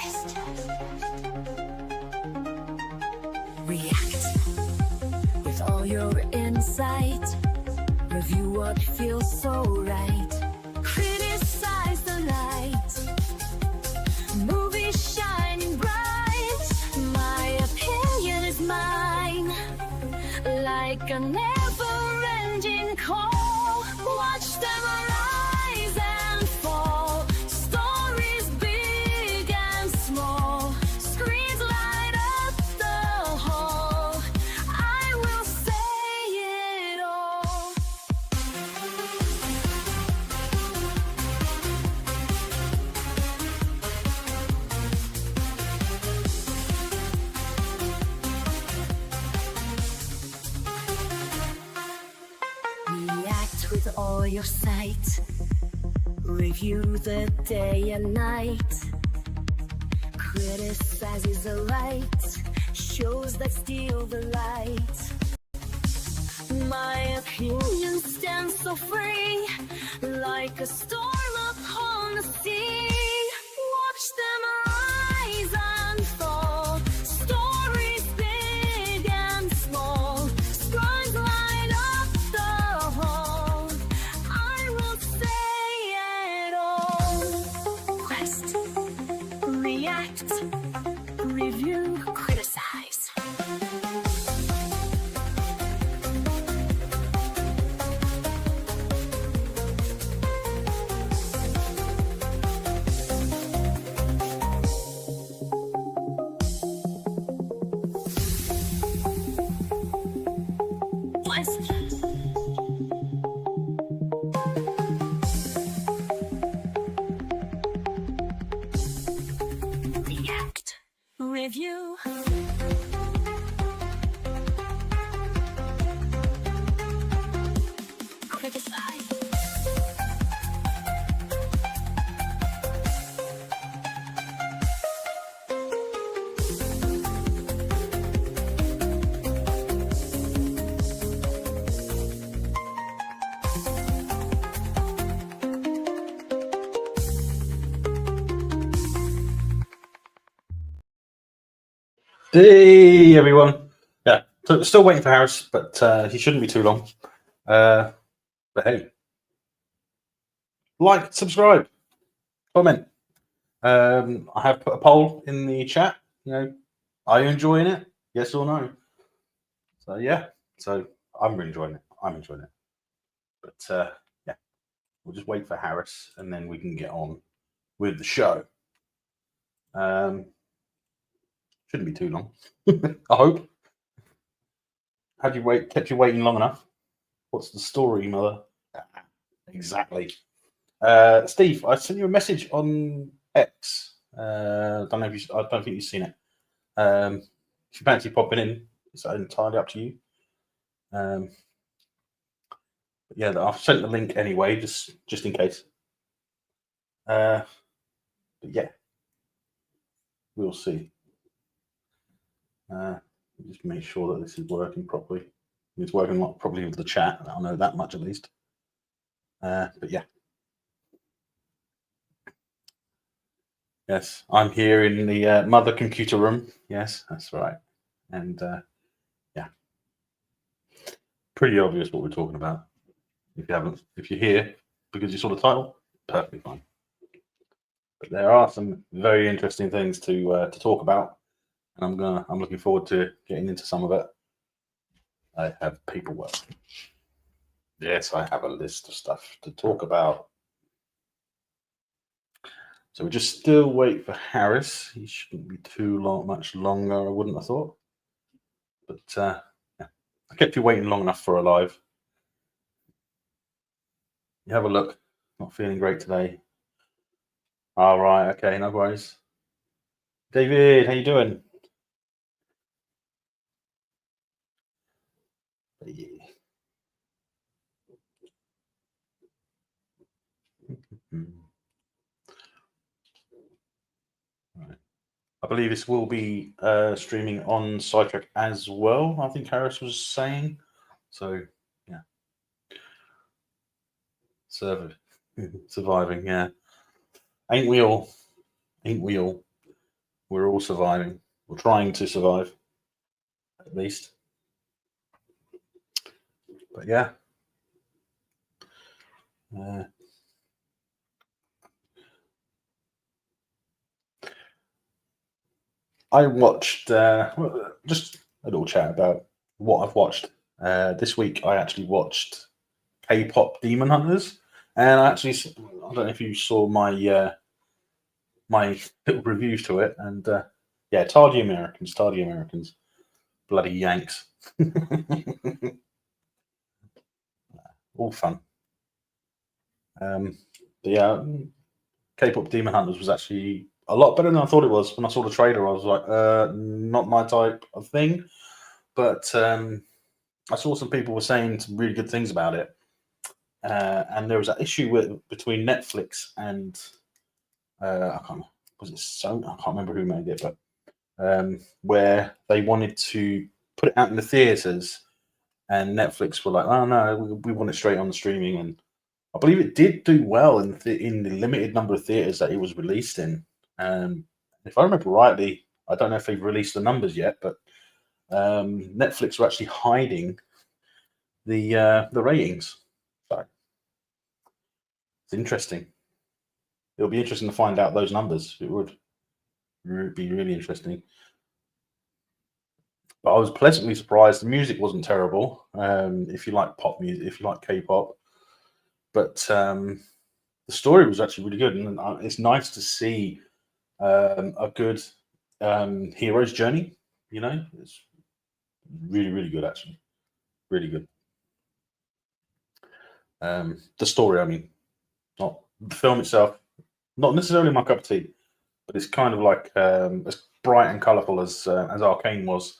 Quest. React with all your insight. Review what feels so right. Criticize the light. Movie shining bright. My opinion is mine. Like a never-ending call. Watch them rise and fall. Stories big and small. Screens light up the hall. I will say it all. React with all your sight. Review the day and night. Criticize is a right. Shows that steal the light. My opinion stands so free, like a storm upon the sea. Watch them rise and fall. Stories big and small. Scribes light up the hall. I will say it all. Quest. React. Review. Criticize. Quest. React. Review. Criticize. Hey everyone. Yeah, so still waiting for Harris, but he shouldn't be too long. But hey, like, subscribe, comment. I have put a poll in the chat. You know, are you enjoying it? Yes or no? So yeah, so I'm really enjoying it. I'm enjoying it. But yeah, we'll just wait for Harris, and then we can get on with the show. Shouldn't be too long. I hope. Have you kept you waiting long enough? What's the story, mother? Exactly. Steve, I sent you a message on X. I don't think you've seen it. If you fancy popping in, it's entirely up to you. But yeah, I've sent the link anyway, just in case. But yeah, we'll see. Just make sure that this is working properly. It's working properly with the chat. I'll know that much at least. But yeah. Yes, I'm here in the mother computer room. Yes, that's right. And yeah, pretty obvious what we're talking about. If you're here because you saw the title, perfectly fine. But there are some very interesting things to talk about, and I'm looking forward to getting into some of it. I have paperwork. Yes, I have a list of stuff to talk about. So we just still wait for Harris. He shouldn't be much longer, I wouldn't have thought. But yeah, I kept you waiting long enough for a live. You have a look. Not feeling great today. All right, okay, no worries. David, how you doing? Yeah. Right. I believe this will be streaming on Sidetrack as well. I think Harris was saying. So yeah, surviving. Yeah, ain't we all? Ain't we all? We're all surviving. We're trying to survive, at least. But yeah. I watched just a little chat about what I've watched. This week, I actually watched K-pop Demon Hunters, and I don't know if you saw my little reviews to it, and yeah, tardy Americans, bloody Yanks, all fun. But yeah, K-pop Demon Hunters was actually a lot better than I thought it was. When I saw the trailer, I was like, not my type of thing. But I saw some people were saying some really good things about it. And there was an issue between Netflix and I can't was it Sony? I can't remember who made it, but where they wanted to put it out in the theaters, and Netflix were like, "Oh no, we want it straight on the streaming." And I believe it did do well in the limited number of theaters that it was released in. If I remember rightly, I don't know if they've released the numbers yet, but Netflix were actually hiding the ratings. So it's interesting. It'll be interesting to find out those numbers. It would be really interesting. But I was pleasantly surprised. The music wasn't terrible. If you like pop music, if you like K-pop, but the story was actually really good, and it's nice to see a good hero's journey. You know, it's really, really good, actually, really good. The story, I mean, not the film itself, not necessarily my cup of tea, but it's kind of like as bright and colourful as Arcane was,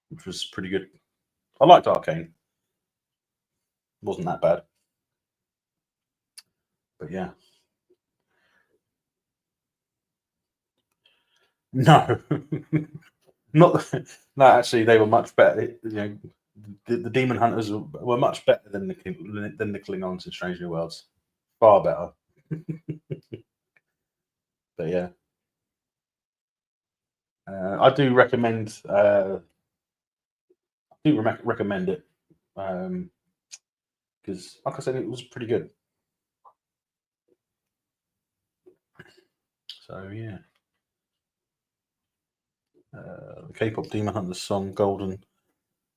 which was pretty good. I liked Arcane; wasn't that bad, but yeah. No, not no. Actually, they were much better. You know, the Demon Hunters were much better than the Klingons in Strange New Worlds. Far better. But yeah, I do recommend. Recommend it because, like I said, it was pretty good. So yeah, the K-pop Demon Hunters song "Golden."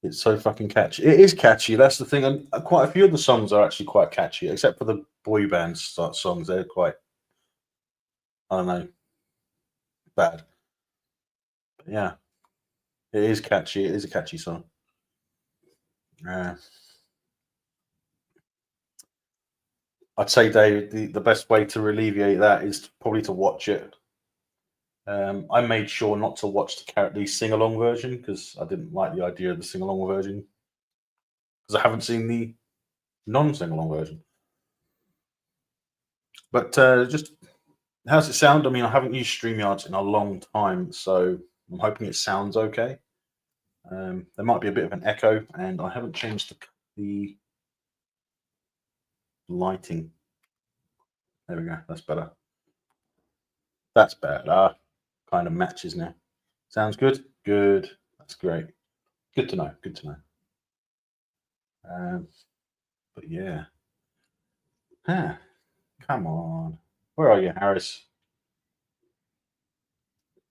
It's so fucking catchy. It is catchy. That's the thing, and quite a few of the songs are actually quite catchy, except for the boy band songs. They're quite, I don't know, bad. But yeah, it is catchy. It is a catchy song. Uh, I'd say, Dave, the best way to alleviate that is probably to watch it. I made sure not to watch the sing along version because I didn't like the idea of the sing along version because I haven't seen the non sing along version. But just how's it sound? I mean, I haven't used StreamYards in a long time, so I'm hoping it sounds okay. There might be a bit of an echo, and I haven't changed the lighting. There we go. That's better. That's better. Kind of matches now. Sounds good. Good. That's great. Good to know. Good to know. But yeah. Huh. Come on. Where are you, Harris?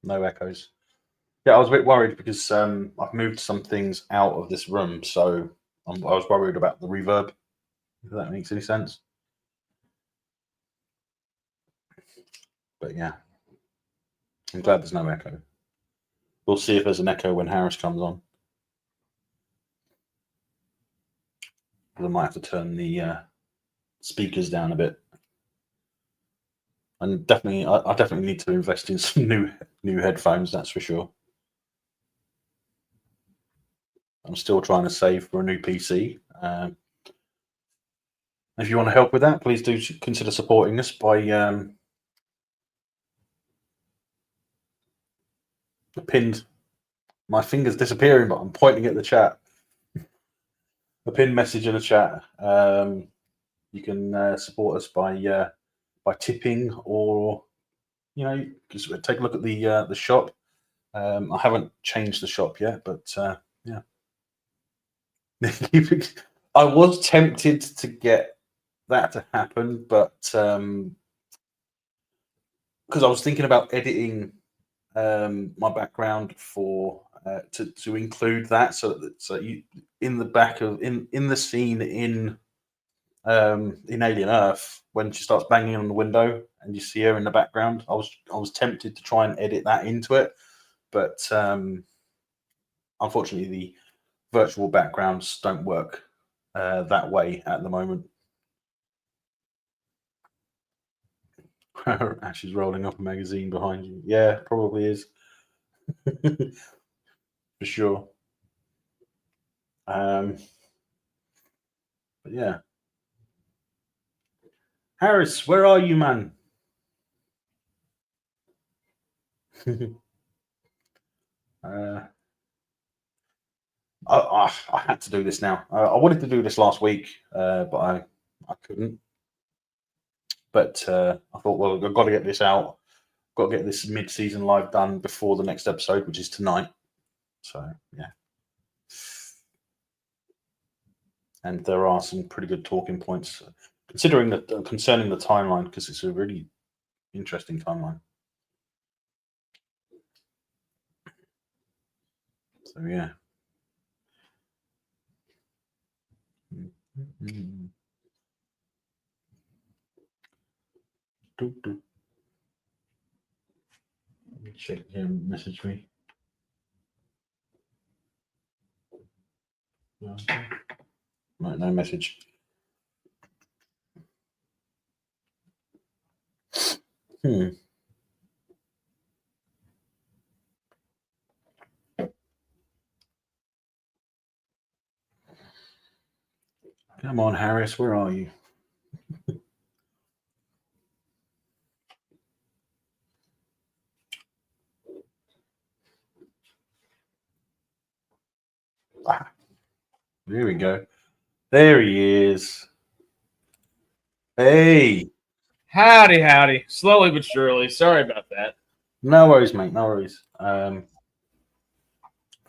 No echoes. Yeah, I was a bit worried because I've moved some things out of this room, so I was worried about the reverb. If that makes any sense. But yeah, I'm glad there's no echo. We'll see if there's an echo when Harris comes on. I might have to turn the speakers down a bit. And definitely, I definitely need to invest in some new headphones. That's for sure. I'm still trying to save for a new PC. If you want to help with that, please do consider supporting us by pinned. My finger's disappearing, but I'm pointing at the chat. A pinned message in the chat. You can support us by tipping or you know, just take a look at the shop. I haven't changed the shop yet, but yeah. I was tempted to get that to happen, but because I was thinking about editing my background for to include that, so you in the back of in the scene in Alien Earth when she starts banging on the window and you see her in the background. I was tempted to try and edit that into it, but unfortunately the virtual backgrounds don't work that way at the moment. Ash is rolling up a magazine behind you. Yeah, probably is. For sure. But yeah. Harris, where are you, man? uh, I had to do this now. I wanted to do this last week, but I couldn't. But I thought, well, I've got to get this out. Got to get this mid-season live done before the next episode, which is tonight. So yeah. And there are some pretty good talking points, considering that concerning the timeline, because it's a really interesting timeline. So yeah. Check him, message me. No message. Come on, Harris, where are you? There we go. There he is. Hey. Howdy, howdy. Slowly but surely. Sorry about that. No worries, mate. No worries. For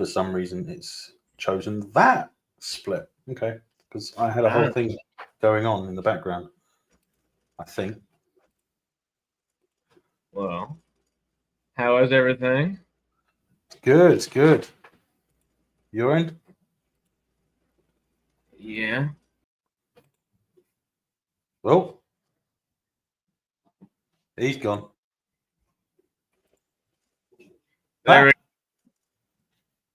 some reason, it's chosen that split. Okay. Because I had a whole thing going on in the background, I think. Well, how is everything? Good, good. Your end? Yeah. Oh. He's gone. There we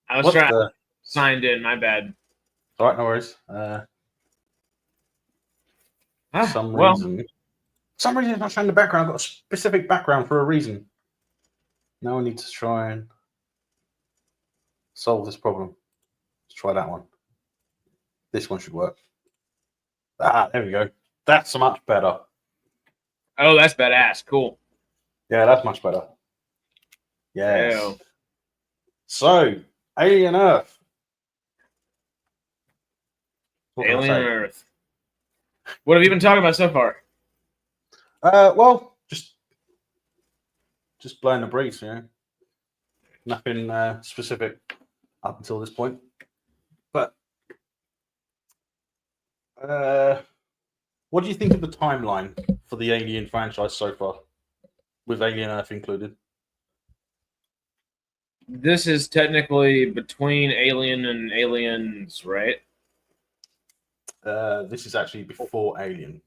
I was What trying the? signed in, my bad. All right, no worries. Some reason it's not showing the background. I've got a specific background for a reason. Now I need to try and solve this problem. Let's try that one. This one should work. Ah, there we go. That's much better. Oh, that's badass. Cool. Yeah, that's much better. Yes. Ew. So, Alien Earth. What can I Alien say? Earth. What have you been talking about so far? Well, just blowing the breeze, you know. Nothing specific up until this point. But what do you think of the timeline for the Alien franchise so far, with Alien Earth included? This is technically between Alien and Aliens, right? This is actually before Alien.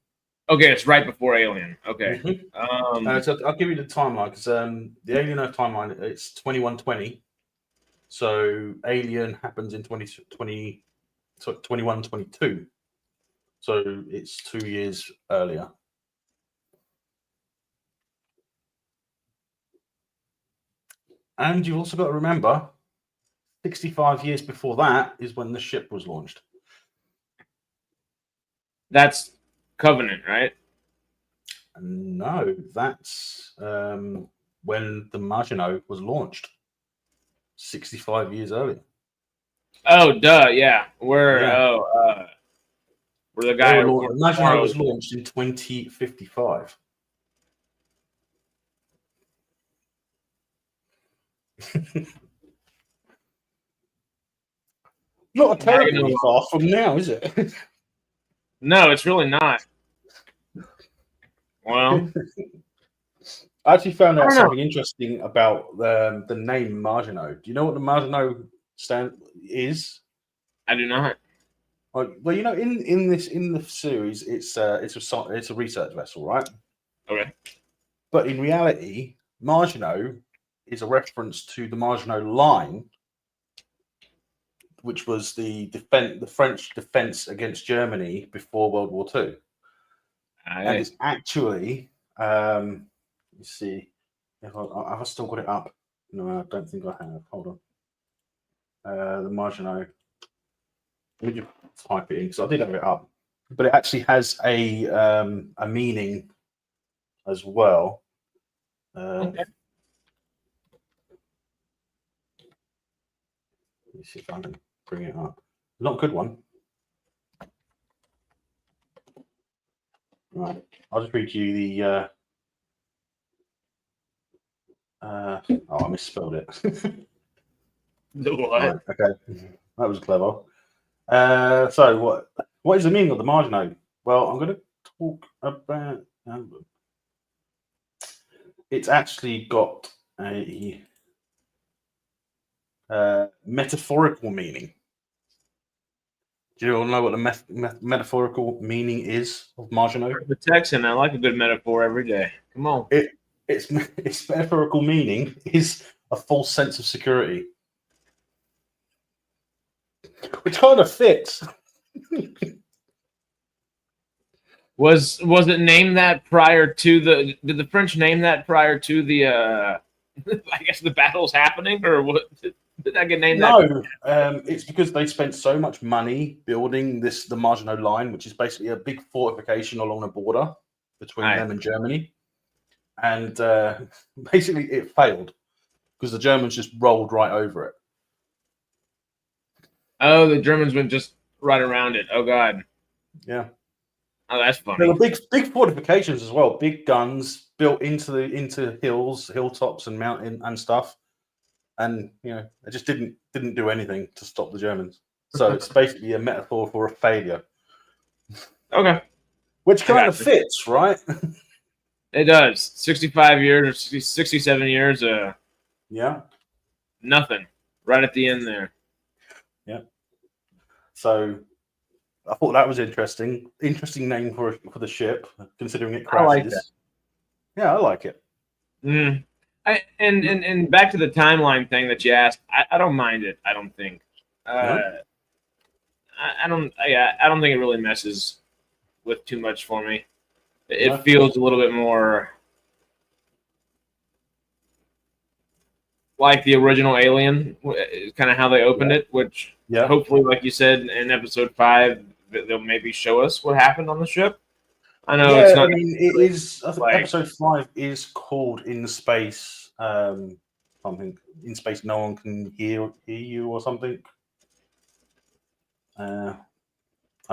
Okay, it's right before Alien. Okay. Mm-hmm. So I'll give you the timeline because the Alien Earth timeline, it's 2120. So Alien happens in 2122. So it's 2 years earlier. And you've also got to remember, 65 years before that is when the ship was launched. That's Covenant, right? No, that's when the Maginot was launched. 65 years earlier. Oh, duh, yeah. Where the guy Maginot was launched in 2055. Not a Now you terribly know. far from now, is it? No, it's really not. Well, I actually found I out don't know. something interesting about the name Margino. Do you know what the Margino stand is? I do not. Well, you know, in the series, it's a research vessel, right? Okay. But in reality, Margino is a reference to the Maginot Line, which was the French defense against Germany before World War II, and Aye. it's actually let's see if have I still got it up. No, I don't think I have. Hold on. The Maginot. Let me just type it in because I did have it up, but it actually has a meaning as well. Okay. Let me see if I can bring it up. Not a good one. Right. I'll just read you the. I misspelled it. The Right. what? Okay. That was clever. So what is the meaning of the Margino? Well, I'm going to talk about. It's actually got a metaphorical meaning. Do you all know what the metaphorical meaning is of Margino? The Texan, I like a good metaphor every day. Come on. Its metaphorical meaning is a false sense of security, which kind of fits. Was it named that prior to the? Did the French name that prior to the? I guess the battles happening, or what? Did that get named that? No, it's because they spent so much money building the Maginot Line, which is basically a big fortification along the border between Aye. them and Germany, and basically it failed because the Germans just rolled right over it. Oh, the Germans went just right around it. Oh God. Yeah, Oh, that's there were funny. big fortifications as well, big guns built into hilltops, and mountain and stuff, and it just didn't do anything to stop the Germans. So it's basically a metaphor for a failure, Okay, which I kind got of you. fits, right? It does. 65 years or 67 years. Yeah. Nothing. Right at the end there. Yeah. So I thought that was interesting. Interesting name for the ship, considering it I like that. crashes. Yeah, I like it. Mm. And back to the timeline thing that you asked. I don't mind it. I don't think. No? I don't. Yeah, I don't think it really messes with too much for me. It No? feels a little bit more like the original Alien, kind of how they opened it. Which Yeah. hopefully, like you said in episode 5, they'll maybe show us what happened on the ship. I know it's Yeah, I not mean, it is. I think like episode 5 is called "In Space." Something in space, no one can hear you or something. I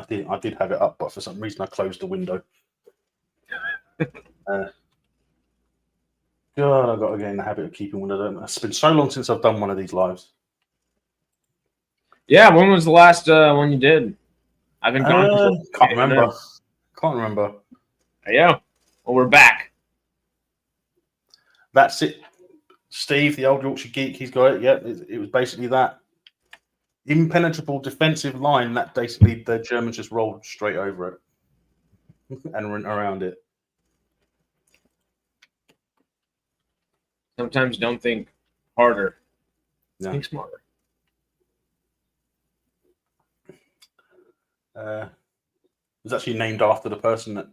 did have it up, but for some reason I closed the window. God, I've got to get in the habit of keeping one of them. It's been so long since I've done one of these lives. yeah. When was the last one you did? I've been gone for so Can't long. remember. Can't remember. Yeah. Well, we're back. That's it. Steve, the old Yorkshire geek, he's got it. Yeah, it was basically that impenetrable defensive line that basically the Germans just rolled straight over it and went around it. Sometimes don't think harder. Yeah. Think smarter. It was actually named after the person that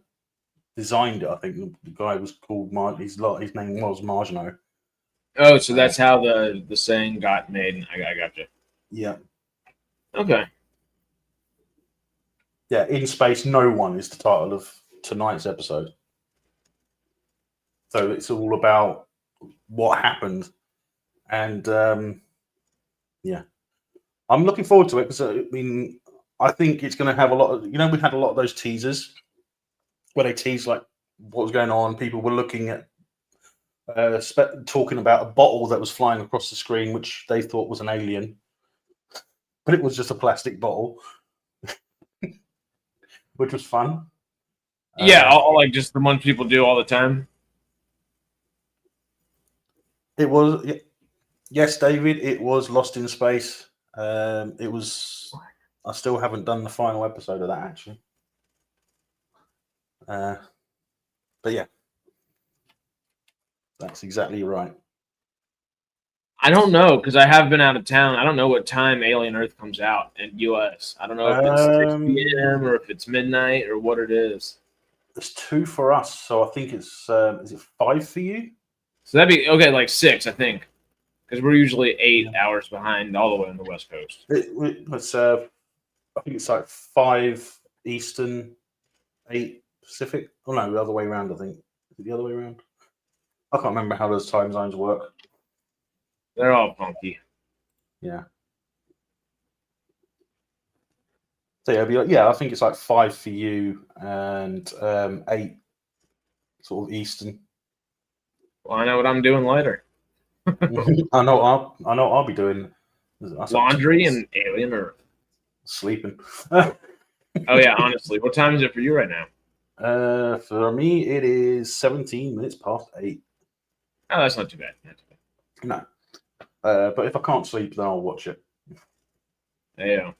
designed it. I think the guy was called his name was Margino. Oh, so that's how the saying got made. I got you. Yeah. Okay. Yeah, In Space No One is the title of tonight's episode. So it's all about what happened. And yeah, I'm looking forward to it because I mean, I think it's going to have a lot of, we had a lot of those teasers where they teased like what was going on. People were looking at talking about a bottle that was flying across the screen, which they thought was an alien, but it was just a plastic bottle, which was fun. Yeah, like just the ones people do all the time. It was, yes, David. It was Lost in Space. It was. I still haven't done the final episode of that actually. But yeah, that's exactly right. I don't know because I have been out of town. I don't know what time Alien Earth comes out in US. I don't know if it's 6 p.m. or if it's midnight or what it is. There's 2 for us, so I think it's is it 5 for you? So that'd be okay, like 6, I think, because we're usually 8 hours behind all the way on the West Coast. It's I think it's like 5 Eastern, 8 Pacific. Oh no, the other way around. I think is it the other way around? I can't remember how those time zones work. They're all funky. Yeah. So yeah, it'd be like, yeah, I think it's like 5 for you and 8 sort of Eastern. Well, I know what I'm doing later. I know I'll be doing Laundry and Alien Earth. Sleeping. Oh yeah, honestly, what time is it for you right now? For me, it is 17 minutes past 8. Oh, that's not too bad. Not too bad. No. But if I can't sleep, then I'll watch it. Yeah.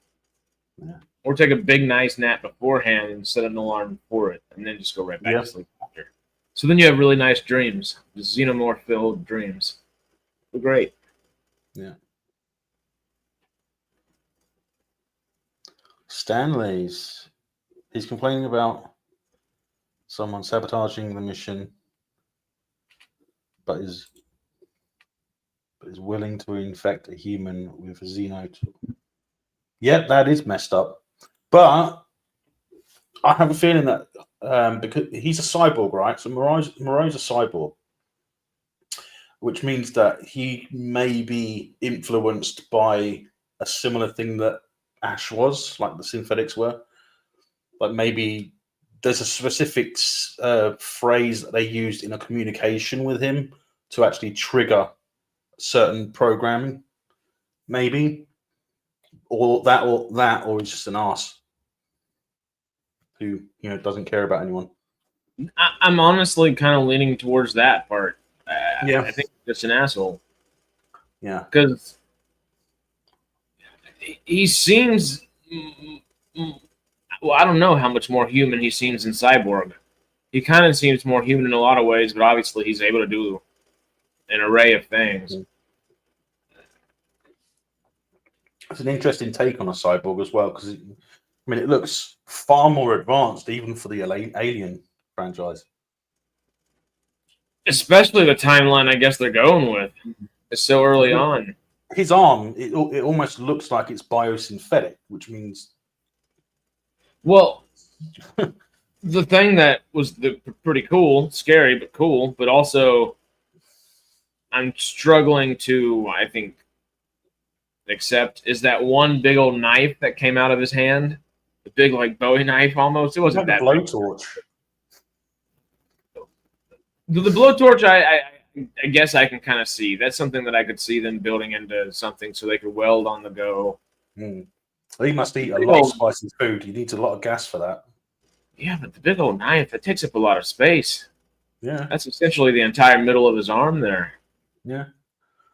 Yeah. Or take a big, nice nap beforehand and set an alarm for it, and then just go right back to sleep after. So then you have really nice dreams, xenomorph-filled dreams. They're great. Yeah. Stanley's. He's complaining about someone sabotaging the mission, but is willing to infect a human with a xenotool. Yep, that is messed up. But I have a feeling that because he's a cyborg, right? So Moreau's a cyborg, which means that he may be influenced by a similar thing that Ash was, like the synthetics were. Like maybe there's a specific phrase that they used in a communication with him to actually trigger certain programming, maybe, or he's just an arse who doesn't care about anyone. I'm honestly kind of leaning towards that part. Yeah, I think he's just an asshole. Yeah, because he seems. Well, I don't know how much more human he seems in Cyborg. He kind of seems more human in a lot of ways, but obviously he's able to do an array of things. It's an interesting take on a cyborg as well, because it looks far more advanced even for the Alien franchise. Especially the timeline I guess they're going with. It's so early on. His arm, it almost looks like it's biosynthetic, which means... Well, the thing that was pretty cool, scary but cool, but also I'm struggling to, I think, accept is that one big old knife that came out of his hand. The big, like, Bowie knife almost. It wasn't that blowtorch. The blowtorch, I guess I can kind of see. That's something that I could see them building into something so they could weld on the go. He must eat a lot of spicy food. He needs a lot of gas for that. Yeah, but the big old knife, that takes up a lot of space. Yeah. That's essentially the entire middle of his arm there. Yeah.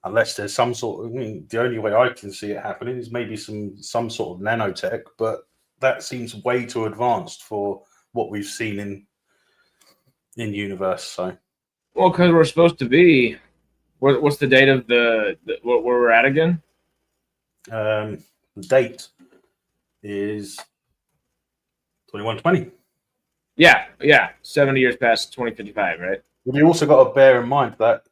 Unless there's some sort of... the only way I can see it happening is maybe some sort of nanotech, but that seems way too advanced for what we've seen in universe. So, well, because we're supposed to be... What's the date of where we're at again? The date is 2120. Yeah. 70 years past 2055, right? But you also got to bear in mind that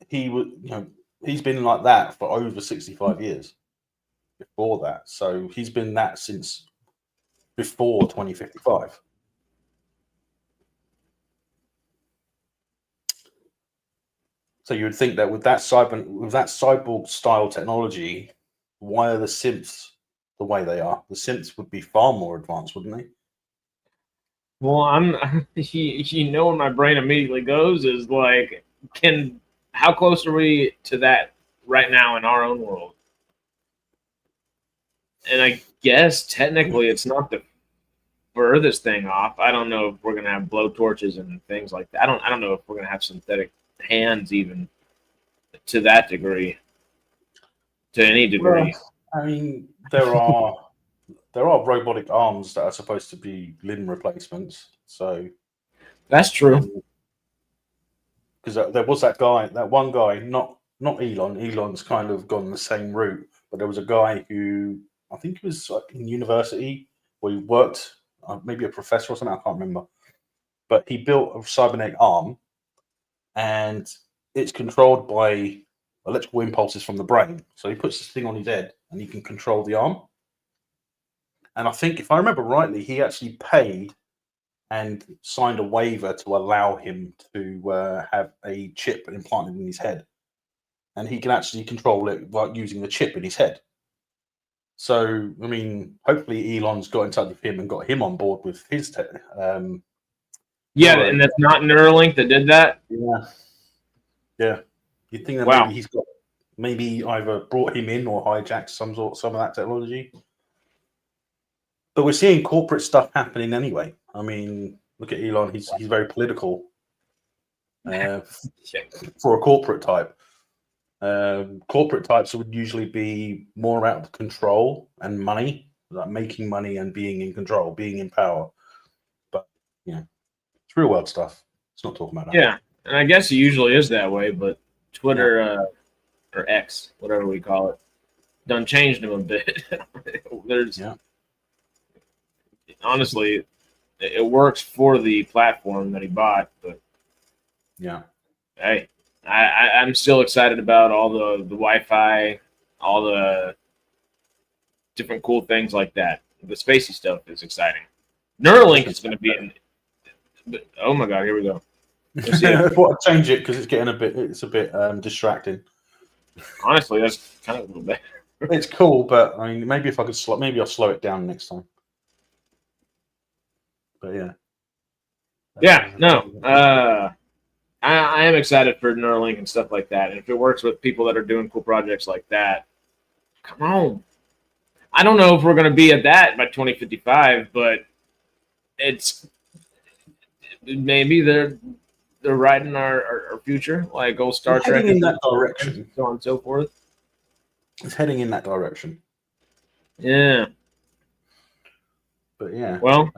he's been like that for over 65 years before that. So he's been that since before 2055. So you would think that with that cyborg style technology, why are the synths the way they are? The synths would be far more advanced, wouldn't they? Well, where my brain immediately goes is like, how close are we to that right now in our own world? And I guess technically it's not the furthest thing off. I don't know if we're gonna have blowtorches and things like that. I don't know if we're gonna have synthetic hands even to that degree, to any degree. Well, I mean, there are robotic arms that are supposed to be limb replacements. So That's true. because there was that one guy, not Elon. Elon's kind of gone the same route, but there was a guy who I think he was like in university where he worked, maybe a professor or something. I can't remember, but he built a cybernetic arm, and it's controlled by electrical impulses from the brain. So he puts this thing on his head, and he can control the arm. And I think, if I remember rightly, he actually paid and signed a waiver to allow him to have a chip implanted in his head, and he can actually control it by using the chip in his head. So, I mean, hopefully Elon's got in touch with him and got him on board with his Yeah, and that's not Neuralink that did that. Yeah. You'd think that Wow. maybe he's got either brought him in or hijacked some of that technology. But we're seeing corporate stuff happening anyway. I mean, look at Elon; he's very political for a corporate type. Corporate types would usually be more about control and money, like making money and being in control, being in power. But it's real world stuff. Let's not talk about that. Yeah, and I guess it usually is that way, but Twitter or X, whatever we call it, done changed him a bit. Honestly, it works for the platform that he bought, but hey, I'm still excited about all the Wi-Fi, all the different cool things like that. The spacey stuff is exciting. Neuralink is going to be oh my god, here we go. I thought I'd change it because it's a bit distracting. Honestly, that's kind of a little bit. It's cool, but I mean, maybe if I could maybe I'll slow it down next time. But I am excited for Neuralink and stuff like that. And if it works with people that are doing cool projects like that, come on. I don't know if we're going to be at that by 2055, but it's maybe they're right in our future, like old Star Trek, in that direction, so on and so forth. It's heading in that direction. Yeah. But yeah. Well,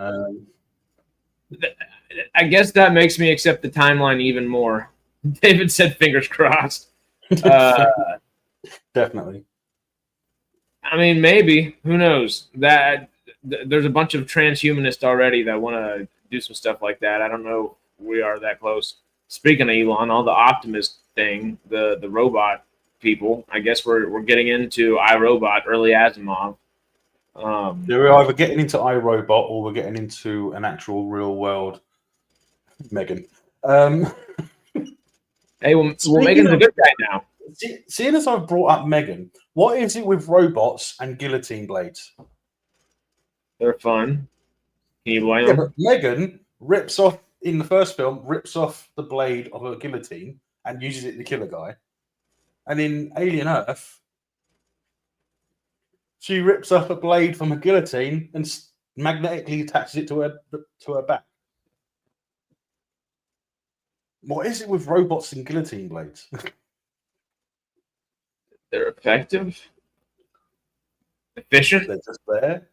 I guess that makes me accept the timeline even more. David said, "Fingers crossed." Definitely. I mean, maybe. Who knows? That there's a bunch of transhumanists already that want to do some stuff like that. I don't know if we are that close. Speaking of Elon, all the Optimus thing, the robot people. I guess we're getting into iRobot, early Asimov. We're either getting into iRobot or we're getting into an actual real world Megan. Hey, well Megan's a good guy now. Seeing as I've brought up Megan, what is it with robots and guillotine blades? They're fun. Can you blame them? But Megan rips off in the first film, rips off the blade of a guillotine and uses it to kill a guy. And in Alien Earth, she rips off a blade from a guillotine and magnetically attaches it to her back. What is it with robots and guillotine blades? They're effective, efficient. They're just there.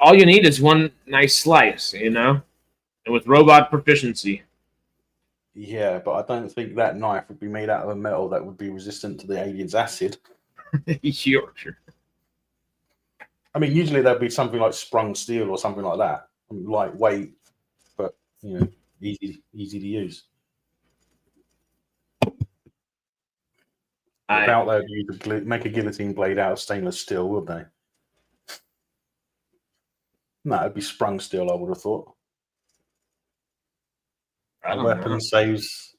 All you need is one nice slice, and with robot proficiency. Yeah, but I don't think that knife would be made out of a metal that would be resistant to the alien's acid. Sure. I mean, usually there'd be something like sprung steel or something like that, lightweight, but easy to use. I doubt they'd make a guillotine blade out of stainless steel, would they? No, it'd be sprung steel, I would have thought. A weapon saves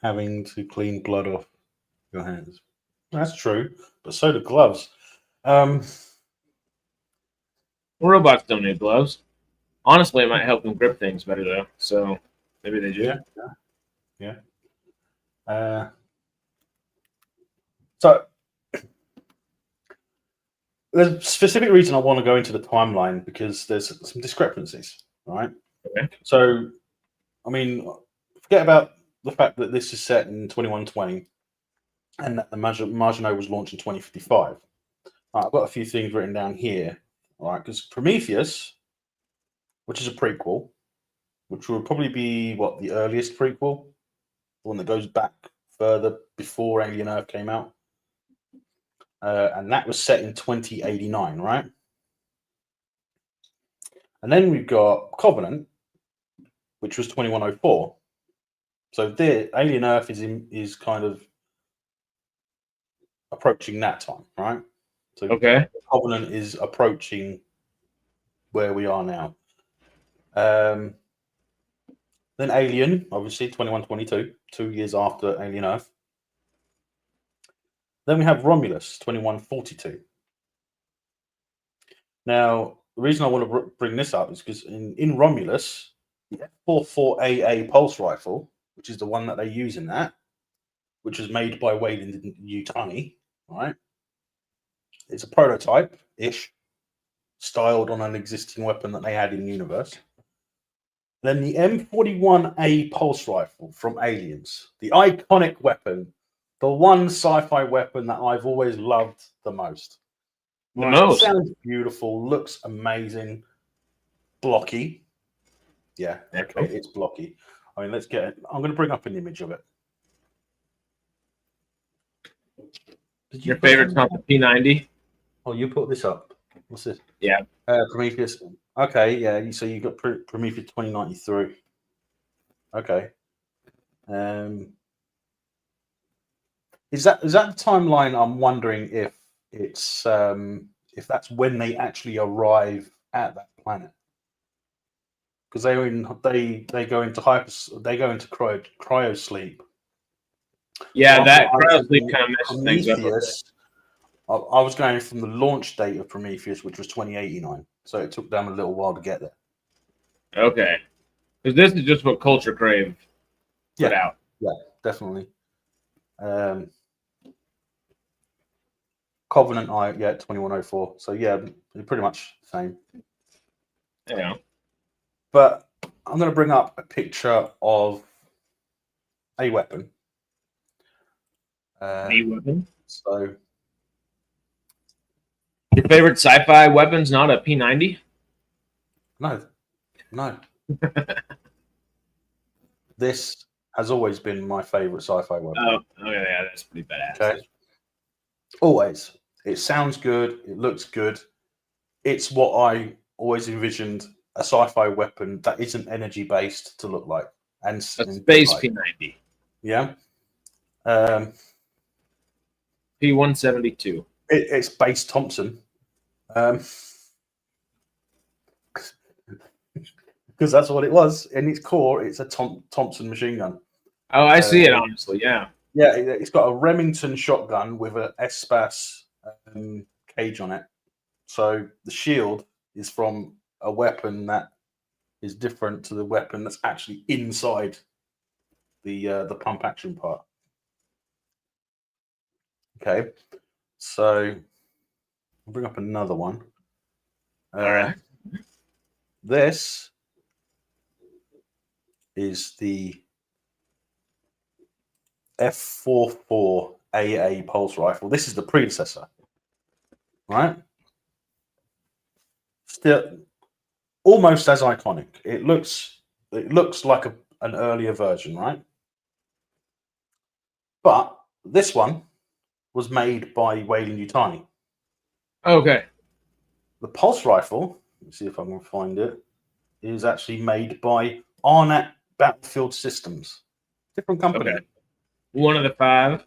having to clean blood off your hands. That's true, but so do gloves. Robots don't need gloves. Honestly, it might help them grip things better, though. So maybe they do. Yeah. So there's a specific reason I want to go into the timeline because there's some discrepancies, right? Okay. So, I mean, forget about the fact that this is set in 2120 and that the Maginot was launched in 2055. I've got a few things written down here, all right? Because Prometheus, which is a prequel, which will probably be what the earliest prequel, the one that goes back further before Alien Earth came out, and that was set in 2089, right? And then we've got Covenant, which was 2104. So the Alien Earth is kind of approaching that time, right? So Okay. Covenant is approaching where we are now. Then Alien, obviously 2122, 2 years after Alien Earth. Then we have Romulus 2142. Now, the reason I want to bring this up is because in Romulus, the F44AA pulse rifle, which is the one that they use in that, which was made by Weyland-Yutani, right? It's a prototype-ish, styled on an existing weapon that they had in the universe. Then the M41A pulse rifle from Aliens, the iconic weapon, the one sci-fi weapon that I've always loved the most. The most. Sounds beautiful, looks amazing, blocky. Yeah, okay, it's blocky. I mean, let's get it. I'm going to bring up an image of it. Your favorite's not the P90? Oh, you put this up. What's this? Yeah. Prometheus. Okay, yeah. So you got Prometheus 2093. Okay. Is that the timeline? I'm wondering if it's if that's when they actually arrive at that planet, because they go into cryo sleep. Yeah, Well, that cryo sleep kind of messes things up. Prometheus. I was going from the launch date of Prometheus, which was 2089, so it took them a little while to get there. Okay, because this is just what Culture Crave put out. Yeah, definitely. Covenant, 2104. So yeah, pretty much the same. Yeah. But I'm going to bring up a picture of a weapon. A weapon. So your favorite sci-fi weapon's not a P90? No. This has always been my favorite sci-fi weapon. Oh, yeah, that's pretty badass. Okay. Always. It sounds good. It looks good. It's what I always envisioned a sci-fi weapon that isn't energy based to look like. And a space P90. Yeah. P172. It's base Thompson. Because that's what it was. In its core, it's a Thompson machine gun. Oh, I see it, honestly, yeah. Yeah, it's got a Remington shotgun with an SPAS cage on it. So the shield is from a weapon that is different to the weapon that's actually inside the pump action part. Okay, so I'll bring up another one. All right. This is the F44AA pulse rifle. This is the predecessor, right? Still almost as iconic. It looks like an earlier version, right? But this one was made by Weyland-Yutani. Okay. The pulse rifle, let's see if I can find it, is actually made by Arnett Battlefield Systems. Different company. Okay. One of the 5.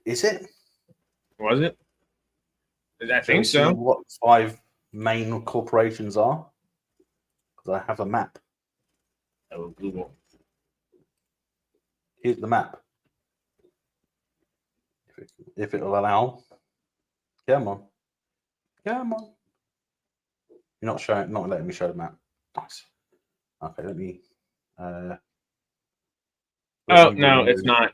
Is it? Was it? I think so. What 5 main corporations are? Because I have a map. Oh, Google. Here's the map. If it'll allow. Come on. Come on. You're not letting me show the map. Nice. Okay, let me Oh no, it's not.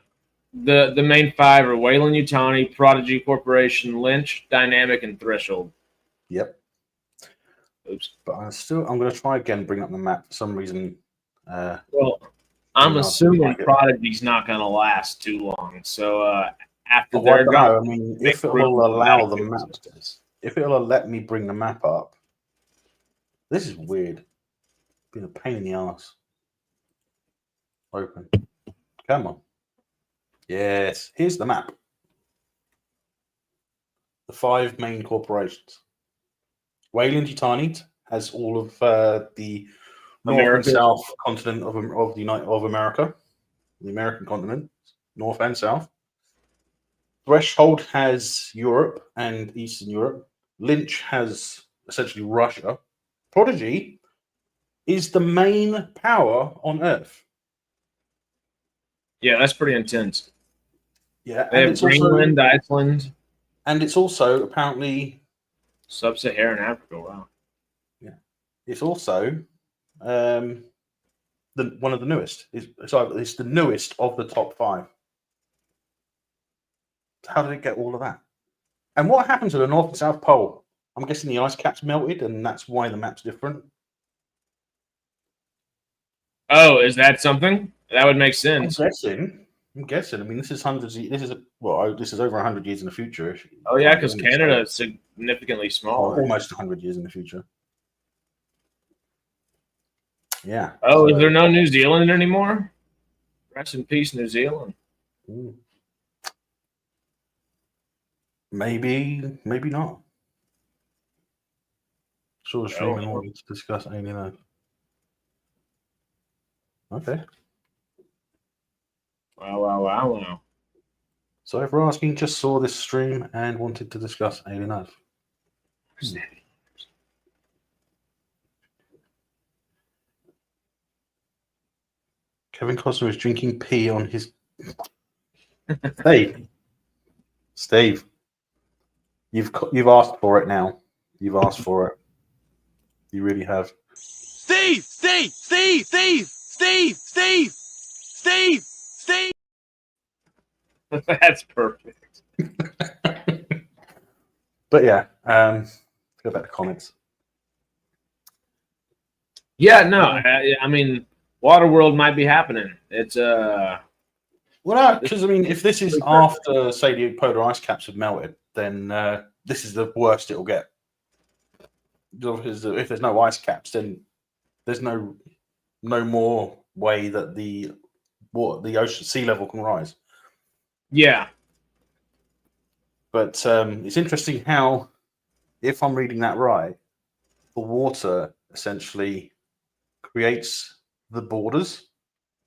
The main five are Wayland-Yutani, Prodigy Corporation, Lynch, Dynamic, and Threshold. Yep. Oops. But I'm going to try again. Bring up the map for some reason. Well, I'm assuming Prodigy's not going to last too long. So after I don't they're know. I gone, mean, if it will allow the map, if it will let me bring the map up, this is weird. Been a pain in the ass. Open. Come on. Yes. Here's the map. The 5 main corporations. Wayland-Yutani has all of the north and south continent of America, the American continent, north and south. Threshold has Europe and Eastern Europe. Lynch has essentially Russia. Prodigy is the main power on Earth. Yeah, that's pretty intense. Yeah, they have Greenland, Iceland, and it's also apparently sub-Saharan Africa. Wow. Yeah, it's also one of the newest. It's the newest of the top 5. How did it get all of that? And what happened to the North and South Pole? I'm guessing the ice caps melted, and that's why the map's different. Oh, is that something? That would make sense. I'm guessing. I mean, this is hundreds. This is over 100 years in the future. Oh yeah, because Canada is significantly smaller. Almost 100 years in the future. Yeah. Oh, is there no New Zealand anymore? Rest in peace, New Zealand. Maybe not. Sure, streaming wanted to discuss Alien Earth. Okay. Wow. So if we're asking, just saw this stream and wanted to discuss Alien Earth. Kevin Costner is drinking pee on his. Hey, Steve, you've asked for it now. You've asked for it. You really have. Steve. That's perfect. But yeah, go back to comments. Yeah, no, I mean, Waterworld might be happening. It's well, no, because I mean, if this is after, say, the polar ice caps have melted, then this is the worst it'll get. Because if there's no ice caps, then there's no more way that the ocean sea level can rise. Yeah. But it's interesting how, if I'm reading that right, the water essentially creates the borders.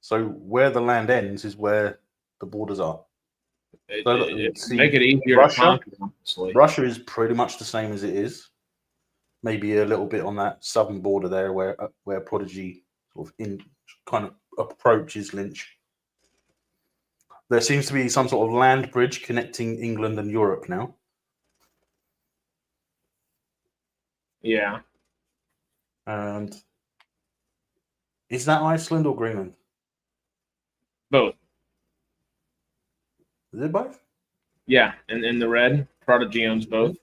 So where the land ends is where the borders are. Make it easier to conquer, honestly. Russia is pretty much the same as it is. Maybe a little bit on that southern border there, where Prodigy sort of approaches Lynch. There seems to be some sort of land bridge connecting England and Europe now. Yeah. And is that Iceland or Greenland? Both. Is it both? Yeah, and in the red, Prodigy owns both.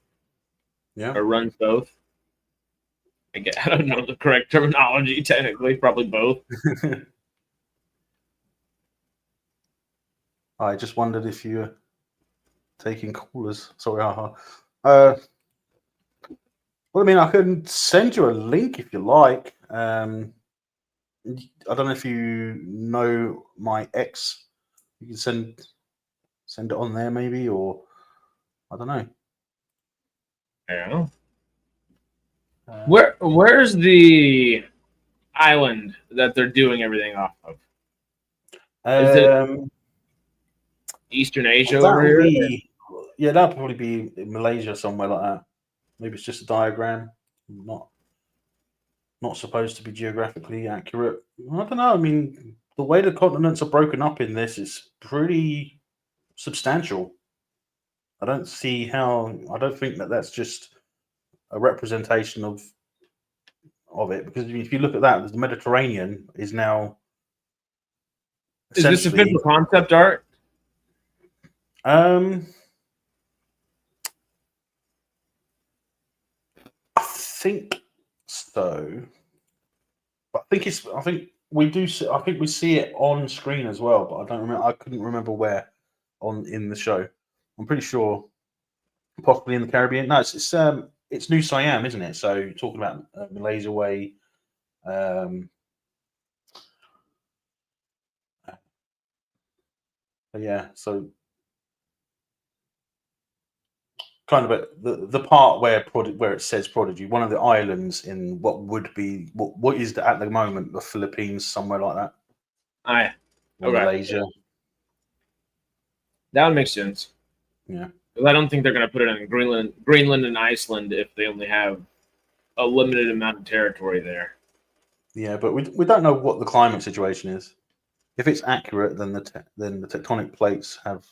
Yeah. Or runs both. I don't know the correct terminology, technically. Probably both. I just wondered if you're taking callers. Sorry, well, I mean, I can send you a link if you like. I don't know if you know my ex. You can send it on there, maybe, or I don't know. Yeah. Where's the island that they're doing everything off of? Is it Eastern Asia over here? Yeah, that'll probably be in Malaysia, somewhere like that. Maybe it's just a diagram, not supposed to be geographically accurate. I don't know. I mean, the way the continents are broken up in this is pretty substantial. I don't see how. I don't think that that's just a representation of it, because if you look at that, the Mediterranean is now Is this essentially, official concept art? I think so. But I think we do. I think we see it on screen as well. But I don't remember. I couldn't remember where in the show. I'm pretty sure, possibly in the Caribbean. No, it's New Siam, isn't it? So talking about Malaysia Way. Yeah. So kind of the part where it says Prodigy, one of the islands in what would be what is at the moment the Philippines, somewhere like that, Aye. or Okay. Malaysia. That would make sense. Yeah. Because I don't think they're going to put it in Greenland and Iceland if they only have a limited amount of territory there. Yeah, but we don't know what the climate situation is. If it's accurate, then the tectonic plates have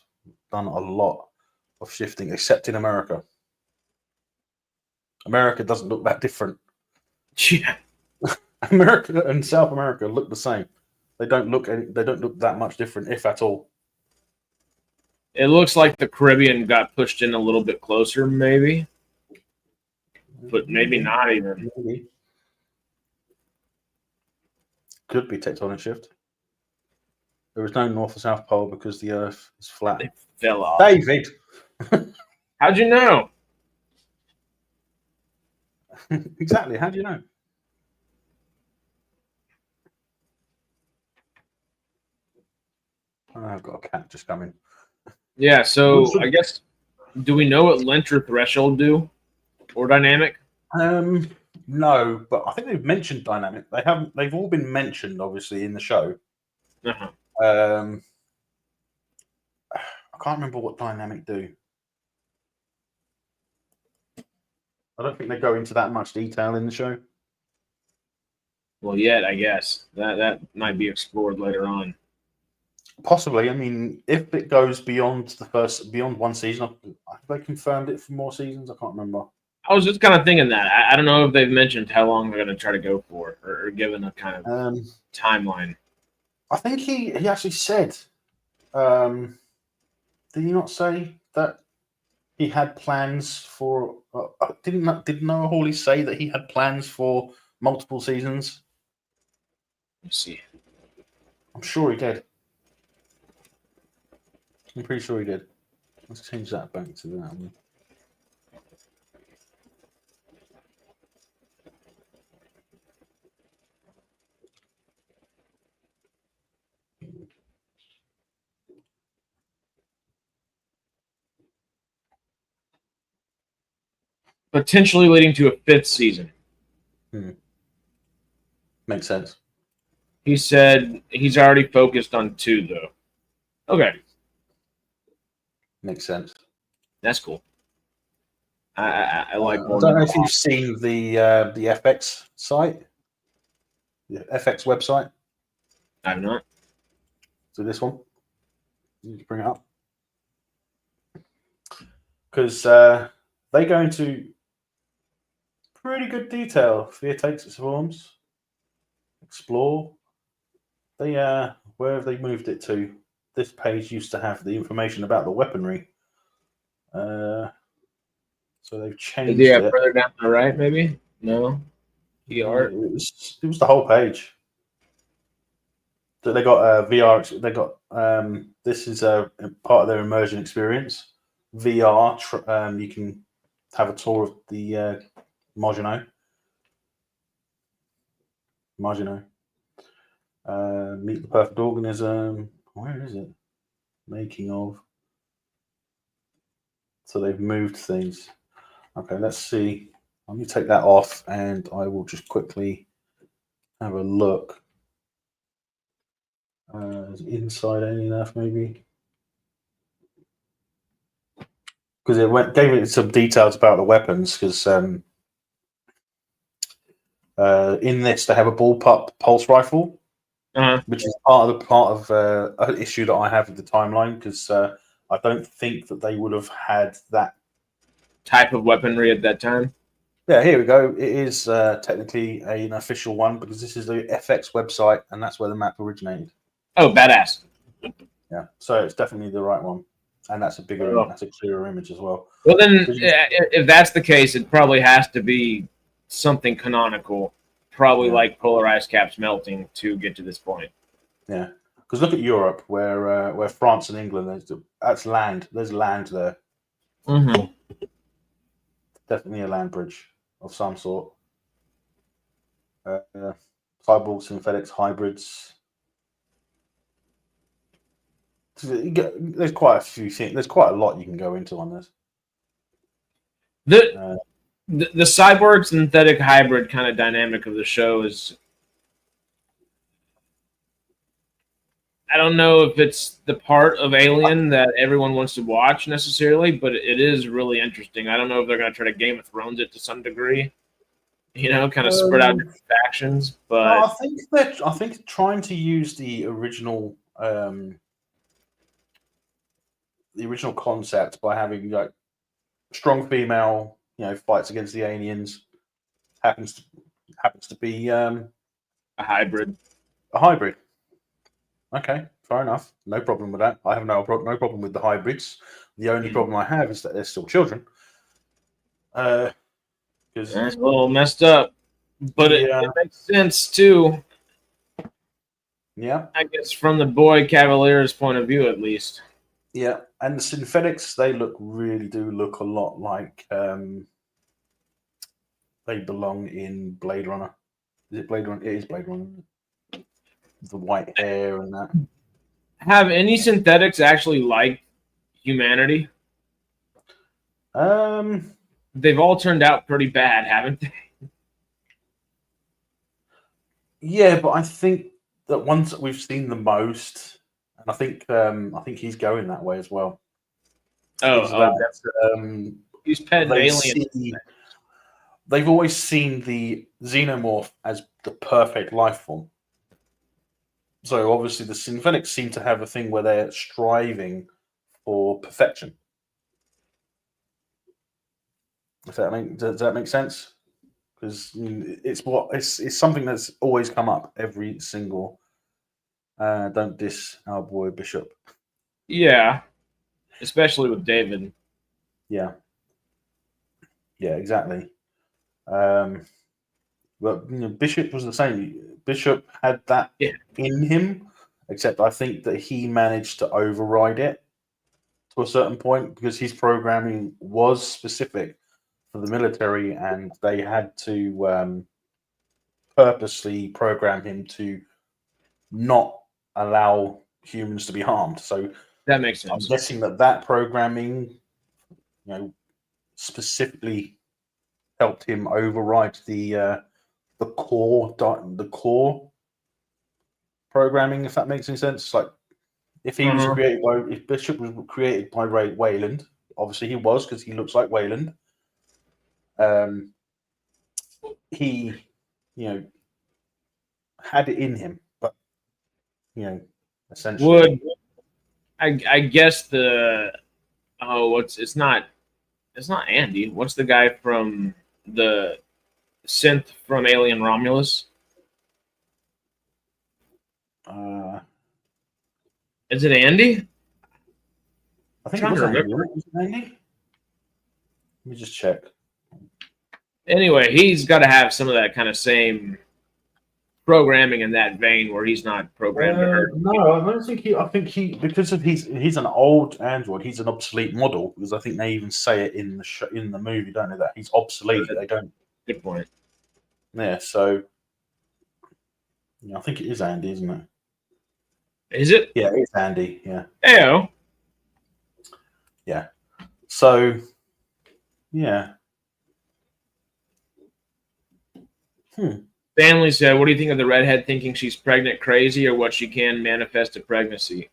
done a lot of shifting, except in America. America doesn't look that different. Yeah. America and South America look the same. They don't look that much different, if at all. It looks like the Caribbean got pushed in a little bit closer, maybe. But maybe not even. Maybe. Could be tectonic shift. There is no North or South Pole because the Earth is flat. They fell off. David! How'd you know? Exactly. How do you know? Oh, I've got a cat just coming. Yeah, so I guess, do we know what length or threshold do? Or dynamic? No, but I think they've mentioned dynamic. They haven't. They've all been mentioned, obviously, in the show. Uh-huh. I can't remember what dynamic do. I don't think they go into that much detail in the show. Well, yet, I guess. That might be explored later on. Possibly. I mean, if it goes beyond one season, have they confirmed it for more seasons? I can't remember. I was just kind of thinking that. I don't know if they've mentioned how long they're going to try to go for or given a kind of timeline. I think he actually said, did he not say that he had plans for? Didn't Noah Hawley say that he had plans for multiple seasons? Let's see. I'm sure he did. I'm pretty sure he did. Let's change that back to that one. Potentially leading to a 5th season. Makes sense. He said he's already focused on 2, though. Okay. Makes sense. That's cool. I like. I don't know if you've seen the FX site, the FX website. I've not. So this one, you need to bring it up because they go into pretty good detail. Fear takes its forms. Explore. They where have they moved it to? This page used to have the information about the weaponry. So they've changed it. Further down the right, maybe? No. The art. It was the whole page. So they got VR. They got this is a part of their immersion experience. VR. You can have a tour of the Maginot. Meet the perfect organism. Where is it? Making of. So they've moved things. Okay, let's see. Let me take that off, and I will just quickly have a look. Is inside any enough, maybe? Because gave it some details about the weapons. Because in this, they have a bullpup pulse rifle, which is part of an issue that I have with the timeline. Because I don't think that they would have had that type of weaponry at that time. Yeah, here we go. It is technically an official one because this is the FX website, and that's where the map originated. Oh, badass. Yeah, so it's definitely the right one, and that's a bigger, Oh. that's a clearer image as well. Well, then, 'Cause if that's the case, it probably has to be something canonical, probably Yeah. like polar ice caps melting to get to this point. Yeah, because look at Europe, where France and England, that's land. There's land there. Mm-hmm. Definitely a land bridge of some sort. Cyborg, synthetics, hybrids. There's quite a few things. There's quite a lot you can go into on this. The, the cyborg synthetic hybrid kind of dynamic of the show is, I don't know if it's the part of Alien that everyone wants to watch necessarily, but it is really interesting. I don't know if they're going to try to Game of Thrones it to some degree, kind of spread out different factions. No, But I think trying to use the original concept by having like strong female, fights against the aliens happens to be a hybrid. a hybrid. Okay, fair enough. No problem with that. I have no problem with the hybrids. The only problem I have is that they're still children. Because It's a little messed up, but it makes sense too. Yeah, I guess from the boy Cavalier's point of view, at least. Yeah, and the synthetics, they really do look a lot like they belong in Blade Runner. Is it Blade Runner? It is Blade Runner. The white hair and that. Have any synthetics actually liked humanity? They've all turned out pretty bad, haven't they? Yeah, but I think that ones that we've seen the most, and I think he's going that way as well. He's pet alien. They've always seen the xenomorph as the perfect life form. So obviously the synthetics seem to have a thing where they're striving for perfection. Does that make sense? Because it's something that's always come up every single. Don't diss our boy Bishop. Yeah, especially with David. Yeah, exactly. But Bishop was the same. Bishop had that in him, except I think that he managed to override it to a certain point because his programming was specific for the military, and they had to purposely program him to not allow humans to be harmed. So that makes sense. I'm guessing that programming, specifically helped him override the core programming, if that makes any sense. Like if he was created by, if Bishop was created by Ray Wayland, obviously he was because he looks like Wayland. He, had it in him, but essentially, I guess it's not Andy. What's the guy from the synth from Alien Romulus? Is it Andy? I think it was Andy. Was it Andy? Let me just check. Anyway, he's got to have some of that kind of same programming in that vein where he's not programmed to hurt. No, I don't think he. I think he, because of he's an old android. He's an obsolete model because I think they even say it in the movie, don't they? That he's obsolete. They don't. Good point. Yeah, so I think it is Andy, isn't it? Is it? Yeah, it's Andy. Yeah. Ew. Yeah. So, yeah. Stanley said, "What do you think of the redhead thinking she's pregnant crazy, or what she can manifest a pregnancy?"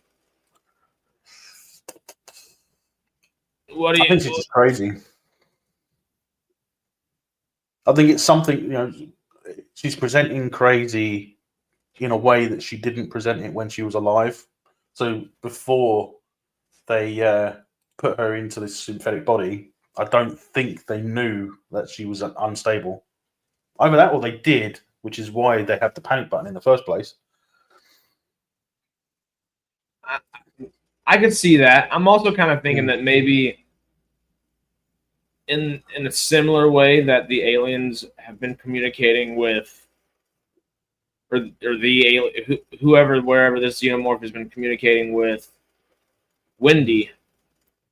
I think she's just crazy. I think it's something, she's presenting crazy in a way that she didn't present it when she was alive. So before they put her into this synthetic body, I don't think they knew that she was unstable. Either that or they did, which is why they have the panic button in the first place. I could see that. I'm also kind of thinking that maybe in a similar way that the aliens have been communicating with, or the alien, whoever, wherever this xenomorph has been communicating with Wendy,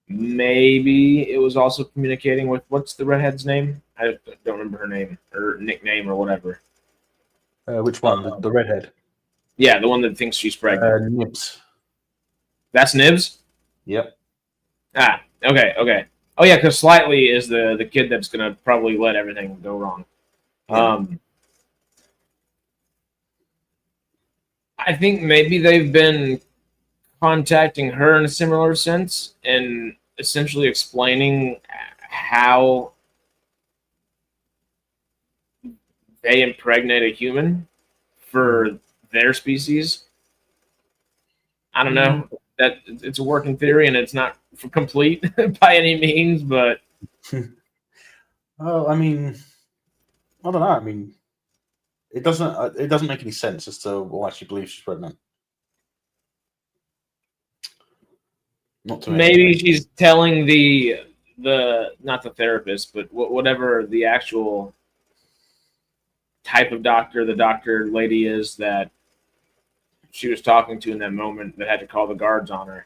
maybe it was also communicating with, what's the redhead's name? I don't remember her name or nickname or whatever. Which one? The redhead? Yeah, the one that thinks she's pregnant. Nibs. That's Nibs? Yep. Ah, okay. Oh yeah, because Slightly is the kid that's gonna probably let everything go wrong. Yeah. I think maybe they've been contacting her in a similar sense and essentially explaining how they impregnate a human for their species. I don't know. That it's a working theory and it's not complete by any means, but Oh, I mean, I don't know. I mean, it doesn't make any sense as to why she believes she's pregnant. Not to me. maybe she's telling the not the therapist, but whatever the actual type of doctor the doctor lady is that she was talking to in that moment that had to call the guards on her.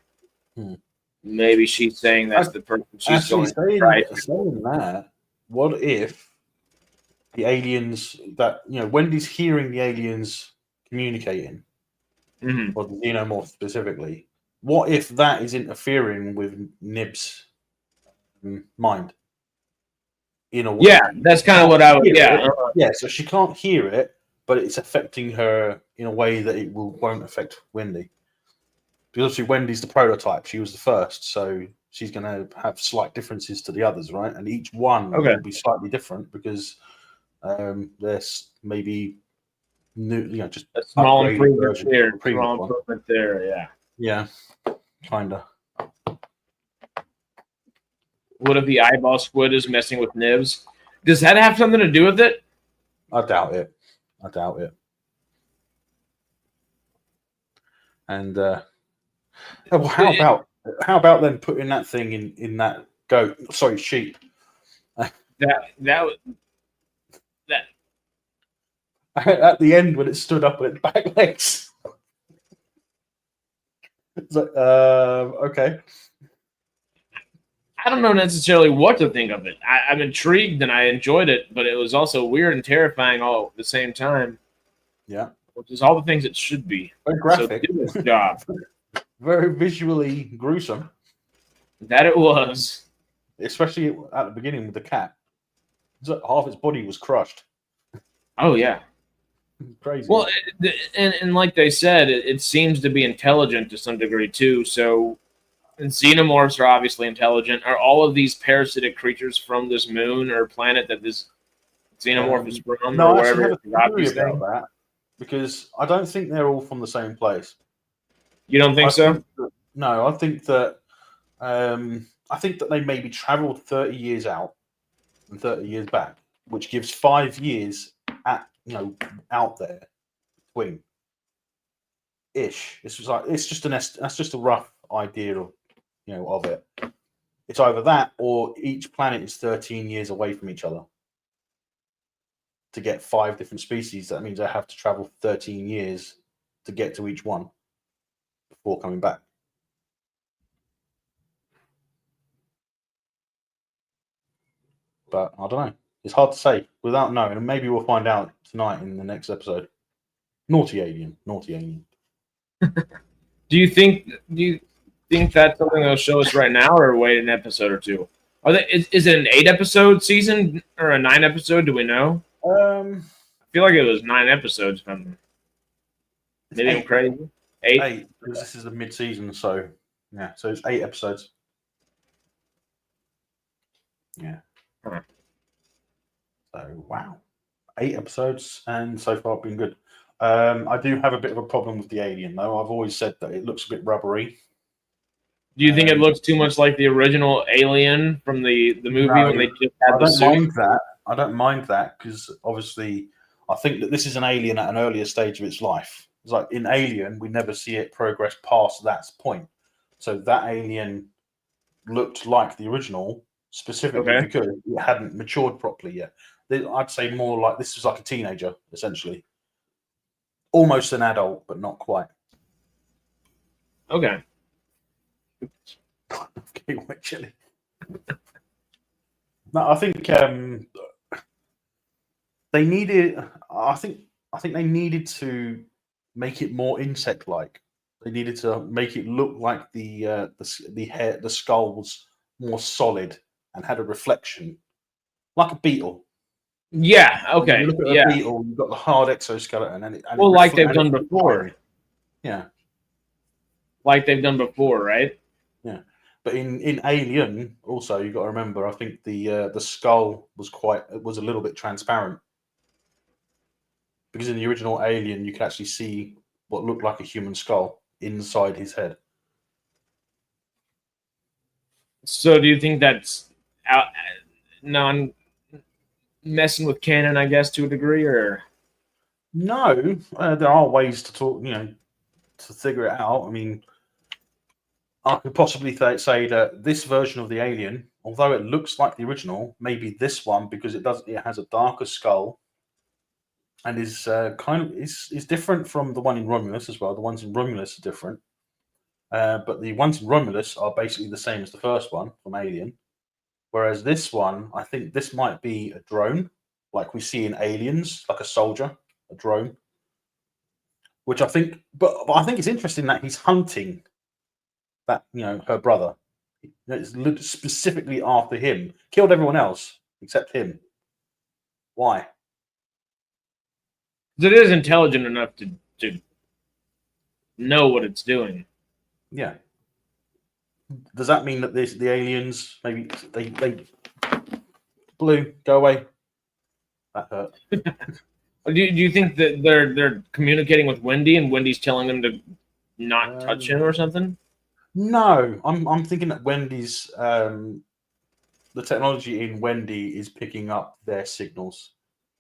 Maybe she's saying that's the person she's going to try to. Saying that, what if the aliens that Wendy's hearing the aliens communicating, or the xenomorph specifically? What if that is interfering with Nib's mind? In a way. Yeah, that's kind of what I would. Yeah, yeah. So she can't hear it, but it's affecting her in a way that it won't affect Wendy. Because obviously Wendy's the prototype; she was the first, so she's going to have slight differences to the others, right? And each one will be slightly different because there's maybe new, just a small improvement there. Small improvement there, yeah. Yeah, kinda. What if the eyeball squid is messing with Nibs? Does that have something to do with it? I doubt it. And how about them putting that thing in that goat? Sorry, sheep. That at the end when it stood up on its back legs. It's like, okay. I don't know necessarily what to think of it. I'm intrigued and I enjoyed it, but it was also weird and terrifying all at the same time. Yeah. Which is all the things it should be. Very graphic. So do its job. Very visually gruesome. That it was. Especially at the beginning with the cat. It's like half its body was crushed. Oh, yeah. Crazy. Well, and like they said, it seems to be intelligent to some degree, too. So, and xenomorphs are obviously intelligent. Are all of these parasitic creatures from this moon or planet that this xenomorph is from? No, or I wherever actually have a theory about that. Because I don't think they're all from the same place. You don't think so? No, I think that they maybe travelled 30 years out and 30 years back, which gives 5 years out there between ish. It's just a rough idea of it. It's either that or each planet is 13 years away from each other. To get 5 different species, that means I have to travel 13 years to get to each one before coming back. But I don't know. It's hard to say without knowing, and maybe we'll find out tonight in the next episode. Naughty alien. Do you think that's something they'll show us right now, or wait an episode or two? Is it an 8-episode season or a 9-episode? Do we know? I feel like it was 9 episodes. Maybe I'm crazy. 8. Because this is the mid-season, so yeah. So it's 8 episodes. Yeah. Huh. So wow, 8 episodes, and so far been good. I do have a bit of a problem with the alien, though. I've always said that it looks a bit rubbery. Do you think it looks too much like the original Alien from the movie when they just had the suit? I don't mind that because obviously I think that this is an alien at an earlier stage of its life. It's like in Alien, we never see it progress past that point. So that alien looked like the original specifically Okay. because it hadn't matured properly yet. I'd say more like this was like a teenager, essentially. Almost an adult, but not quite. Okay. Getting quite chilly. No, I think they needed. I think they needed to make it more insect-like. They needed to make it look like the skull was more solid and had a reflection, like a beetle. Yeah. When you Okay. look at a Yeah. beetle, you've got the hard exoskeleton, and Well, like they've done before. tiny. Yeah, Like they've done before, right? yeah. But in Alien, also you got to remember. I think the skull was a little bit transparent because in the original Alien, you could actually see what looked like a human skull inside his head. So do you think that's out, non messing with canon, I guess, to a degree, or? No, there are ways to talk. To figure it out. I mean, I could possibly say that this version of the alien, although it looks like the original, maybe this one because it has a darker skull and is is different from the one in Romulus as well. The ones in Romulus are different, but the ones in Romulus are basically the same as the first one from Alien. Whereas this one, I think this might be a drone, like we see in Aliens, like a soldier, a drone. Which I think, but I think it's interesting that he's hunting that her brother. It's specifically after him. Killed everyone else except him. Why? It is intelligent enough to know what it's doing. Yeah. Does that mean that the aliens maybe they blue go away? That hurt. Do you think that they're communicating with Wendy and Wendy's telling them to not touch him or something? No, I'm thinking that Wendy's the technology in Wendy is picking up their signals.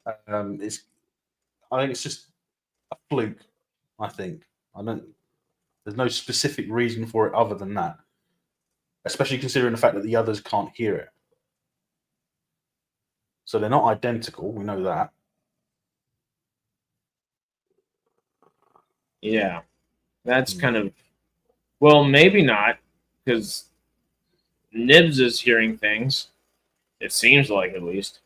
I think it's just a fluke. I think there's no specific reason for it other than that. Especially considering the fact that the others can't hear it. So they're not identical. We know that. Yeah, that's kind of, well, maybe not, because Nibs is hearing things. It seems like, at least.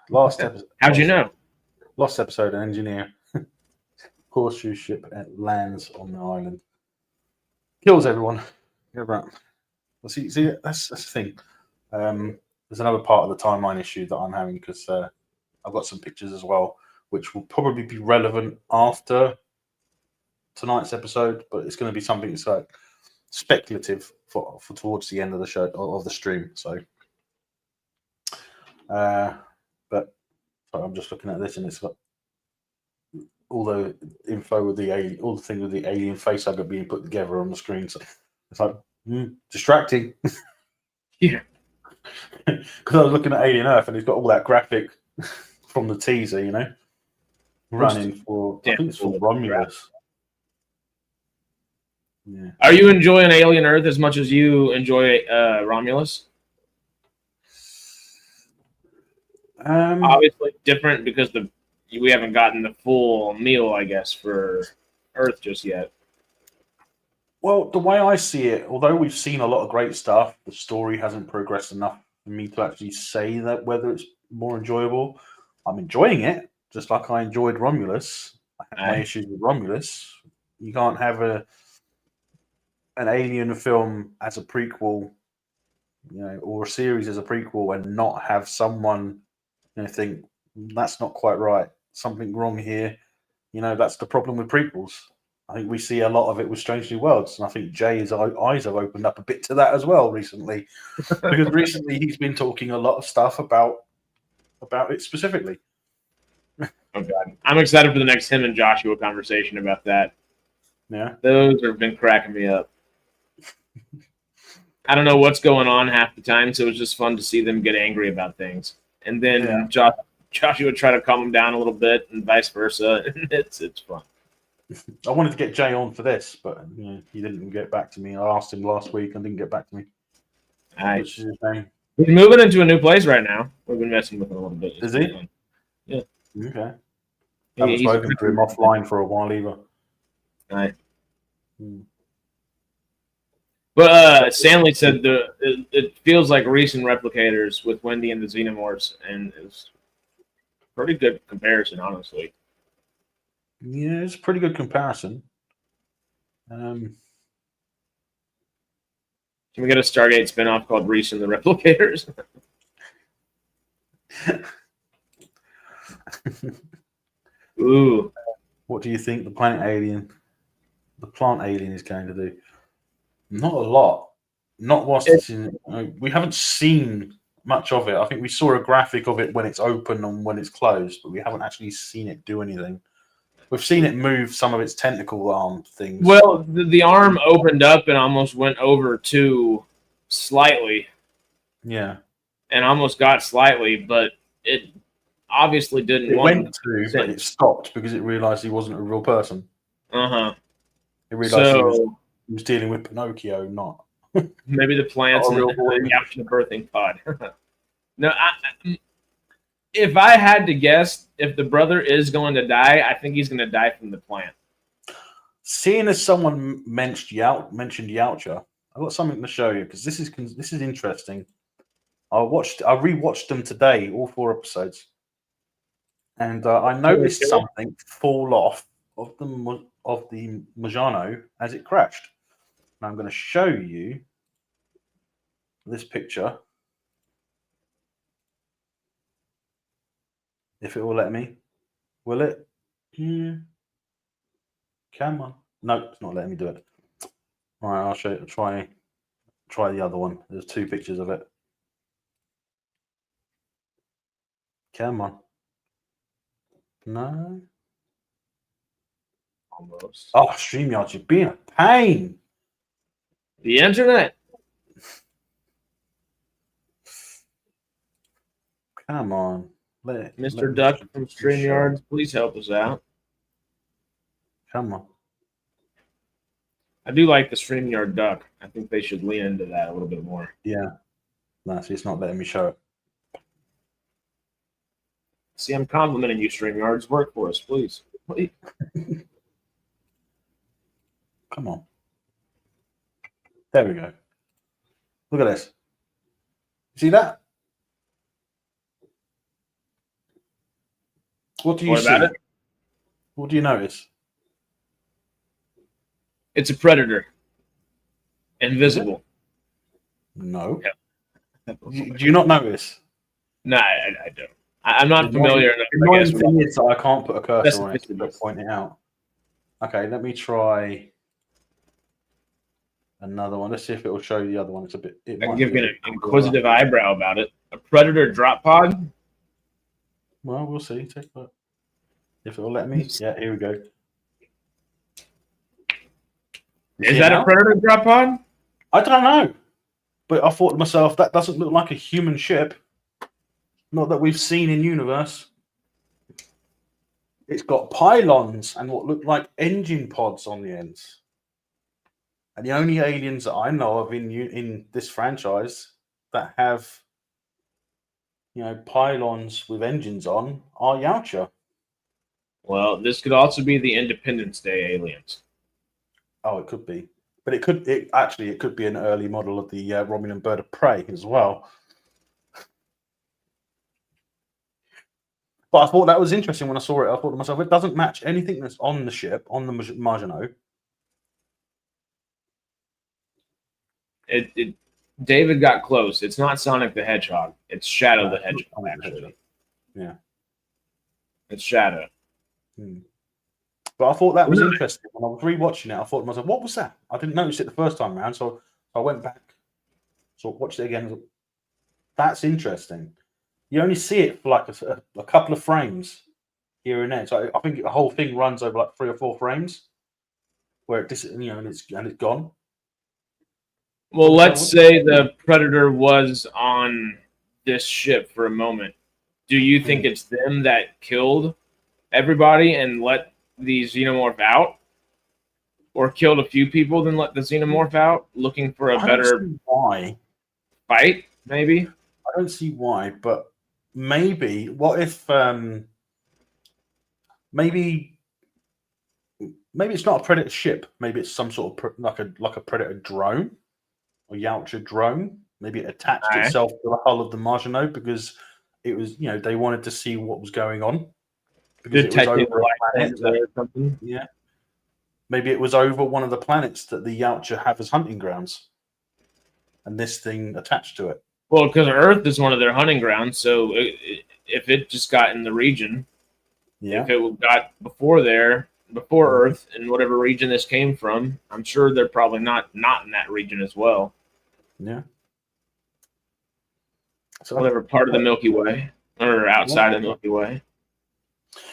Last episode. How'd you know? Lost episode. An engineer horseshoe ship lands on the island, kills everyone. Go back. Well, see, that's the thing. There's another part of the timeline issue that I'm having because I've got some pictures as well, which will probably be relevant after tonight's episode, but it's going to be something that's like speculative for towards the end of the show of the stream. So, but I'm just looking at this, and it's got all the info with the alien, all the thing with the alien face hugger being put together on the screen. So it's like distracting. Yeah. Because I was looking at Alien Earth, and it's got all that graphic from the teaser, running for. I think it's for Romulus. Yeah. Are you enjoying Alien Earth as much as you enjoy Romulus? Obviously different because we haven't gotten the full meal, I guess, for Earth just yet. Well, the way I see it, although we've seen a lot of great stuff, the story hasn't progressed enough for me to actually say that whether it's more enjoyable. I'm enjoying it, just like I enjoyed Romulus. I have my issues with Romulus. You can't have an Alien film as a prequel, or a series as a prequel, and not have someone think that's not quite right. Something wrong here. That's the problem with prequels. I think we see a lot of it with Strange New Worlds, and I think Jay's eyes have opened up a bit to that as well recently, because recently he's been talking a lot of stuff about it specifically. Oh God, I'm excited for the next him and Joshua conversation about that. Yeah, those have been cracking me up. I don't know what's going on half the time, so it was just fun to see them get angry about things, and then Joshua try to calm them down a little bit, and vice versa, and it's fun. I wanted to get Jay on for this, but he didn't get back to me. I asked him last week and didn't get back to me. Which is his name. He's moving into a new place right now. We've been messing with him a little bit. Is he? Fun. Yeah. Okay. I haven't spoken to him offline for a while either. Right. But Stanley said it feels like recent replicators with Wendy and the Xenomorphs, and it's pretty good comparison, honestly. Yeah, it's a pretty good comparison. Can we get a Stargate spinoff called Reese and the Replicators? Ooh. What do you think the plant alien is going to do? Not a lot. Not whilst it's in. We haven't seen much of it. I think we saw a graphic of it when it's open and when it's closed, but we haven't actually seen it do anything. We've seen it move some of its tentacle arm things. Well, the arm opened up and almost went over to slightly. Yeah. And almost got slightly, but it obviously didn't It want went to, but it stopped because it realized he wasn't a real person. Uh-huh. It realized he was dealing with Pinocchio, not. Maybe the plants and the birthing pod. No, if I had to guess, if the brother is going to die, I think he's going to die from the plant. Seeing as someone mentioned Yautja, I've got something to show you because this is interesting. I rewatched them today, all 4 episodes, and I noticed something fall off of the Mojano as it crashed. Now I'm going to show you this picture. If it will let me. Will it? Yeah. Come on. No, it's not letting me do it. All right, I'll show you. Try the other one. There's 2 pictures of it. Come on. No. Almost. Oh, StreamYard, you're being a pain. The internet. Come on. Mr. Duck from StreamYard, please help us out. Come on. I do like the StreamYard Duck. I think they should lean into that a little bit more. Yeah. No, see, it's not letting me show it. See, I'm complimenting you, StreamYards. Work for us, please. Come on. There we go. Look at this. See that? What do you see? What do you notice? It's a predator. Invisible. No. Yeah. Do you not notice? No, I don't. I'm not familiar enough. The annoying thing is that I can't put a cursor on it to point it out. Okay, let me try another one. Let's see if it will show you the other one. It's a bit. I can give you an inquisitive eyebrow about it. A predator drop pod. Well, we'll see. Take a look. If it will let me. Yeah, here we go. Is that a predator drop pod? I don't know. But I thought to myself, that doesn't look like a human ship. Not that we've seen in universe. It's got pylons and what look like engine pods on the ends. And the only aliens that I know of in this franchise that have, pylons with engines on are Yautja. Well, this could also be the Independence Day aliens. Oh, it could be. But it could be an early model of the Romulan bird of prey as well. But I thought that was interesting when I saw it. I thought to myself, it doesn't match anything that's on the ship, on the Maginot. David got close. It's not Sonic the Hedgehog. It's Shadow the Hedgehog, actually. Yeah. It's Shadow. But I thought that was interesting. When I was rewatching it, I thought to myself, what was that? I didn't notice it the first time around, so I went back, watched it again. That's interesting. You only see it for like a couple of frames here and there. So I think the whole thing runs over like 3 or 4 frames, where and it's gone. Well, let's say the Predator was on this ship for a moment. Do you think it's them that killed everybody and let the Xenomorph out? or killed a few people than let the xenomorph out, looking for a I don't better see why. fight, maybe. I don't see why, but maybe. What if maybe it's not a predator ship? Maybe it's some sort of like a predator drone or Yautja drone. Maybe it attached Alright. itself to the hull of the Marginot because it was, they wanted to see what was going on because it was Detecting over a life planet. forms or something. Yeah, maybe it was over one of the planets that the Yautja have as hunting grounds, and this thing attached to it. Well, because Earth is one of their hunting grounds, so if it just got in the region, Yeah, if it got before Earth, in whatever region this came from, I'm sure they're probably not in that region as well. yeah. So Whatever part of the Milky Way or outside of the Milky Way.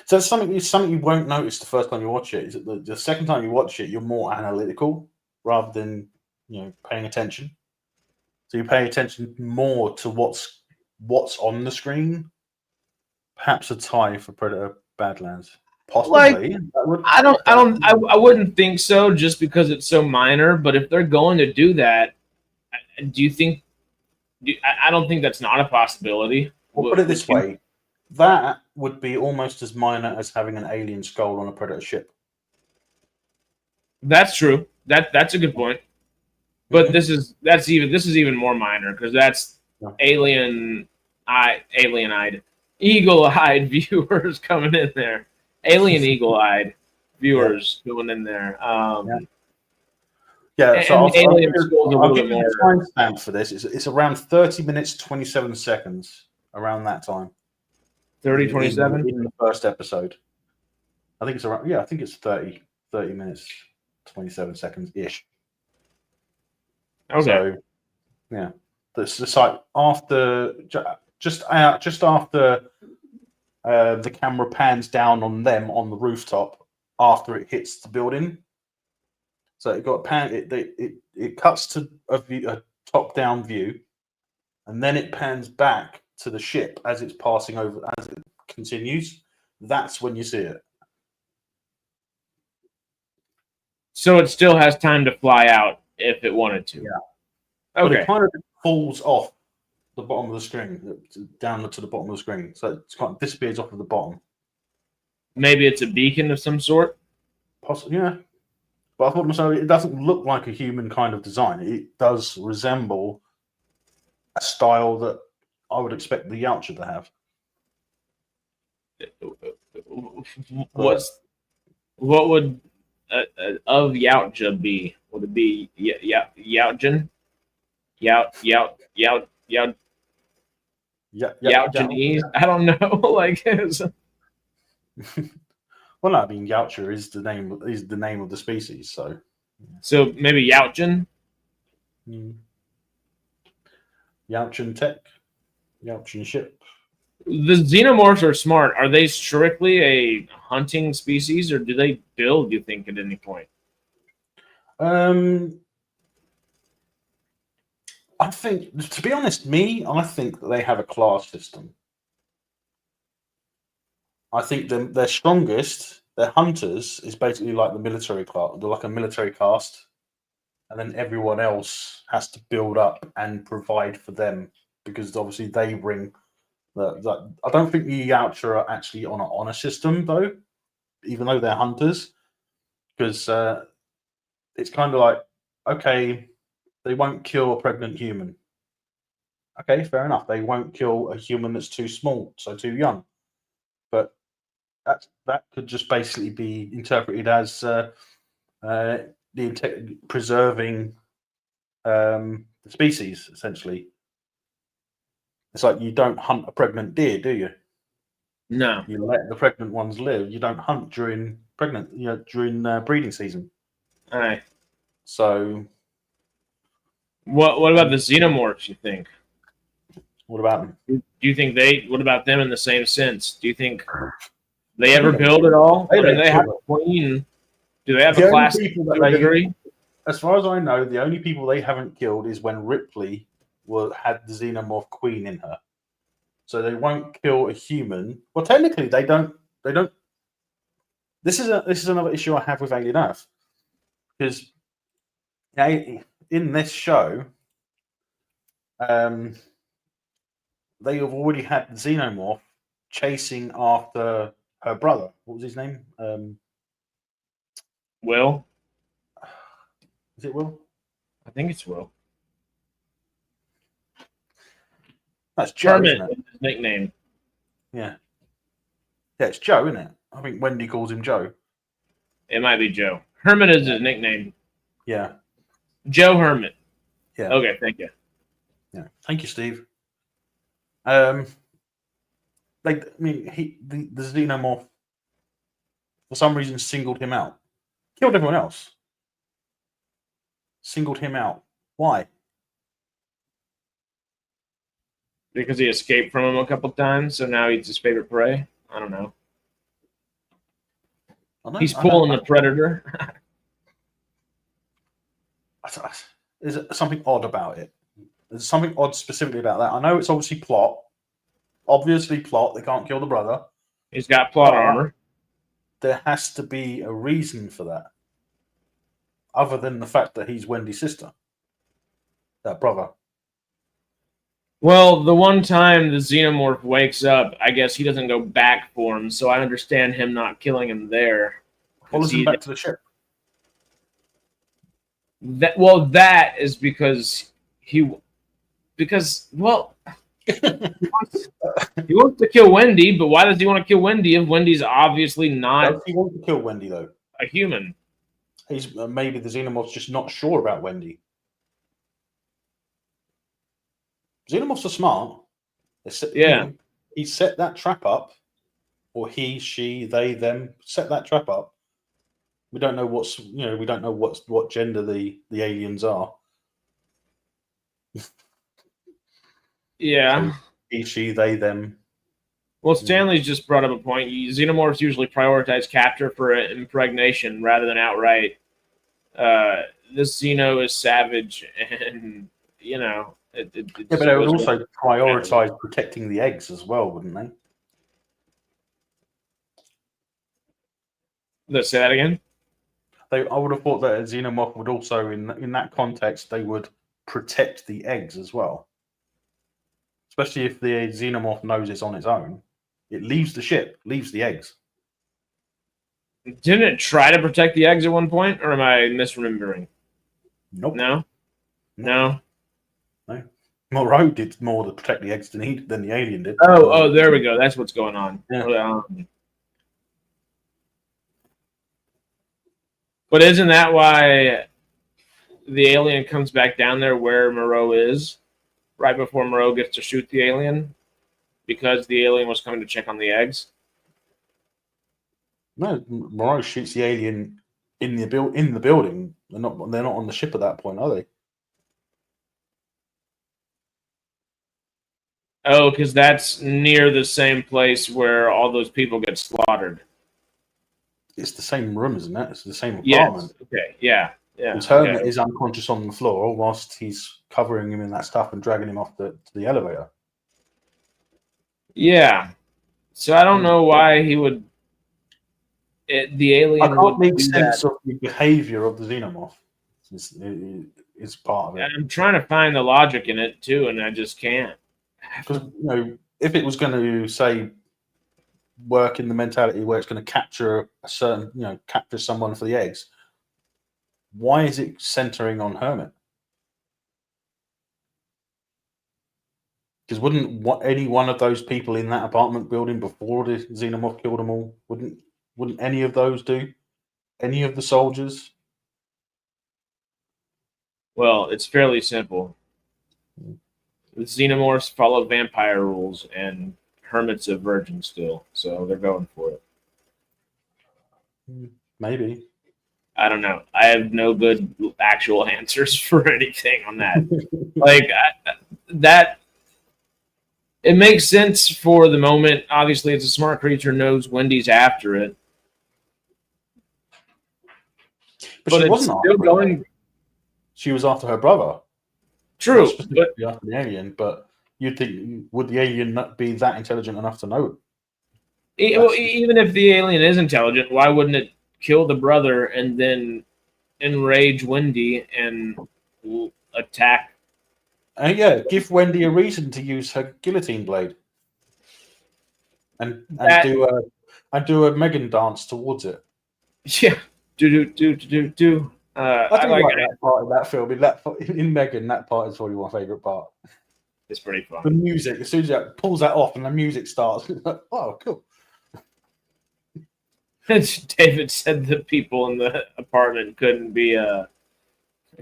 So it's something you won't notice the first time you watch it. Is that the second time you watch it, you're more analytical rather than paying attention. So you pay attention more to what's on the screen. Perhaps a tie for Predator Badlands. Possibly. I wouldn't think so just because it's so minor. But if they're going to do that, do you think? I don't think that's not a possibility. We'll put it this way: that would be almost as minor as having an alien skull on a Predator ship. That's true. That's a good point. But this is even more minor because that's alien-eyed, eagle-eyed viewers coming in there. Alien eagle-eyed viewers going in there. So I'll give you the timestamp for this. It's around 30 minutes 27 seconds. Around that time. 30-27 in the first episode. I think it's around. Yeah, I think it's 30 minutes 27 seconds ish. Okay. So, yeah, it's like after just after the camera pans down on them on the rooftop after it hits the building. So it got it cuts to a top down view, and then it pans back to the ship as it's passing over as it continues. That's when you see it. So it still has time to fly out if it wanted to. Yeah. Okay. But it kind of falls off the bottom of the screen, down to the bottom of the screen. So it kind of disappears off of the bottom. Maybe it's a beacon of some sort? Possibly, yeah. But I thought myself, it doesn't look like a human kind of design. It does resemble a style that I would expect the Yautja to have. What would of Yautja be? Would it be Yautjan? Yautjanese? I don't know. Well, no, I mean, Yautja is the name of the species. So maybe Yautjan. Yautjan tech, Yautjan ship. The xenomorphs are smart. Are they strictly a hunting species, or do they build? You think at any point? I think, to be honest, I think that they have a class system. I think their strongest, their hunters, is basically like the military class. They're like a military caste, and then everyone else has to build up and provide for them because obviously they bring. I don't think the Yautja are actually on an honor system though, even though they're hunters, because it's kind of like, okay, they won't kill a pregnant human. Okay, fair enough. They won't kill a human that's too small, so too young. But that could just basically be interpreted as preserving the species, essentially. It's like you don't hunt a pregnant deer, do you? No. You let the pregnant ones live. You don't hunt during breeding season. All right. So, what about the xenomorphs? You think? What about them? Do you think what about them in the same sense? Do you think they ever build at all? I mean, they have a queen. Do they have a class degree? As far as I know, the only people they haven't killed is when Ripley had the xenomorph queen in her. So they won't kill a human. Well, technically, they don't. This is another issue I have with Alien Earth. Because in this show, they have already had the Xenomorph chasing after her brother. What was his name? Will? Is it Will? I think it's Will. That's Joe, Hermit isn't it? is his nickname. Yeah. Yeah, it's Joe, isn't it? I think Wendy calls him Joe. It might be Joe. Hermit is his nickname. Yeah. Joe Hermit. Yeah. Okay, thank you. Yeah. Thank you, Steve. The Xenomorph for some reason singled him out. Killed everyone else. Singled him out. Why? Because he escaped from him a couple times, so now he's his favorite prey. I don't know. He's pulling the predator. There's something odd about it. There's something odd specifically about that. I know it's obviously plot. Obviously plot. They can't kill the brother. He's got plot armor. There has to be a reason for that. Other than the fact that he's Wendy's sister. That brother. Well, the one time the Xenomorph wakes up, I guess he doesn't go back for him, so I understand him not killing him there. Follows him back to the ship. That is because he wants to kill Wendy, but why does he want to kill Wendy if Wendy's obviously not Does he want to kill Wendy, though? a human? He's maybe the Xenomorph's just not sure about Wendy. Xenomorphs are smart. Yeah. He set that trap up, or he, she, they, them set that trap up. We don't know we don't know what gender the aliens are. Yeah. So he, she, they, them. Well, Stanley's just brought up a point. Xenomorphs usually prioritize capture for impregnation rather than outright. This Xeno is savage, and Yeah, but they would also prioritize protecting the eggs as well, wouldn't they? Let's say that again. I would have thought that a Xenomorph would also, in that context, they would protect the eggs as well. Especially if the Xenomorph knows it's on its own. It leaves the ship, leaves the eggs. Didn't it try to protect the eggs at one point, or am I misremembering? Nope. No? No? Moreau did more to protect the eggs than the alien did. Oh, there we go. That's what's going on. Yeah. But isn't that why the alien comes back down there where Moreau is, right before Moreau gets to shoot the alien? Because the alien was coming to check on the eggs? No, Moreau shoots the alien in the building. They're not on the ship at that point, are they? Oh, because that's near the same place where all those people get slaughtered. It's the same room, isn't it? It's the same Yes. apartment. Okay. Yeah. Yeah. His hermit is unconscious on the floor whilst he's covering him in that stuff and dragging him off to the elevator. Yeah. So I don't know why he would. The alien. I can't would make do sense that. of the behavior of the Xenomorph. It's part of it. I'm trying to find the logic in it too, and I just can't. Because if it was going to say work in the mentality where it's going to capture a certain, capture someone for the eggs, why is it centering on Hermit? Because wouldn't any one of those people in that apartment building before the Xenomorph killed them all? Wouldn't any of those do? Any of the soldiers? Well, it's fairly simple. The Xenomorphs follow vampire rules, and Hermit's a virgin still, so they're going for it. Maybe. I don't know. I have no good actual answers for anything on that. That it makes sense for the moment. Obviously, it's a smart creature, knows Wendy's after it. But she wasn't still going. She was after her brother. True, but after the alien. But you'd think, would the alien not be that intelligent enough to know? Even if the alien is intelligent, why wouldn't it kill the brother and then enrage Wendy and attack. Yeah, give Wendy a reason to use her guillotine blade, and That do a Megan dance towards it. yeah, do. I I do like like it. that part of that film. In Megan, that part is probably my favourite part. It's pretty The fun. music, as soon as it pulls that off and the music starts, it's like, oh, cool. David said the people in the apartment couldn't be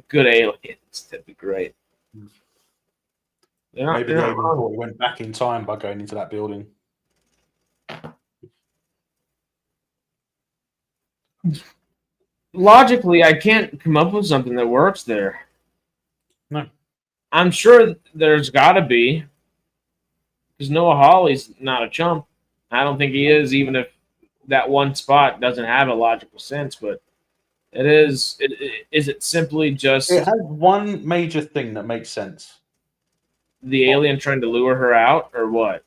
good aliens. That'd be great. Maybe They're the not alien wrong. thought he went back in time by going into that building. Logically, I can't come up with something that works there. No. I'm sure there's got to be, because Noah Hawley's not a chump. I don't think he is, even if that one spot doesn't have a logical sense. But it is. Is it simply just It has one major thing that makes sense. the alien trying to lure her out, or what?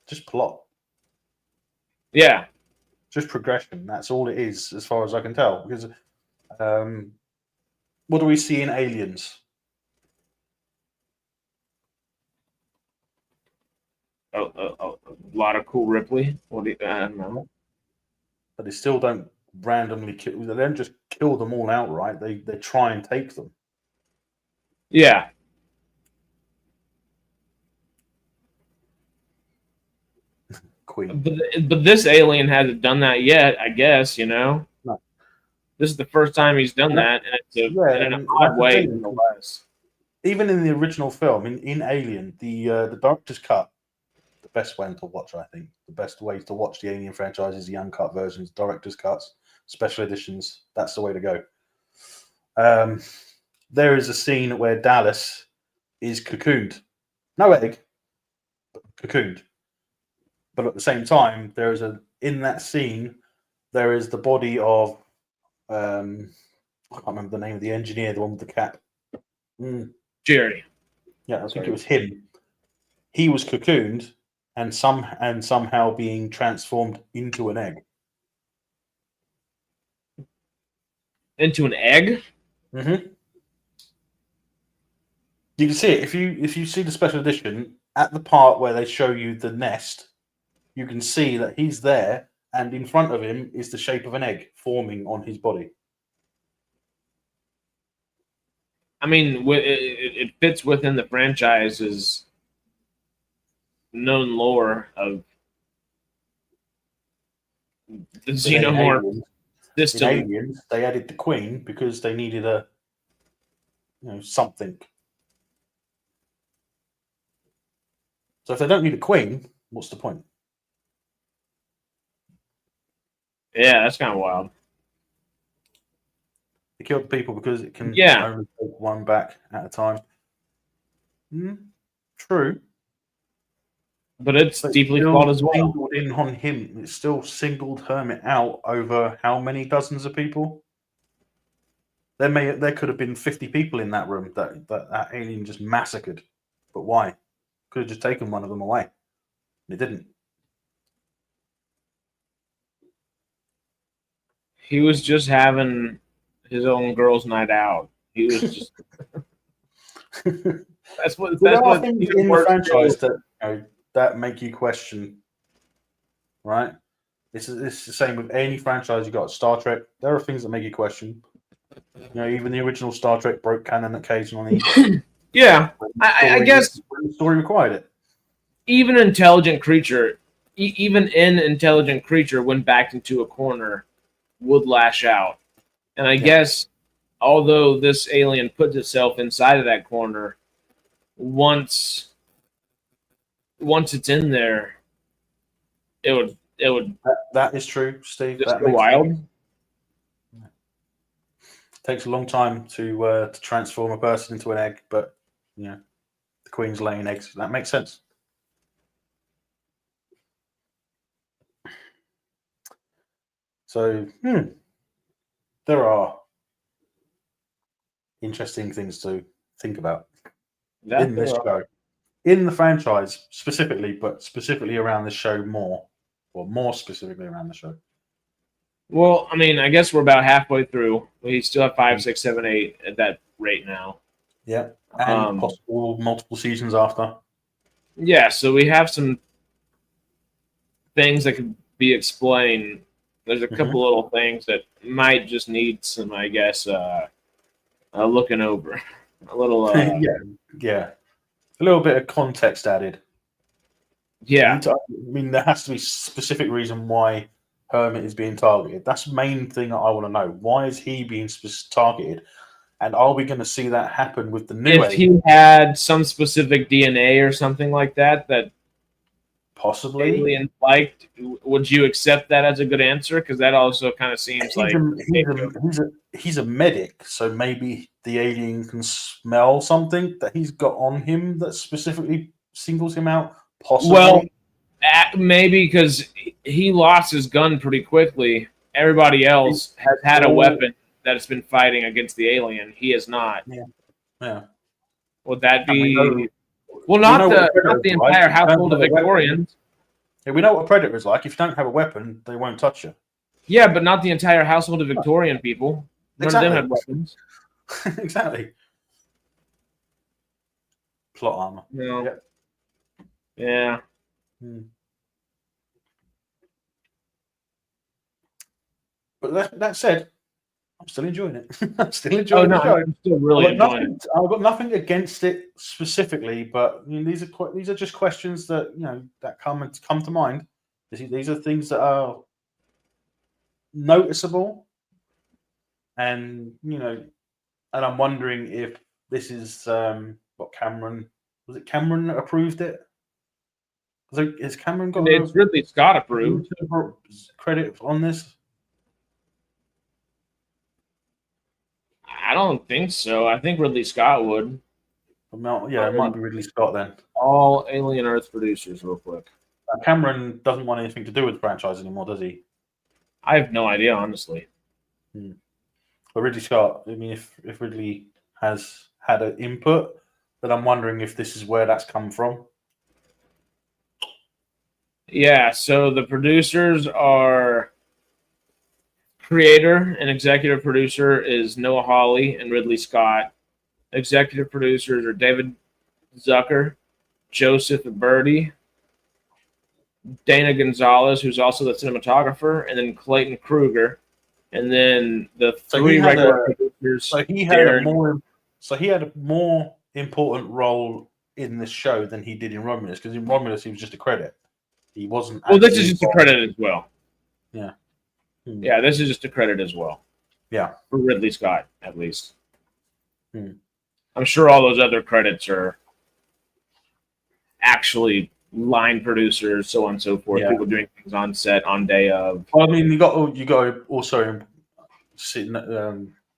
Just plot. Yeah. Just progression. That's all it is, as far as I can tell. Because what do we see in Aliens? A lot of cool Ripley. What do you, I don't know. But they still don't randomly kill. They don't just kill them all outright. They try and take them. Yeah. Queen. But this alien hasn't done that yet, I guess, you know? No. This is the first time he's done that, and it's in an and odd that's the way, thing. nonetheless. Even in the original film, in Alien, the director's cut, the best way to watch, I think, the best way to watch the Alien franchise is the uncut versions, director's cuts, special editions. That's the way to go. There is a scene where Dallas is cocooned, no egg, but cocooned. But at the same time, in that scene, there is the body of I can't remember the name of the engineer, the one with the cap. Jerry. Yeah, I think it was him. He was cocooned and somehow being transformed into an egg. Into an egg? Mm-hmm. You can see it if you see the special edition at the part where they show you the nest. You can see that he's there, and in front of him is the shape of an egg forming on his body. I mean, it fits within the franchise's known lore of the xenomorph system. In Aliens, they added the Queen because they needed something. So if they don't need a Queen, what's the point? Yeah, that's kind of wild. They killed people because it can Yeah. only take one back at a time. True. But it's deeply still flawed as well. Singled in on him. It still singled Hermit out over how many dozens of people? There could have been 50 people in that room that alien just massacred. But why? Could have just taken one of them away. It didn't. He was just having his own girls' night out. He was just. That's what. There That's are what things in the franchise that make you question, right? It's the same with any franchise you got. Star Trek, there are things that make you question. Even the original Star Trek broke canon occasionally. Yeah, I guess when the story required it. Even intelligent creature, even an intelligent creature, when backed into a corner, would lash out. And I guess, although this alien puts itself inside of that corner, once it's in there, it would. That is true, Steve. Just That go makes wild. sense. Takes a long time to transform a person into an egg, but the Queen's laying eggs. That makes sense. So, there are interesting things to think about in this show, in the franchise specifically, but specifically around the show more specifically around the show. Well, I mean, I guess we're about halfway through. We still have 5, 6, 7, 8 at that rate now. Yeah, and Um, possible multiple seasons after. Yeah, so we have some things that could be explained. There's a couple little things that might just need some, I guess, looking over. A little, yeah. A little bit of context added. yeah. I mean, there has to be a specific reason why Hermit is being targeted. That's the main thing that I want to know. Why is he being targeted? And are we going to see that happen with the new If he had some specific DNA or something like that possibly aliens liked, would you accept that as a good answer? Because that also kind of seems like he's a medic, so maybe the alien can smell something that he's got on him that specifically singles him out. Possibly. Well, maybe because he lost his gun pretty quickly. Everybody else has had a weapon that has been fighting against the alien. He has not. Yeah. Would that be? We not know the entire household of Victorians. Yeah, we know what a predator is like. If you don't have a weapon, they won't touch you. Yeah, but not the entire household of Victorian people. None of them had weapons. Exactly. Plot armor. No. Yeah. But that said, I'm still enjoying it. I'm still enjoying the show. I'm still really enjoying it. I've got nothing against it specifically, but I mean, these are just questions that that come to mind. These are things that are noticeable, and and I'm wondering if this is what Cameron approved it. Is Cameron got? It's Ridley Scott approved. Credit on this. I don't think so. I think Ridley Scott would. Yeah, it might be Ridley Scott then. All Alien Earth producers, real quick. Cameron doesn't want anything to do with the franchise anymore, does he? I have no idea, honestly. But Ridley Scott, I mean, if Ridley has had an input, then I'm wondering if this is where that's come from. Yeah, so the producers are creator and executive producer is Noah Hawley and Ridley Scott. Executive producers are David Zucker, Joseph Birdie, Dana Gonzalez, who's also the cinematographer, and then Clayton Kruger. And then the three regular producers. So he had a more important role in this show than he did in Romulus, because in Romulus he was just a credit. He wasn't. Well, this is just a credit as well. Yeah. Yeah, this is just a credit as well. Yeah. For Ridley Scott, at least. I'm sure all those other credits are actually line producers, so on and so forth. Yeah. People doing things on set on day of. Well, I mean, you got also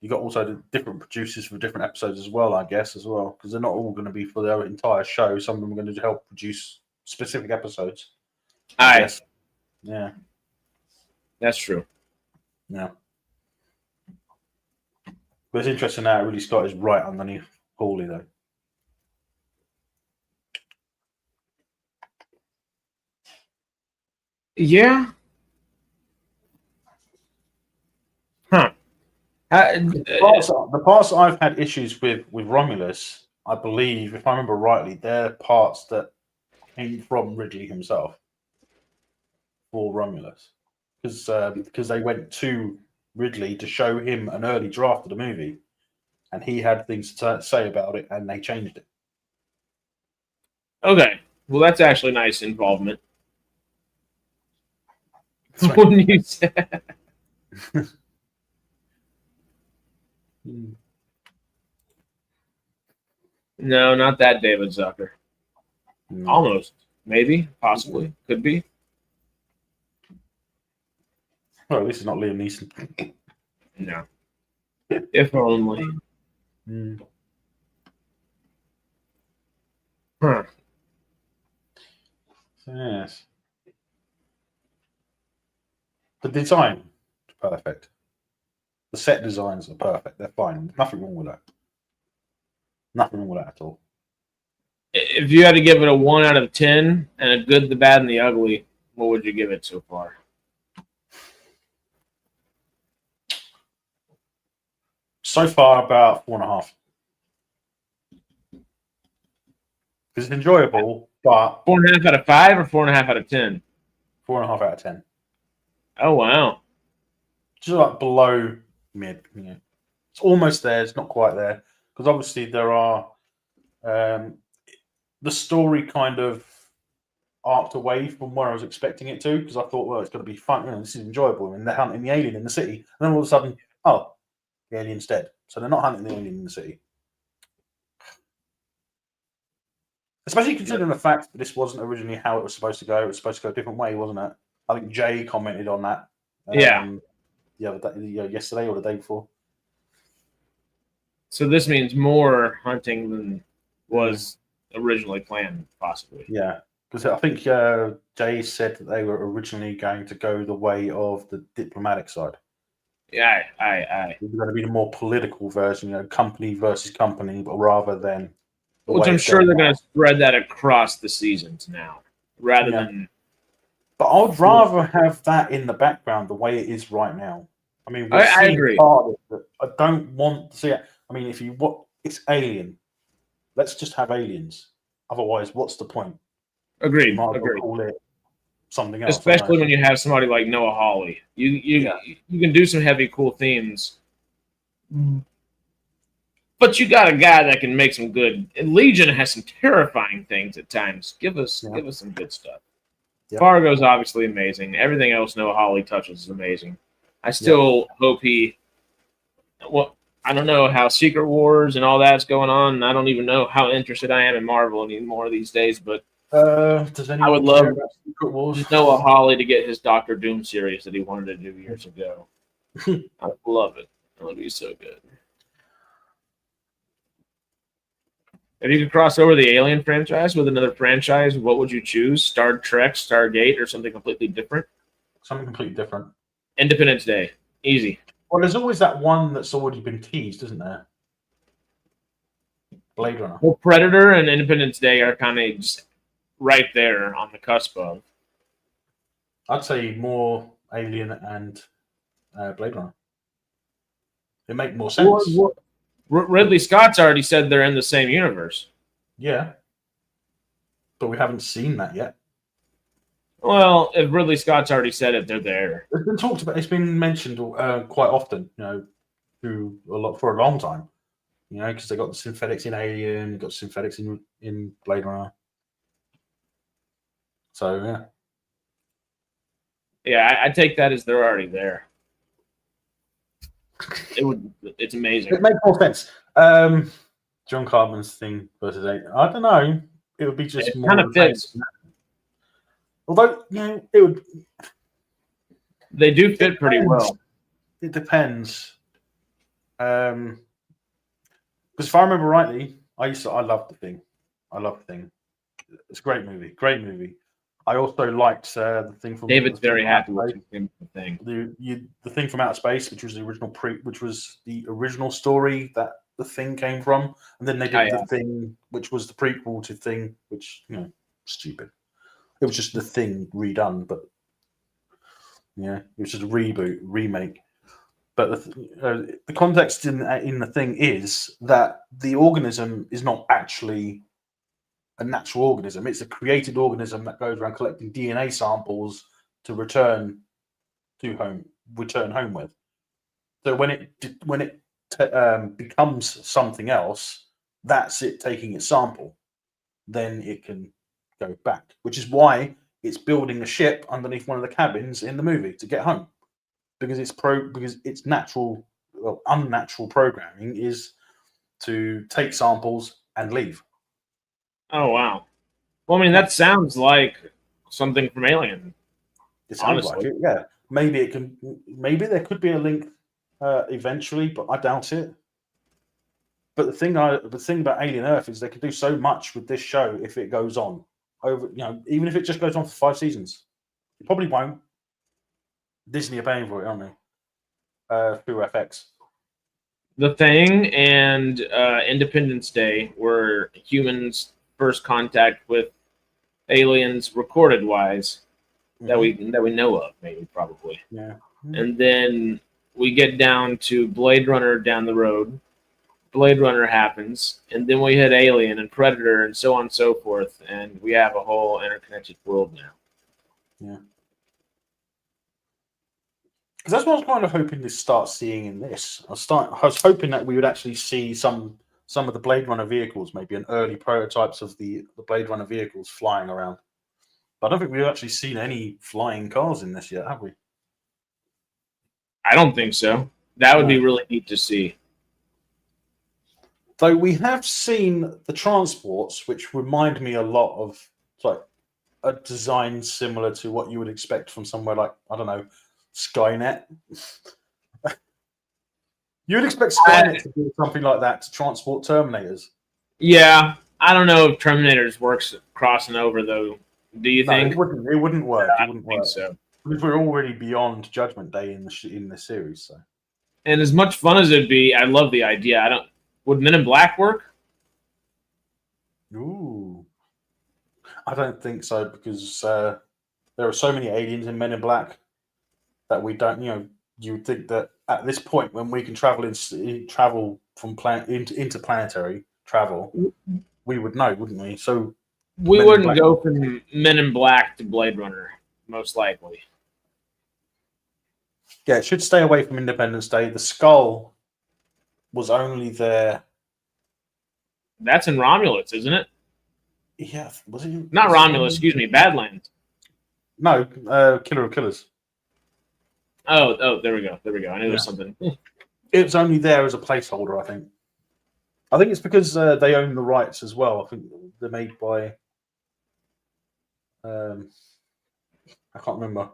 the different producers for different episodes as well, I guess, because they're not all going to be for their entire show. Some of them are going to help produce specific episodes. I guess. Yeah. That's true. Yeah. But it's interesting now Ridley Scott is right underneath Hawley, though. Yeah. Huh. The parts I've had issues with Romulus, I believe, if I remember rightly, they're parts that came from Ridley himself for Romulus, because they went to Ridley to show him an early draft of the movie, and he had things to say about it, and they changed it. Okay, well, that's actually nice involvement. Wouldn't you say? No, not that David Zucker. Almost. Maybe. Possibly. Could be. Well, at least it's not Liam Neeson. No. If only. Huh. Yes. The design is perfect. The set designs are perfect. They're fine. Nothing wrong with that. Nothing wrong with that at all. If you had to give it a 1 out of 10 and a good, the bad, and the ugly, what would you give it so far? So far, about 4.5. Because it's enjoyable, but 4.5 out of 5 or 4.5 out of 10? 4.5 out of 10. Oh wow. Just like below mid. You know. It's almost there. It's not quite there. Because obviously there are the story kind of arced away from where I was expecting it to. Because I thought, well, it's going to be fun. You know, this is enjoyable. And they're hunting the alien in the city. And then all of a sudden, oh, the alien's dead. So they're not hunting the alien in the city. Especially considering the fact that this wasn't originally how it was supposed to go. It was supposed to go a different way, wasn't it? I think Jay commented on that. Yeah. The other day, yesterday or the day before. So this means more hunting than was originally planned, possibly. Yeah, because I think Jay said that they were originally going to go the way of the diplomatic side. Yeah, aye. It was going to be the more political version, company versus company, but rather than. Which I'm sure they're going to spread that across the seasons now, rather than. But I'd rather have that in the background the way it is right now. I mean, I agree. I don't want to see it. I mean, it's Alien. Let's just have aliens. Otherwise, what's the point? Agreed. You might as well Agreed. call it something else. Especially when you have somebody like Noah Hawley, you can do some heavy, cool themes. But you got a guy that can make some good. And Legion has some terrifying things at times. Give us some good stuff. Yep. Fargo's obviously amazing. Everything else Noah Hawley touches is amazing. I still hope he. Well, I don't know how Secret Wars and all that's going on. And I don't even know how interested I am in Marvel anymore these days. But I would love Noah Hawley to get his Doctor Doom series that he wanted to do years ago. I would love it. It would be so good. If you could cross over the Alien franchise with another franchise, what would you choose? Star Trek, Stargate, or something completely different? Something completely different. Independence Day. Easy. Well, there's always that one that's already been teased, isn't there? Blade Runner. Well, Predator and Independence Day are kind of just right there on the cusp of. I'd say more Alien and Blade Runner. It make more sense. Ridley Scott's already said they're in the same universe. Yeah. But we haven't seen that yet. Well, if Ridley Scott's already said it, they're there. It's been talked about. It's been mentioned quite often, for a long time. Because they got the synthetics in Alien, got synthetics in Blade Runner. So yeah. Yeah, I take that as they're already there. It's amazing. It makes more sense. John Carpenter's thing versus Alien. I don't know. It would be just more. Kind of fits. Although, it would. They do fit pretty well. It depends. Because if I remember rightly, I loved The Thing. I love The Thing. It's a great movie. Great movie. I also liked the thing from. David's very happy with The Thing. The Thing from Outer Space, which was the original story that The Thing came from, and then they did The Thing, which was the prequel to Thing, which stupid. It was just The Thing redone, but it was just a remake. But the context in The Thing is that the organism is not actually a natural organism. It's a created organism that goes around collecting DNA samples to return home with. So when it becomes something else, that's it taking its sample. Then it can go back, which is why it's building a ship underneath one of the cabins in the movie to get home, because its unnatural programming is to take samples and leave. Oh wow! Well, I mean that sounds like something from Alien. It sounds like it, yeah. Maybe there could be a link eventually, but I doubt it. But the thing about Alien Earth is they could do so much with this show if it goes on over, even if it just goes on for 5 seasons. It probably won't. Disney are paying for it, aren't they? Through FX. The Thing and Independence Day were humans' first contact with aliens, recorded wise, that we know of, maybe probably. Yeah. And then we get down to Blade Runner down the road. Blade Runner happens, and then we hit Alien and Predator and so on and so forth, and we have a whole interconnected world now. Yeah. Because that's what I was kind of hoping to start seeing in this. I was hoping that we would actually see some of the Blade Runner vehicles, maybe an early prototypes of the Blade Runner vehicles flying around. But I don't think we've actually seen any flying cars in this yet, have we? I don't think so. That would be really neat to see. Though we have seen the transports, which remind me a lot of like a design similar to what you would expect from somewhere like, I don't know, Skynet. You would expect Skynet to do something like that to transport Terminators. Yeah, I don't know if Terminators works crossing over though. Do you think? It wouldn't. It wouldn't work. I It wouldn't think work. so. Because we're already beyond Judgment Day in the series. So. And as much fun as it'd be, I love the idea. Would Men in Black work? Ooh, I don't think so because there are so many aliens in Men in Black that we don't. You would think that at this point, when we can travel from interplanetary travel, we would know, wouldn't we? So we wouldn't go from Men in Black to Blade Runner, most likely. Yeah, it should stay away from Independence Day. The skull was only there. That's in Romulus, isn't it? Yeah, was it? Not Romulus, excuse me, Badlands. No, Killer of Killers. Oh, there we go. I knew there was something. It's only there as a placeholder, I think. I think it's because they own the rights as well. I think they're made by. I can't remember.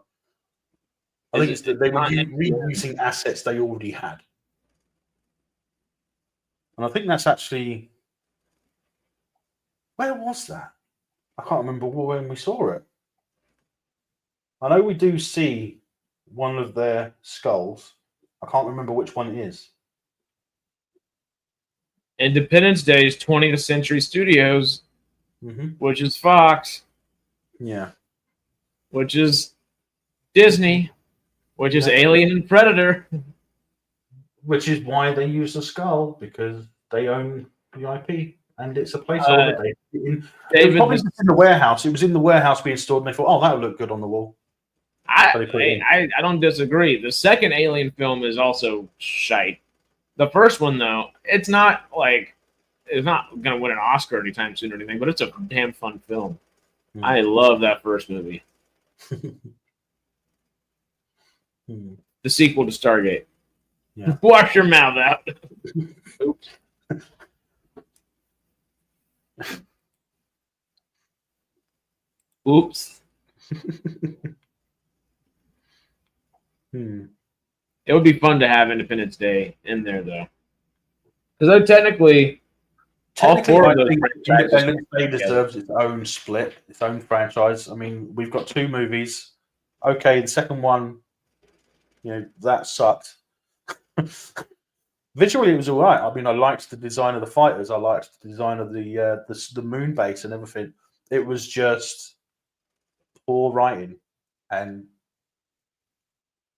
I think it's that they were reusing assets they already had. And I think that's actually. Where was that? I can't remember when we saw it. I know we do see one of their skulls. I can't remember which one it is. Independence Day is 20th Century Studios, which is Fox. Yeah. Which is Disney, which is Alien and Predator. Which is why they use the skull, because they own the IP. And it's a placeholder. It was probably in the warehouse. It was in the warehouse being stored, and they thought, "Oh, that would look good on the wall." I don't disagree. The second Alien film is also shite. The first one, though, it's not going to win an Oscar anytime soon or anything, but it's a damn fun film. I love that first movie. The sequel to Stargate. Yeah. Wash your mouth out. Oops. Oops. It would be fun to have Independence Day in there, though. Because technically, all four of those Independence Day deserves its own split, its own franchise. I mean, we've got two movies. Okay, the second one, that sucked. Visually, it was all right. I mean, I liked the design of the fighters. I liked the design of the moon base and everything. It was just poor writing, and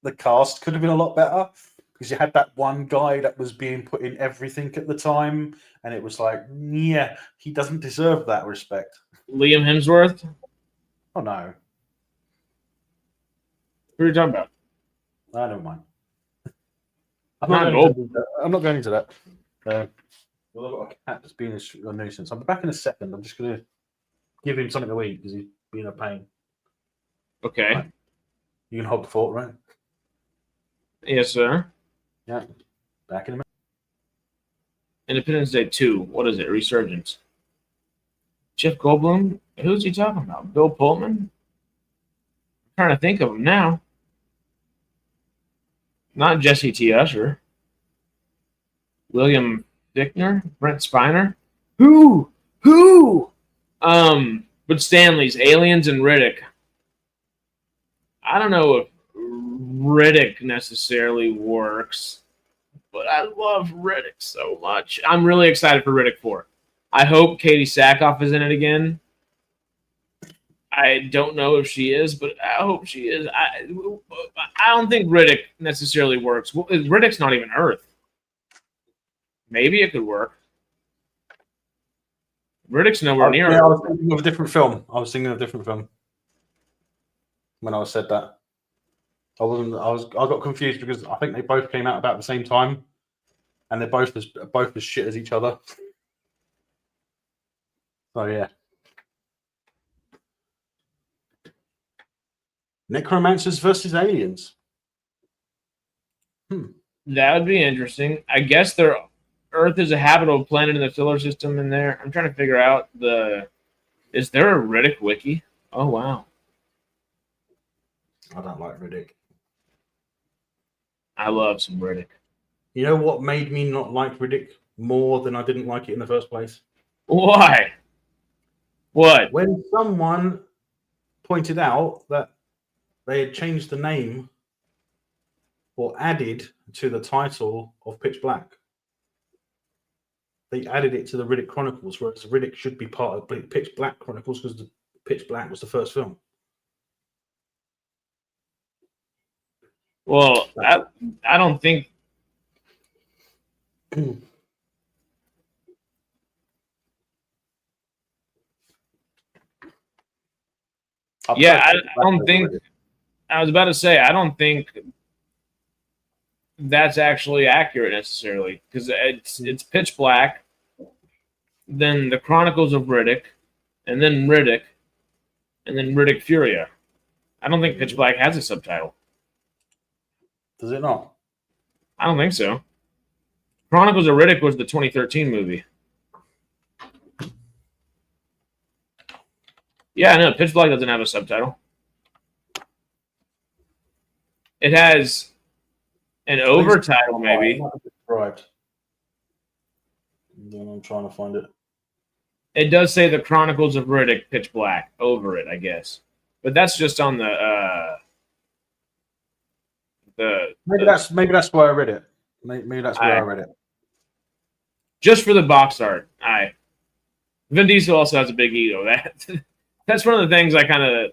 the cast could have been a lot better because you had that one guy that was being put in everything at the time, and it was like, yeah, he doesn't deserve that respect. Liam Hemsworth? Oh no. Who are you talking about? I don't mind. I'm not going into that. Well, I've got a cat that's been a nuisance. I'll be back in a second. I'm just going to give him something to eat because he's been a pain. Okay. Right. You can hold the fort, right? Yes, sir. Yeah. Back in a minute. Independence Day 2. What is it? Resurgence. Jeff Goldblum? Who's he talking about? Bill Pullman? I'm trying to think of him now. Not Jesse T. Usher. William Fichtner? Brent Spiner? Who? But Stanley's Aliens and Riddick. I don't know if Riddick necessarily works, but I love Riddick so much. I'm really excited for Riddick 4. I hope Katie Sackhoff is in it again. I don't know if she is, but I hope she is. I don't think Riddick necessarily works. Well, Riddick's not even Earth. Maybe it could work. Riddick's nowhere near Yeah, I Earth. was thinking of a different film. I was thinking of a different film when I said that. I got confused because I think they both came out about the same time, and they're both as shit as each other. So yeah. Necromancers versus aliens. That would be interesting. I guess Earth is a habitable planet in the solar system in there. I'm trying to figure out is there a Riddick wiki? Oh, wow. I don't like Riddick. I love some Riddick. You know what made me not like Riddick more than I didn't like it in the first place? Why? What? When someone pointed out that they had changed the name or added to the title of Pitch Black. They added it to the Riddick Chronicles, whereas Riddick should be part of Pitch Black Chronicles because the Pitch Black was the first film. Well, I don't think. Yeah, I don't think. I was about to say, I don't think that's actually accurate necessarily because it's Pitch Black, then the Chronicles of Riddick, and then Riddick Furia. I don't think Pitch Black has a subtitle. Does it not? I don't think so. Chronicles of Riddick was the 2013 movie. Yeah, no, Pitch Black doesn't have a subtitle. It has an overtitle, maybe. Right. Then I'm trying to find it. It does say the Chronicles of Riddick, Pitch Black, over it, I guess. But that's just on maybe that's where I read it. Maybe that's where I read it. Just for the box art. Vin Diesel also has a big ego. That's one of the things I kind of.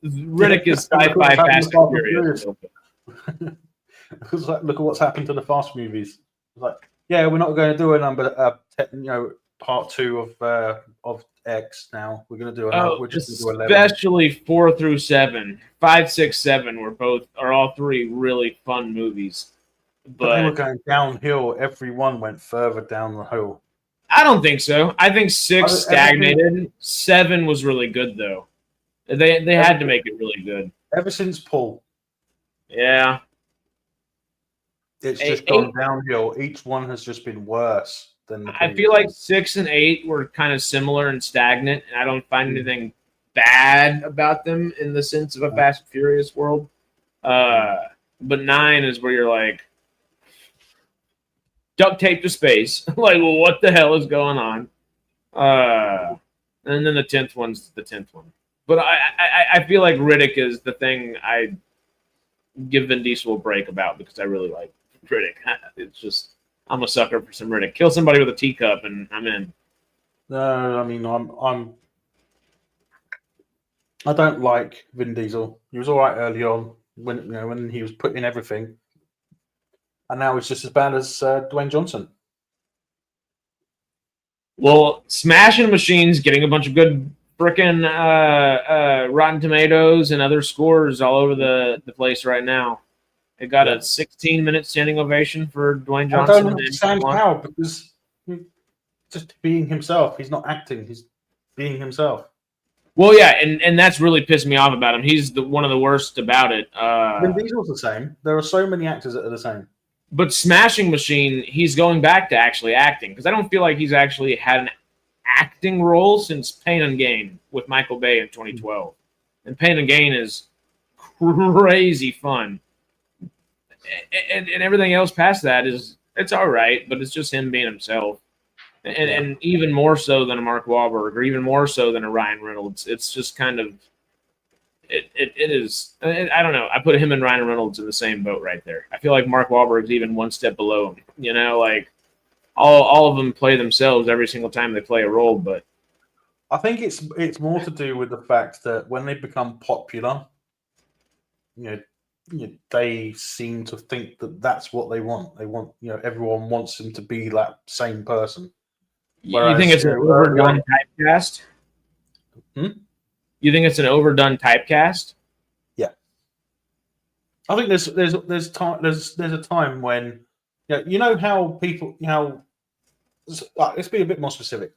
Riddick is sci-fi Fast and Furious. Because look at what's happened to the Fast movies. It's like, yeah, we're not going to do a number, part 2 of X now. We're going to do another. We're just going to do 11. Especially 4 through 7, 5, 6, 7 are all 3 really fun movies. But they were going downhill. Every one went further down the hill. I don't think so. I think 6 stagnated. 7 was really good though. They had to make it really good. Ever since Paul. Yeah. It's just gone downhill. Each one has just been worse than the previous. I feel like 6 and 8 were kind of similar and stagnant, and I don't find anything bad about them in the sense of a Fast and Furious world. But 9 is where you're like, duct tape to space. Like, well, what the hell is going on? And then the 10th one's the 10th one. But I feel like Riddick is the thing I give Vin Diesel a break about because I really like Riddick. It's just, I'm a sucker for some Riddick. Kill somebody with a teacup and I'm in. No, I mean, I don't like Vin Diesel. He was all right early on when he was put in everything. And now he's just as bad as Dwayne Johnson. Well, Smashing Machines getting a bunch of good frickin' Rotten Tomatoes and other scores all over the place right now. It got a 16-minute standing ovation for Dwayne Johnson. I don't understand how, because he's just being himself. He's not acting. He's being himself. Well, yeah, and that's really pissed me off about him. He's one of the worst about it. Vin Diesel's the same. There are so many actors that are the same. But Smashing Machine, he's going back to actually acting because I don't feel like he's actually had an acting role since Pain and Gain with Michael Bay in 2012. And Pain and Gain is crazy fun. And everything else past that it's all right, but it's just him being himself. And even more so than a Mark Wahlberg or even more so than a Ryan Reynolds. It's just kind of it is. I don't know. I put him and Ryan Reynolds in the same boat right there. I feel like Mark Wahlberg's even one step below him. You know, like all of them play themselves every single time they play a role. But I think it's more to do with the fact that when they become popular, they seem to think that that's what they want. They want, everyone wants them to be that same person. You think Whereas, it's an overdone typecast? Hmm? You think it's an overdone typecast? Yeah, I think there's a time when, how people, let's be a bit more specific.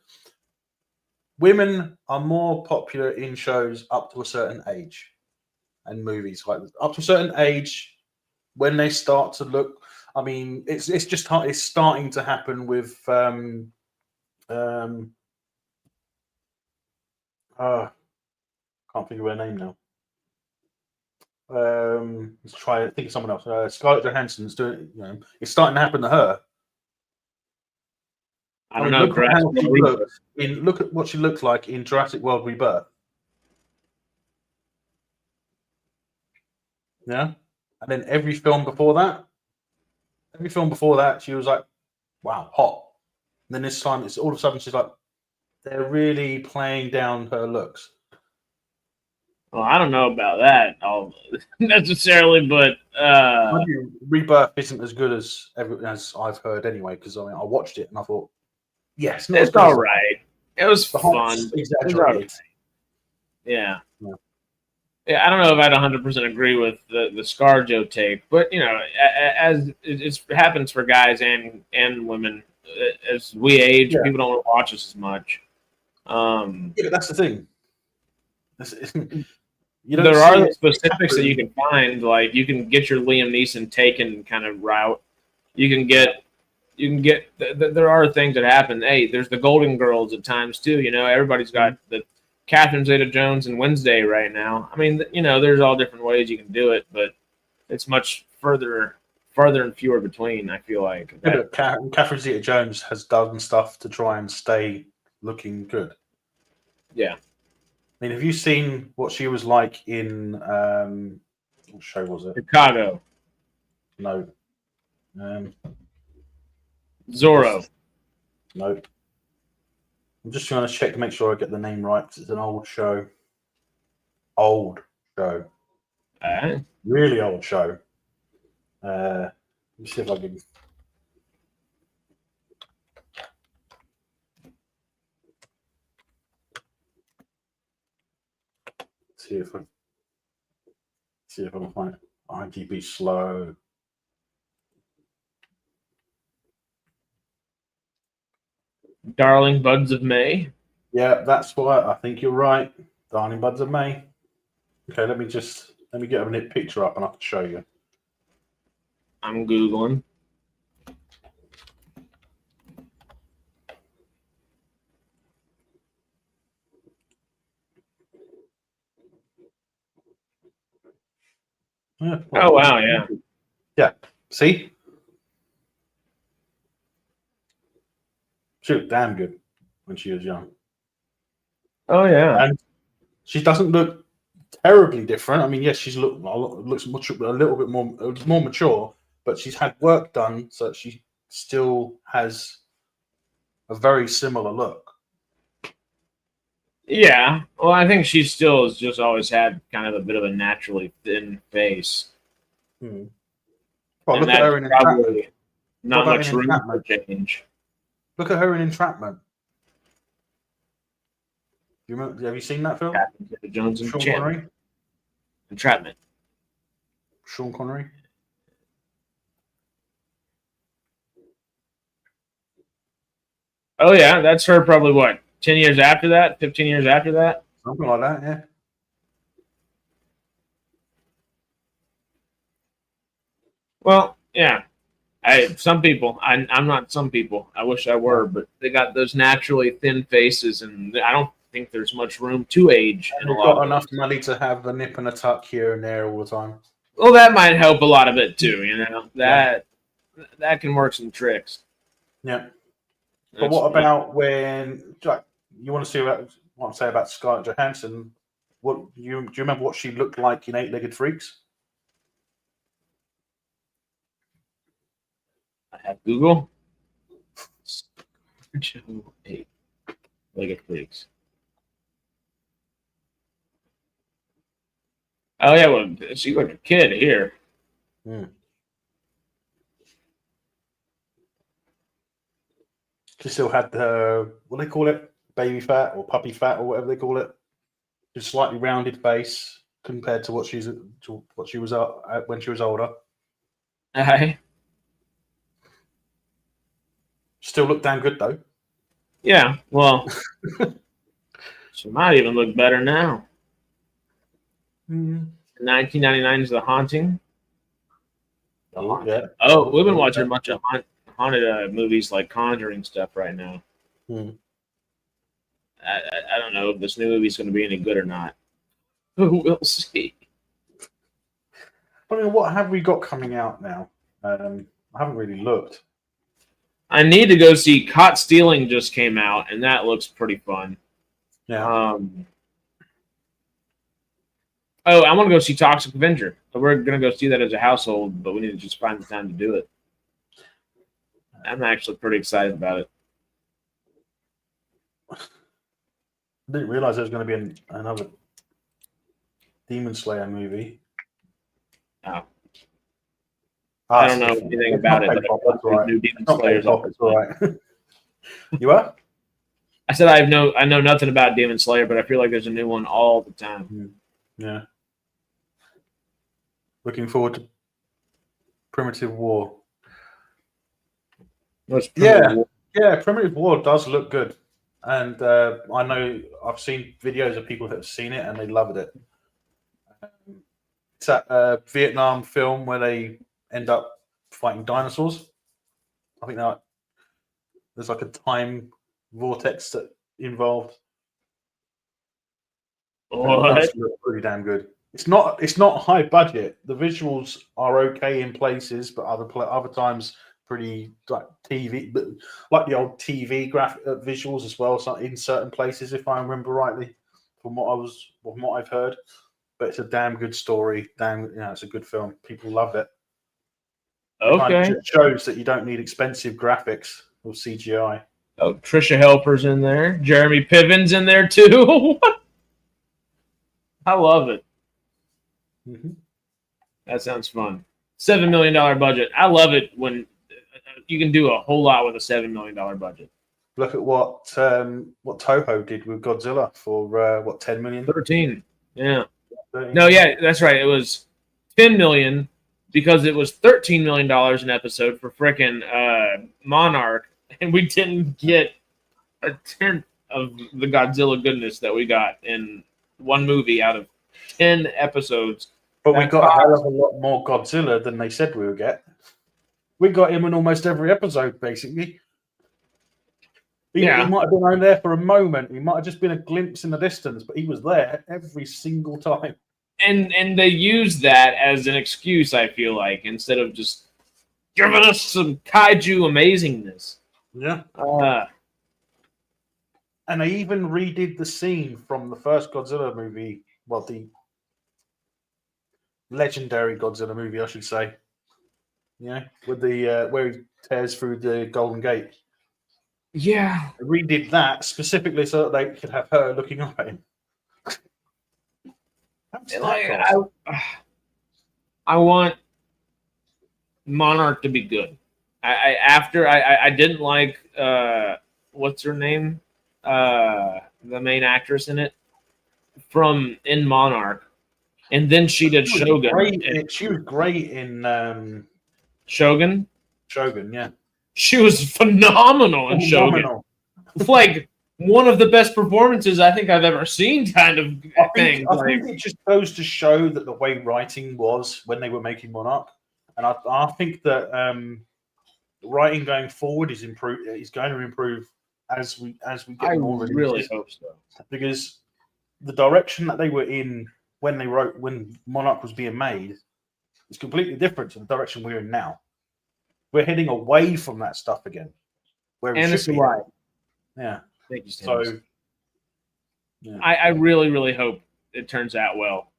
Women are more popular in shows up to a certain age, and movies like up to a certain age when they start to look. I mean, it's starting to happen with can't think of her name now. Let's try. Think of someone else. Scarlett Johansson's doing. It's starting to happen to her. I don't know. Look at how she looks. Look at what she looked like in Jurassic World Rebirth. Yeah, and then every film before that, she was like, "Wow, hot." And then this time, it's all of a sudden she's like, they're really playing down her looks. Well, I don't know about that necessarily, but Rebirth isn't as good as I've heard anyway. Because I watched it and I thought, yes, it's all right. It was fun. Exaggerated. Yeah. Yeah, I don't know if I'd 100% agree with the ScarJo take, but as it happens for guys and women, as we age, people don't want to watch us as much. Yeah, that's the thing. There are specifics that you can find, like you can get your Liam Neeson Taken kind of route. You can get. There are things that happen. Hey, there's the Golden Girls at times too. Everybody's got the Catherine Zeta-Jones and Wednesday right now. I mean, there's all different ways you can do it, but it's much farther and fewer between. I feel like. Catherine Zeta-Jones has done stuff to try and stay looking good. Yeah. I mean, have you seen what she was like in what show was it? Chicago. No. Zorro. No. I'm just trying to check to make sure I get the name right because it's an old show. Old show. Really old show. Let me see if I can. See if I can find it. IMDb slow. Darling Buds of May. Yeah, that's what I think you're right. Darling Buds of May. Okay, let me get a picture up and I can show you. I'm Googling. Yeah, oh wow, yeah. Yeah. See? She looked damn good when she was young. Oh yeah. And she doesn't look terribly different. I mean, yes, looks a little bit more mature, but she's had work done so that she still has a very similar look. Yeah. Well, I think she still has just always had kind of a bit of a naturally thin face. Hmm. Well, and look at her in Entrapment. Not much room for change. Look at her in Entrapment. Do you remember? Have you seen that film? Jones and Sean Connery. Entrapment. Sean Connery. Oh yeah, that's her. Probably what 10 years after that, 15 years after that, something like that. Yeah. Well, yeah. Some people. I'm not some people. I wish I were, but they got those naturally thin faces, and I don't think there's much room to age. And they've got enough money to have a nip and a tuck here and there all the time. Well, that might help a lot of it too. That can work some tricks. Yeah. But what about when you want to see what I say about Scarlett Johansson? Do you remember what she looked like in Eight-Legged Freaks? I have Google. Eight-Legged Freaks. Oh yeah, well, she like a kid here. Hmm. She still had the, what do they call it, baby fat or puppy fat or whatever they call it. Just slightly rounded face compared to what she was when she was older. Aye. Still looked damn good though. Yeah, well, she might even look better now. 1999 is The Haunting. Oh, yeah. Oh, we've been watching a bunch of haunted movies like Conjuring stuff right now. Hmm. I don't know if this new movie's going to be any good or not. We'll see. I mean, what have we got coming out now? I haven't really looked. I need to go see Caught Stealing just came out, and that looks pretty fun. Yeah. Oh, I want to go see Toxic Avenger. So we're going to go see that as a household, but we need to just find the time to do it. I'm actually pretty excited about it. I didn't realize there was going to be another Demon Slayer movie. Oh. I don't know anything about it. That's right. New Demon Slayers. It's all right. You are? I said I know nothing about Demon Slayer, but I feel like there's a new one all the time. Yeah. Looking forward to Primitive War. Yeah, Primitive War does look good. And I know I've seen videos of people that have seen it and they loved it. It's that Vietnam film where they end up fighting dinosaurs. I think that there's like a time vortex that involved. What? It does look pretty damn good. It's not high budget. The visuals are okay in places, but other times pretty like TV, but like the old TV graphic visuals as well. So in certain places, if I remember rightly, from what I've heard. But it's a damn good story. It's a good film. People love it. Okay. It shows that you don't need expensive graphics or CGI. Oh, Trisha Helper's in there. Jeremy Piven's in there too. I love it. Mm-hmm. That sounds fun. $7 million budget. I love it when you can do a whole lot with a $7 million budget. Look at what Toho did with Godzilla for 10 million? 13. Yeah. 13. No, yeah, that's right. It was 10 million because it was $13 million an episode for frickin' Monarch, and we didn't get a tenth of the Godzilla goodness that we got in one movie out of 10 episodes. But we got a hell of a lot more Godzilla than they said we would get. We got him in almost every episode, basically. He might have been on there for a moment. He might have just been a glimpse in the distance, but he was there every single time. And they use that as an excuse, I feel like, instead of just giving us some kaiju amazingness. Yeah. And they even redid the scene from the first Godzilla movie, well, the legendary Godzilla movie, I should say. Yeah, with the where he tears through the Golden Gate. Yeah. They redid that specifically so that they could have her looking up at him. I want Monarch to be good. I didn't like what's her name? The main actress in it in Monarch. And then she did Shogun. She was great in Shogun? Shogun, yeah. She was phenomenal in Shogun. Like one of the best performances I think I've ever seen, kind of thing. I think it just goes to show that the way writing was when they were making Monarch. And I think that writing going forward is going to improve as we get more releases. I really hope so. Because the direction that they were in when Monarch was being made is completely different to the direction we're in now. We're heading away from that stuff again. Where and it's right. Yeah. Thank you, so yeah. I really, really hope it turns out well.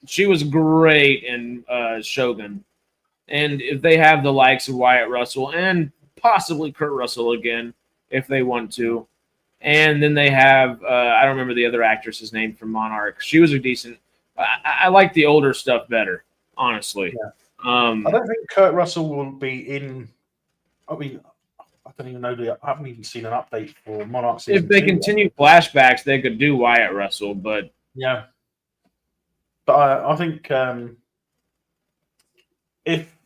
She was great in Shogun. And if they have the likes of Wyatt Russell and possibly Kurt Russell again, if they want to. And then they have, I don't remember the other actress's name from Monarch. She was a decent. I like the older stuff better, honestly. Yeah. Um, I don't think Kurt Russell will be in. I mean, I don't even know. I haven't even seen an update for Monarch if season they 2 yet. continue flashbacks, they could do Wyatt Russell, but Yeah, but I think if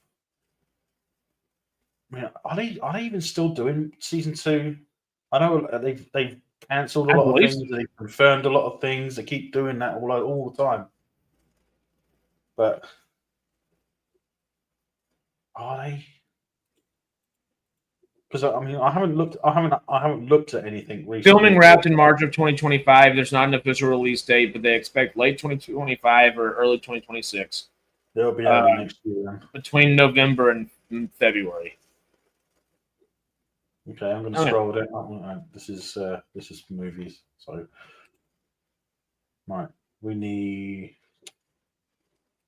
I mean, are they even still doing season 2? I know they've cancelled a I lot of believe things. so. They've confirmed a lot of things. They keep doing that all the time. But are they? Because I mean, I haven't looked. I haven't looked at anything recently. Filming wrapped in March of 2025. There's not an official release date, but they expect late 2025 or early 2026. They'll be early next year. Then. Between November and February. Okay, I'm going to Okay. scroll down. This is movies. So, right, we need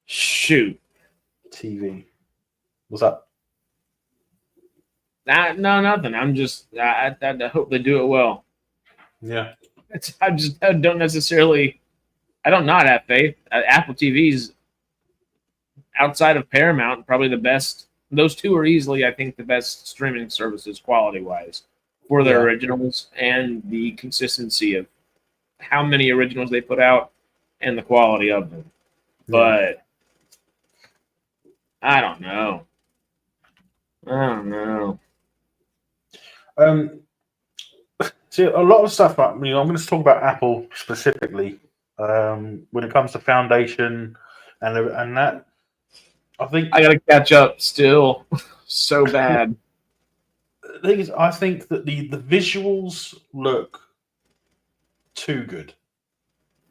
Shoot. TV. What's up? No, nothing. I'm just I hope they do it well. Yeah, I don't necessarily. I don't not have faith. Apple TV's outside of Paramount probably the best. Those two are easily, I think, the best streaming services quality wise for their originals and the consistency of how many originals they put out and the quality of them. But I don't know. See, a lot of stuff. I mean, I'm going to talk about Apple specifically when it comes to Foundation and that. I think I got to catch up still so bad. The thing is, I think that the visuals look too good.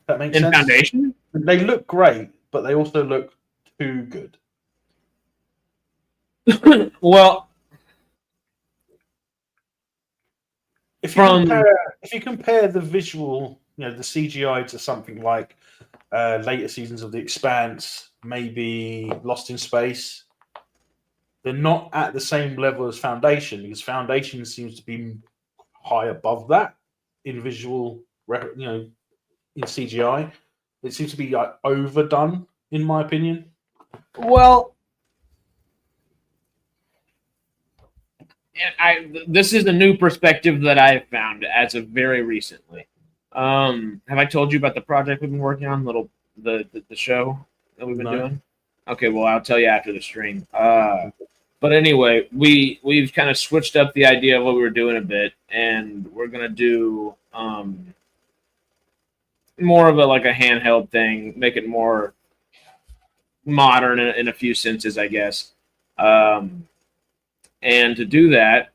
That makes sense. Foundation? They look great, but they also look too good. Well, if you compare the visual, the CGI to something like later seasons of The Expanse, maybe Lost in Space, they're not at the same level as Foundation, because Foundation seems to be high above that in visual, in CGI. It seems to be overdone, in my opinion. Well, this is a new perspective that I've found as of very recently. Have I told you about the project we've been working on, the show that we've been doing? Okay, well, I'll tell you after the stream. But anyway, we've kind of switched up the idea of what we were doing a bit, and we're gonna do more of a handheld thing, make it more modern in a few senses, I guess. And to do that,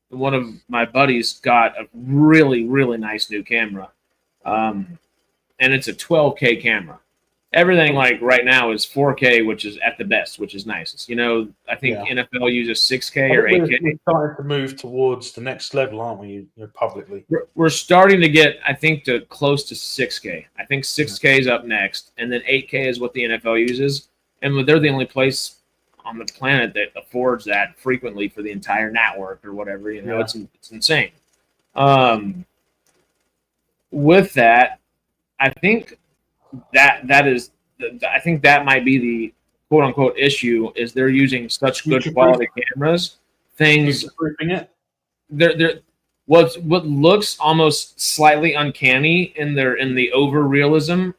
one of my buddies got a really, really nice new camera. And it's a 12K camera. Everything right now is 4K, which is at the best, which is nice. I think NFL uses 6K or 8K. We're starting to move towards the next level, aren't we? Publicly, we're starting to get, I think, to close to 6K. I think 6K is up next, and then 8K is what the NFL uses, and they're the only place on the planet that affords that frequently for the entire network or whatever. It's insane. With that, I think that might be the quote unquote issue, is they're using such good quality cameras. Things what looks almost slightly uncanny in the over realism,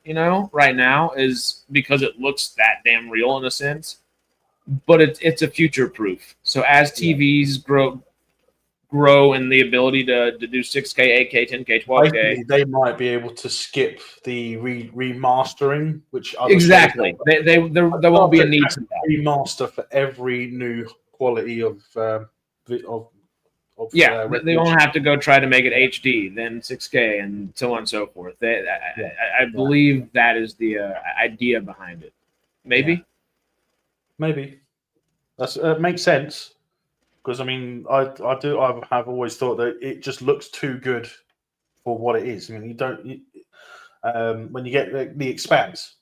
right now, is because it looks that damn real in a sense. But it's a future proof. So as TVs grow in the ability to do 6K, 8K, 10K, 12K, they might be able to skip the remastering, which exactly there won't be a need for that. Remaster for every new quality of they won't have to go try to make it HD, then 6K, and so on and so forth. I believe that is the idea behind it. Maybe that's makes sense, because I mean I have always thought that it just looks too good for what it is. I mean, when you get the Expanse,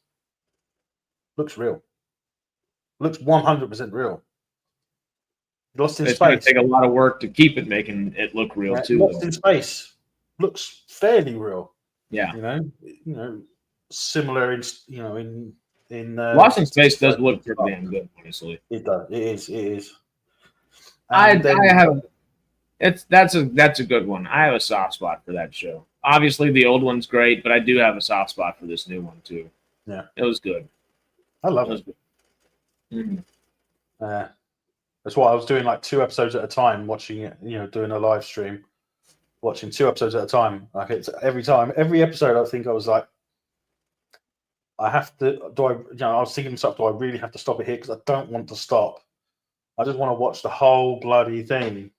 looks real, looks 100% real. Lost in Space, it's going to take a lot of work to keep it making it look real too. Lost in Space looks fairly real. Yeah, similar in Lost in Space does look pretty damn good, honestly. It does. It is. I And then- have that's a good one. I have a soft spot for that show. Obviously, the old one's great, but I do have a soft spot for this new one too. Yeah, it was good. I love It was it. good. Mhm. That's why I was doing like 2 episodes at a time, watching it. Doing a live stream, watching 2 episodes at a time. Like it's every episode. I think I was like, I have to. Do I? I was thinking to myself, do I really have to stop it here? Because I don't want to stop. I just want to watch the whole bloody thing.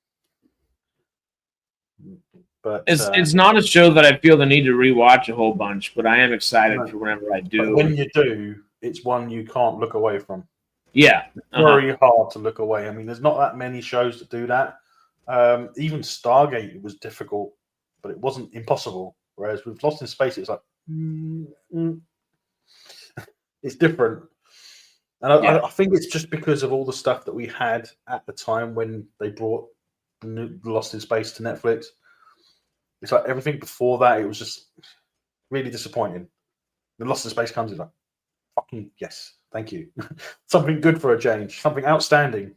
But It's not a show that I feel the need to rewatch a whole bunch, but I am excited No. for whenever I but do. when you do, it's one you can't look away from. Yeah, Very hard to look away. I mean, there's not that many shows that do that. Even Stargate was difficult, but it wasn't impossible. Whereas with Lost in Space, it's like it's different. And I think it's just because of all the stuff that we had at the time when they brought Lost in Space to Netflix. It's like everything before that, it was just really disappointing. The Lost in Space comes, it's like, fucking yes, thank you. Something good for a change, something outstanding.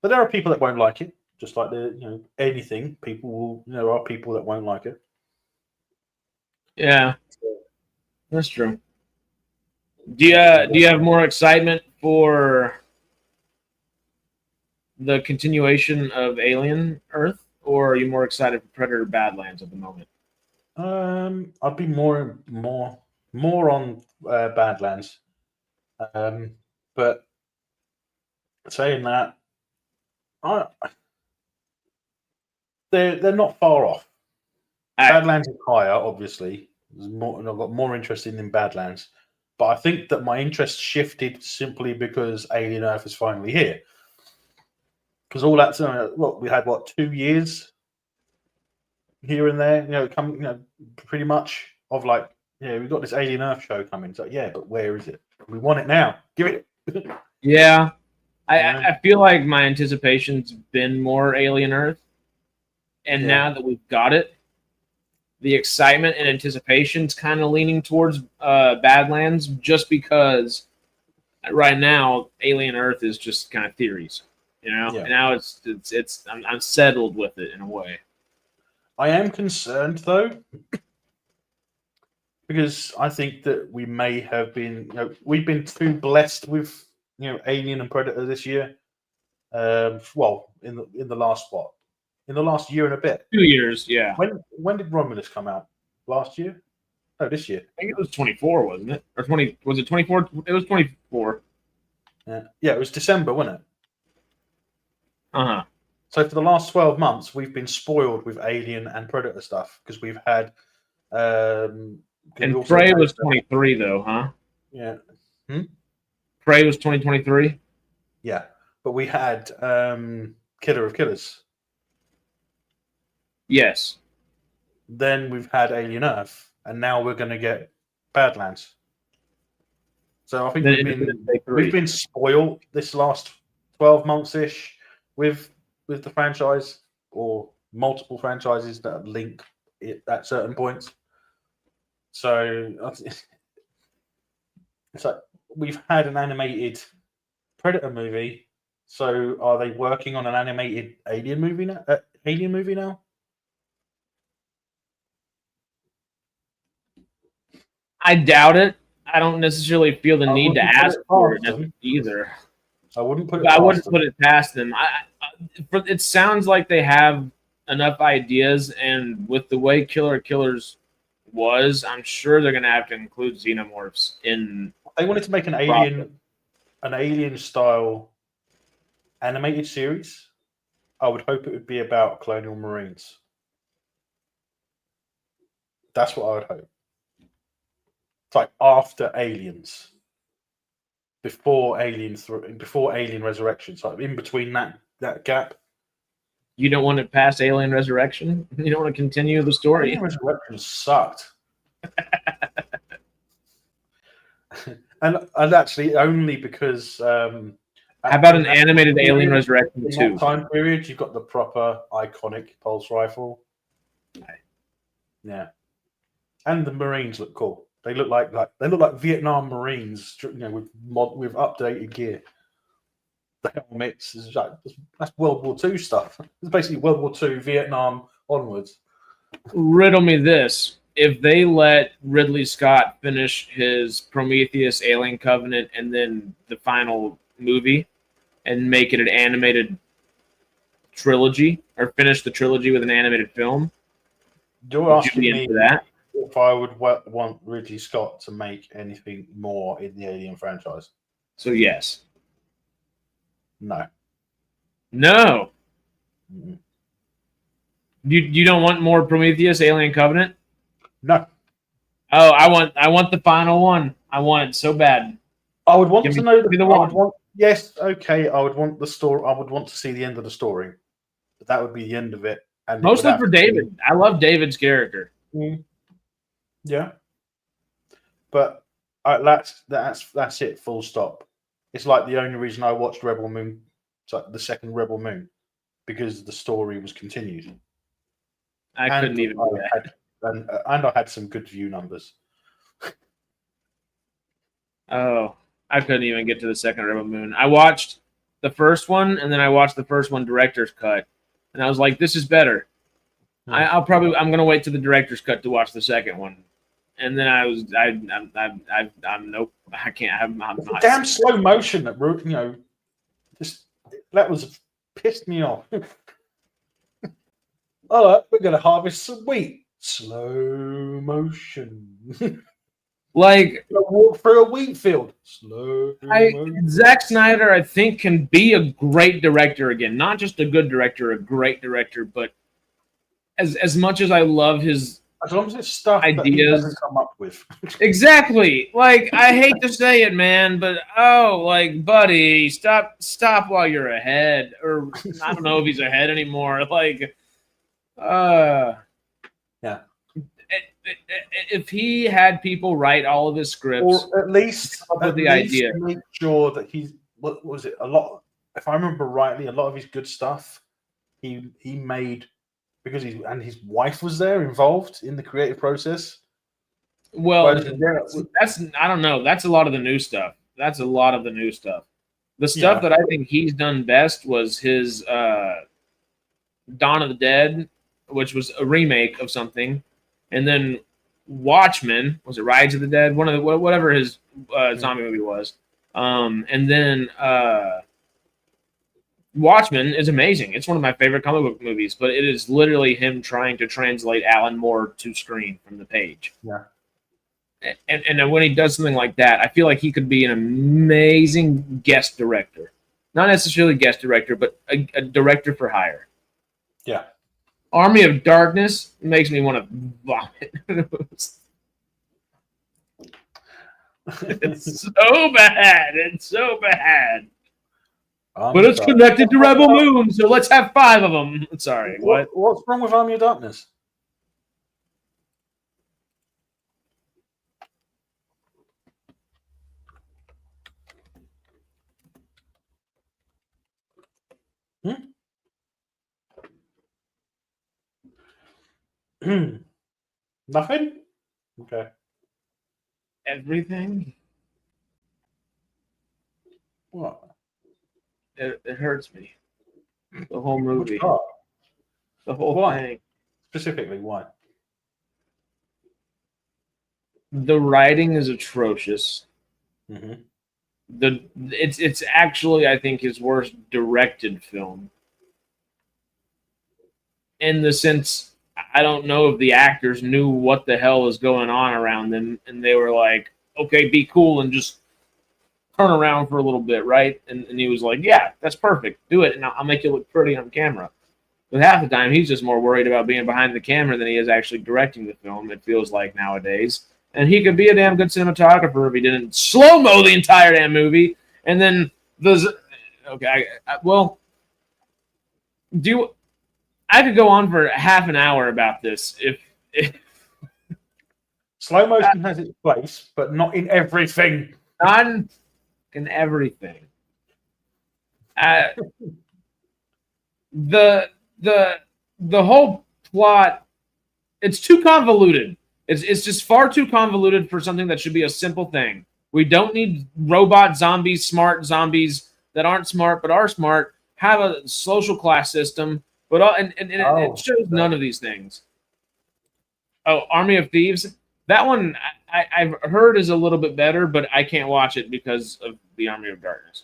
But there are people that won't like it, just like anything. People will, there are people that won't like it. yeah, that's true. Do you have more excitement for the continuation of Alien Earth, or are you more excited for Predator Badlands at the moment? I'd be more on Badlands. But saying that, they're not far off. Badlands is higher, obviously. I've got more interested in Badlands, but I think that my interest shifted simply because Alien Earth is finally here. Because all that's we had 2 years here and there, pretty much of like, we've got this Alien Earth show coming. So yeah, but where is it? We want it now. Give it. Yeah, I feel like my anticipation's been more Alien Earth, and now that we've got it, the excitement and anticipation's kind of leaning towards Badlands, just because right now Alien Earth is just kind of theories, And now I'm settled with it in a way. I am concerned though, because I think that we may have been, we've been too blessed with, Alien and Predator this year. Well, in the last in the last year and a bit. 2 years, yeah. When did Romulus come out? Last year? No, this year. I think it was 24, wasn't it? Or 20? Was it 24? It was 24. Yeah, it was December, wasn't it? Uh-huh. So for the last 12 months, we've been spoiled with Alien and Predator stuff because we've had. And Prey was 23, though, huh? Yeah. Prey was 2023. Yeah, but we had Killer of Killers. Yes. Then we've had Alien Earth, and now we're going to get Badlands. So I think we've been spoiled this last 12 months ish with the franchise, or multiple franchises that link it at certain points. So it's like we've had an animated Predator movie. So are they working on an animated Alien movie now? I doubt it. I don't necessarily feel the need to ask for it either. I wouldn't put it. I wouldn't put it past them. It sounds like they have enough ideas, and with the way Killer Killers was, I'm sure they're going to have to include xenomorphs in. They wanted to make an alien style animated series. I would hope it would be about colonial marines. That's what I would hope. It's like after Aliens, before Alien Resurrection, so in between that gap. You don't want it past Alien Resurrection? You don't want to continue the story? Alien Resurrection sucked. and actually only because how about an animated Alien Resurrection 2? In that time period, you've got the proper iconic pulse rifle. Yeah. And the Marines look cool. They look like Vietnam Marines, with updated gear. The helmets is that's World War II stuff. It's basically World War II, Vietnam onwards. Riddle me this: if they let Ridley Scott finish his Prometheus, Alien Covenant, and then the final movie, and make it an animated trilogy, or finish the trilogy with an animated film, You're would you asking be me into that? if I would want Ridley Scott to make anything more in the Alien franchise. So yes. No. No. Mm-mm. You don't want more Prometheus, Alien Covenant? No. Oh, I want the final one. I want it so bad. I would want to know. give me the I one. would want. Yes, okay. I would want the story. I would want to see the end of the story. But that would be the end of it. And it would Mostly have for to be- David. I love David's character. Yeah. But that's it. Full stop. It's like the only reason I watched Rebel Moon, it's like the second Rebel Moon, because the story was continued. I couldn't even do that. And I had some good view numbers. Oh, I couldn't even get to the second Rebel Moon. I watched the first one, and then I watched the first one director's cut, and I was like, "This is better." I'm gonna wait to the director's cut to watch the second one, and then I'm nope, I can't. I'm not. Damn slow motion that that was pissed me off. All right, we're gonna harvest some wheat. Slow motion. Like, walk through a wheat field. Slow motion. Zack Snyder, I think, can be a great director again. Not just a good director, a great director. But as much as I love his as long as it's stuff ideas that he doesn't come up with. Exactly. Like, I hate to say it, man, but buddy, stop while you're ahead. Or I don't know if he's ahead anymore. Like, Yeah. If he had people write all of his scripts, Or at least idea, make sure that he's what was it? A lot. If I remember rightly, a lot of his good stuff he made because his wife was there involved in the creative process. Well, that's I don't know. That's a lot of the new stuff. The stuff that I think he's done best was his Dawn of the Dead, which was a remake of something, and then Watchmen, was it Rise of the Dead? One of the whatever his zombie movie was, and then Watchmen is amazing. It's one of my favorite comic book movies, but it is literally him trying to translate Alan Moore to screen from the page. Yeah. And when he does something like that, I feel like he could be an amazing guest director. Not necessarily guest director, but a director for hire. Yeah. Army of Darkness makes me want to vomit. It's so bad. It's so bad. But it's connected to Rebel Moon, so let's have 5 of them. Sorry, what? What's wrong with Army of Darkness? Nothing? Okay. Everything? What? It hurts me. The whole movie. Which part? The whole Why? thing. Specifically, why? The writing is atrocious. Mm-hmm. It's actually, I think, his worst directed film. In the sense, I don't know if the actors knew what the hell was going on around them, and they were like, okay, be cool and just turn around for a little bit, right? And he was like, yeah, that's perfect. Do it, and I'll make you look pretty on camera. But half the time, he's just more worried about being behind the camera than he is actually directing the film, it feels like nowadays. And he could be a damn good cinematographer if he didn't slow-mo the entire damn movie. And then I could go on for half an hour about this if Slow motion has its place, but not in everything. not in everything. The whole plot, it's too convoluted. It's just far too convoluted for something that should be a simple thing. We don't need robot zombies, smart zombies that aren't smart but are smart. Have a social class system, but it shows none of these things. Oh, Army of Thieves. That one I've heard is a little bit better, but I can't watch it because of the Army of Darkness.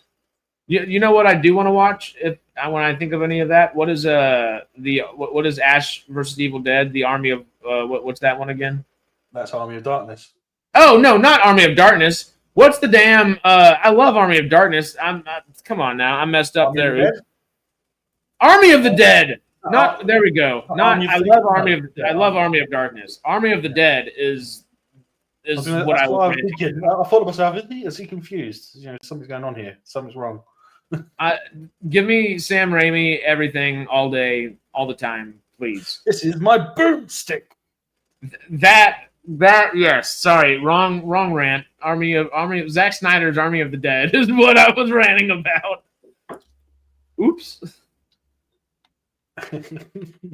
You know what I do want to watch if when I think of any of that? What is what is Ash versus Evil Dead? The Army of what's that one again? That's Army of Darkness. Oh no, not Army of Darkness. What's the damn? I love Army of Darkness. Come on now, I messed up there. Army of the Dead. Not there we go. Not I love Army of Darkness. Army of the Dead is what I was thinking. I thought to myself, is he confused? You know, something's going on here. Something's wrong. Give me Sam Raimi everything all day, all the time, please. This is my boomstick. That yes. Sorry, wrong rant. Army of Zack Snyder's Army of the Dead is what I was ranting about. Oops.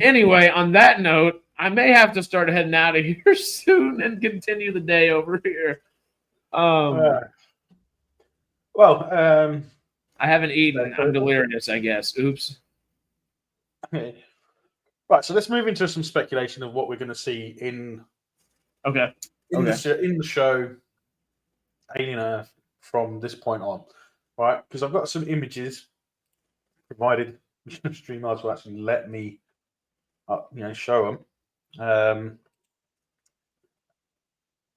Anyway, on that note, I may have to start heading out of here soon and continue the day over here. I haven't eaten. I'm delirious, I guess. Oops. Okay. Right, so let's move into some speculation of what we're going to see in the show Alien Earth from this point on. Right, because I've got some images provided. StreamYard will actually let me, show them.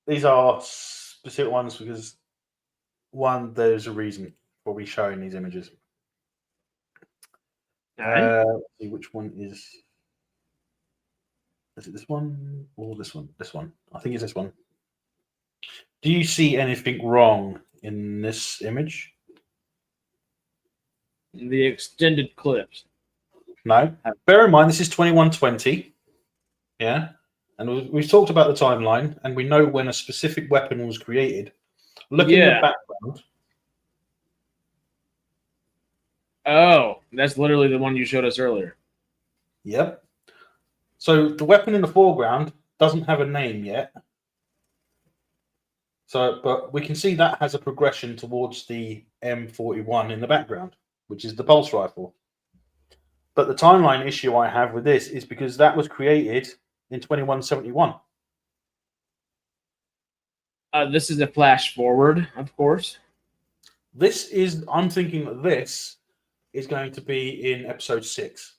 These are specific ones because one, there's a reason for me showing these images. Let's see which one is it this one or this one? This one. I think it's this one. Do you see anything wrong in this image? The extended clips. No. Bear in mind, this is 2120. Yeah. And we've talked about the timeline, and we know when a specific weapon was created. Look in the background. Oh, that's literally the one you showed us earlier. Yep. So the weapon in the foreground doesn't have a name yet. But we can see that has a progression towards the M41 in the background, which is the pulse rifle. But the timeline issue I have with this is because that was created in 2171. This is a flash forward, of course. I'm thinking that this is going to be in episode 6.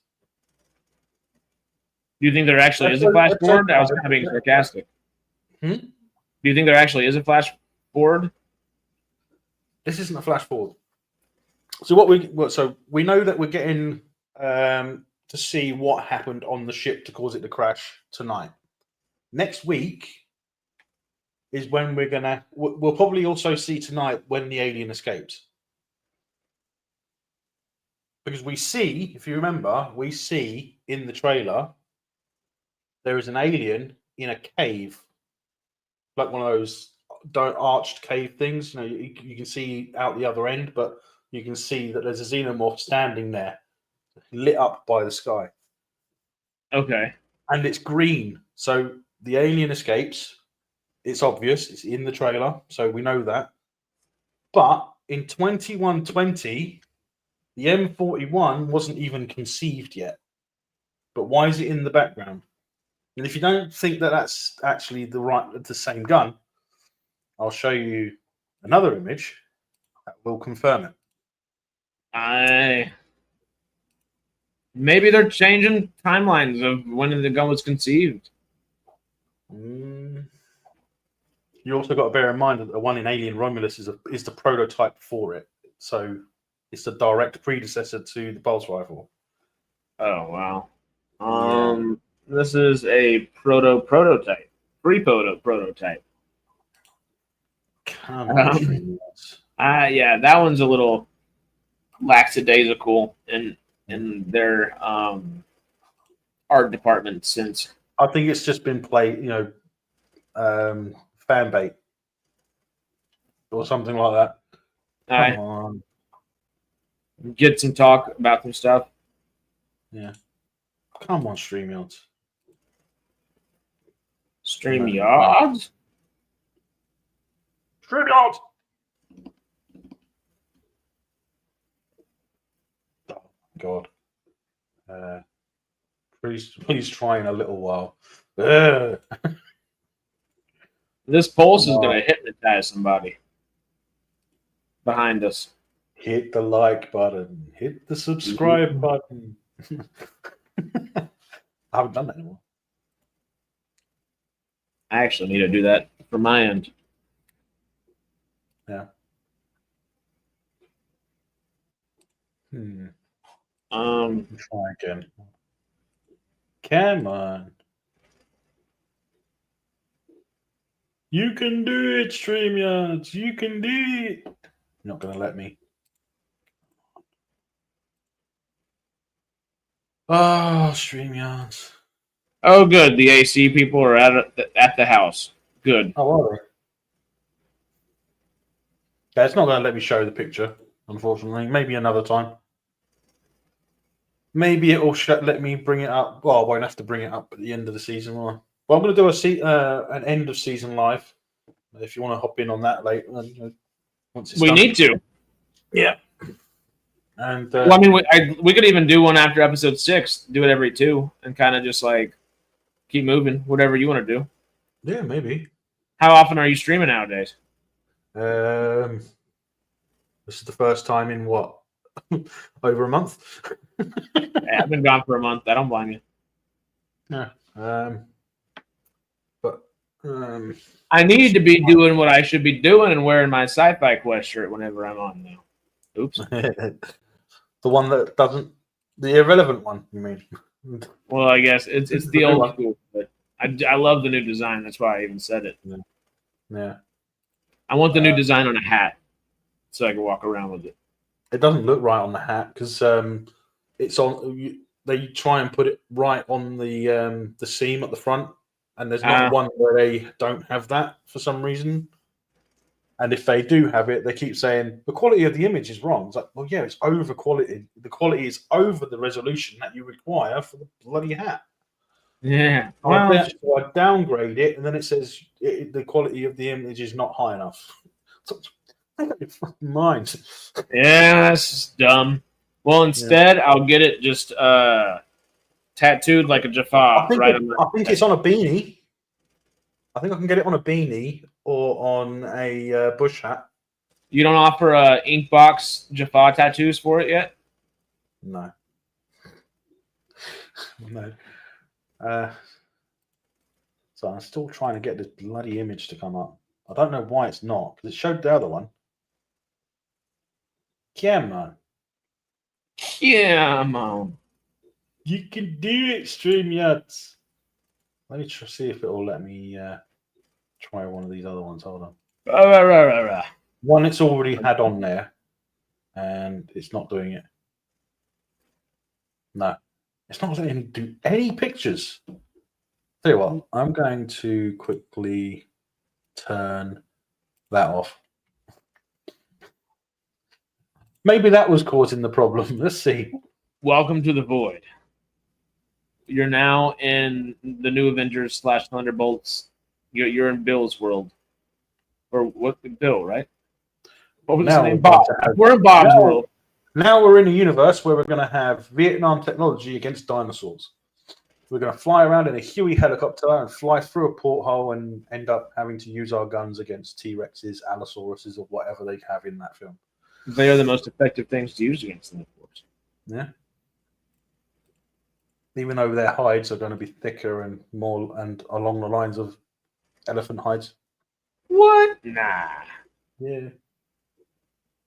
Do you think there actually is a flash forward? I was kind of being sarcastic. Do you think there actually is a flash forward? This isn't a flash forward. So we know that we're getting to see what happened on the ship to cause it to crash tonight. Next week is when we'll probably also see tonight when the alien escapes. Because we see, if you remember, in the trailer, there is an alien in a cave, like one of those arched cave things. You can see out the other end, but you can see that there's a xenomorph standing there, lit up by the sky. Okay. And it's green. So the alien escapes. It's obvious. It's in the trailer, so we know that. But in 2120, the M41 wasn't even conceived yet. But why is it in the background? And if you don't think that that's actually the same gun, I'll show you another image that will confirm it. Maybe they're changing timelines of when the gun was conceived. You also got to bear in mind that the one in Alien Romulus is the prototype for it. So it's the direct predecessor to the pulse rifle. Oh wow. This is a prototype. Prototype. Come on. Yeah, that one's a little lackadaisical in their art department since. I think it's just been played, fan bait or something like that. Come on. Get some talk about some stuff. Yeah. Come on, StreamYard. StreamYard? StreamYard! Oh, God. Please try in a little while. Ugh. This pulse is going to hypnotize somebody behind us. Hit the like button. Hit the subscribe button. I haven't done that anymore. I actually need to do that from my end. Yeah. Try again. Come on. You can do it, StreamYards. You can do it. You're not going to let me. Oh, StreamYards. Oh, good. The AC people are at the house. Good. Oh, are they? Yeah, it's not going to let me show the picture, unfortunately. Maybe another time. Maybe it will let me bring it up. Well, I won't have to bring it up at the end of the season, will I? Well, I'm going to do an end of season live. If you want to hop in on that later, once it's done. Need to. Yeah. And well, I mean, we could even do one after episode 6. Do it every 2 and kind of just like keep moving. Whatever you want to do. Yeah, maybe. How often are you streaming nowadays? This is the first time in what? Over a month. Yeah, I've been gone for a month. I don't blame you. Yeah. I need to be doing what I should be doing and wearing my sci-fi Quest shirt whenever I'm on now. Oops. The one that doesn't, the irrelevant one, you mean? Well, I guess it's the old school, but I love the new design. That's why I even said it. Yeah. I want the new design on a hat so I can walk around with it. It doesn't look right on the hat because it's on. They try and put it right on the seam at the front, and there's not one where they don't have that for some reason. And if they do have it, they keep saying the quality of the image is wrong. It's like, well, yeah, it's over quality. The quality is over the resolution that you require for the bloody hat. Yeah. Well, so I downgrade it, and then it says the quality of the image is not high enough. I got your fucking mind. Yeah, that's just dumb. Well, instead, I'll get it just tattooed like a Jaffa. I think it's on a beanie. I think I can get it on a beanie or on a bush hat. You don't offer Inkbox Jaffa tattoos for it yet? No. No. So I'm still trying to get this bloody image to come up. I don't know why it's not, because it showed the other one. Come on. Yeah, man. You can do it, StreamYards. Let me see if it will let me try one of these other ones. Hold on. One it's already had on there, and it's not doing it. No. It's not letting me do any pictures. Tell you what, I'm going to quickly turn that off. Maybe that was causing the problem. Let's see. Welcome to the void. You're now in the new Avengers / Thunderbolts. You're in Bill's world. Or what? Bill, right? What was his name? Bob. We're in Bob's world. Now we're in a universe where we're going to have Vietnam technology against dinosaurs. We're going to fly around in a Huey helicopter and fly through a porthole and end up having to use our guns against T-Rexes, Allosauruses, or whatever they have in that film. They are the most effective things to use against them, of course. Yeah. Even though their hides are going to be thicker and more and along the lines of elephant hides. What? Nah. Yeah.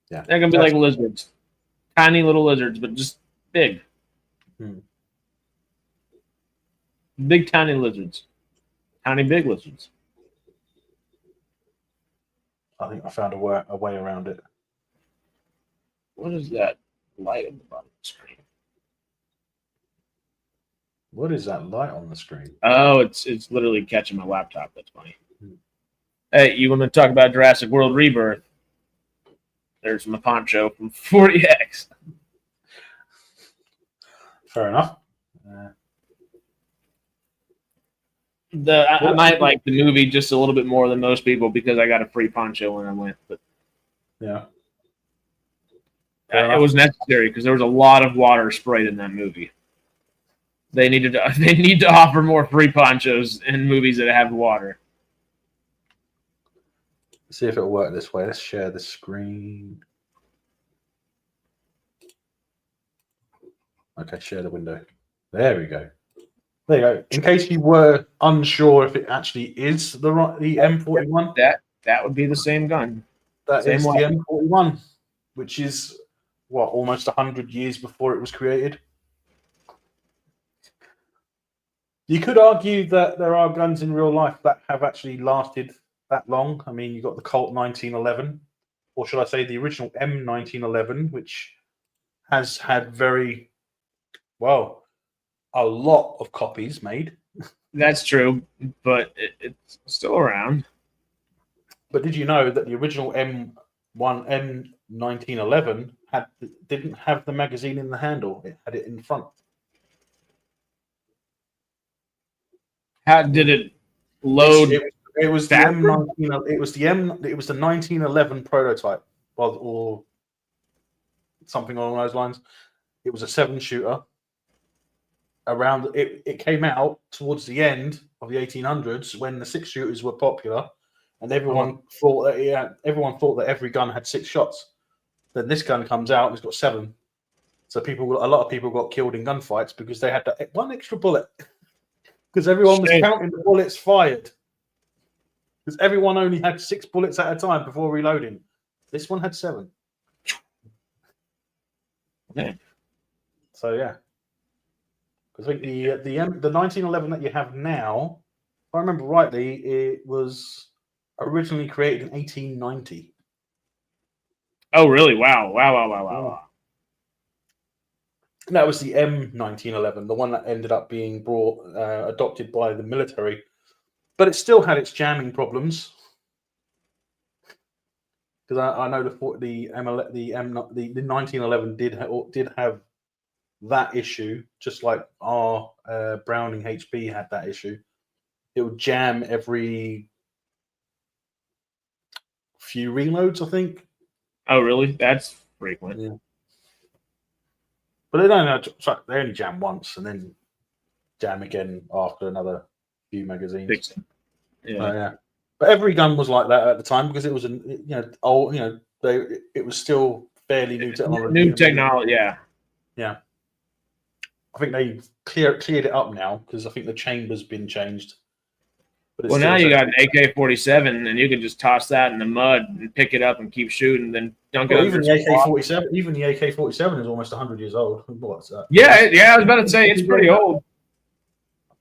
Yeah. They're going to be like lizards. Tiny little lizards, but just big. Big, tiny lizards. Tiny, big lizards. I think I found a way around it. What is that light on the bottom of the screen? What is that light on the screen? Oh, it's literally catching my laptop. That's funny. Hey, you want to talk about Jurassic World Rebirth? There's my poncho from 40X. Fair enough. I might like the movie just a little bit more than most people because I got a free poncho when I went, but Yeah. it was necessary because there was a lot of water sprayed in that movie. They need to offer more free ponchos in movies that have water. Let's see if it'll work this way. Let's share the screen. Okay, share the window. There we go. There you go. In case you were unsure if it actually is the M41, That would be the same gun. that Same is way. the M41, which is what, almost 100 years before it was created. You could argue that there are guns in real life that have actually lasted that long. I mean, you've got the Colt 1911, or should I say the original M1911, which has had a lot of copies made. That's true, but it's still around. But did you know that the original M1911 didn't have the magazine in the handle? It had it in front. How did it load? It was the M19. It was the 1911 prototype, or something along those lines. It was a 7-shooter. It came out towards the end of the 1800s when the 6-shooters were popular, and everyone thought that every gun had 6 shots. Then this gun comes out and it's got 7. So a lot of people got killed in gunfights because they had that one extra bullet. Because everyone was counting the bullets fired. Because everyone only had 6 bullets at a time before reloading. This one had 7. Yeah. So yeah. Because I think the 1911 that you have now, if I remember rightly, it was originally created in 1890. Oh, really? Wow. And that was the M1911, the one that ended up being adopted by the military. But it still had its jamming problems. Because I know the 1911 did have that issue, just like our Browning HB had that issue. It would jam every few reloads, I think. Oh, really? That's frequent. Yeah. But they don't. They only jam once and then jam again after another few magazines. Yeah. Yeah. But every gun was like that at the time because it was it was still fairly new technology. New technology, yeah. Yeah. I think they cleared it up now because I think the chamber's been changed. But Well, now you got an AK-47, and you can just toss that in the mud and pick it up and keep shooting, then dunk it. Even the AK-47, is almost 100 years old. What's that? Yeah. I was about to say it's pretty old.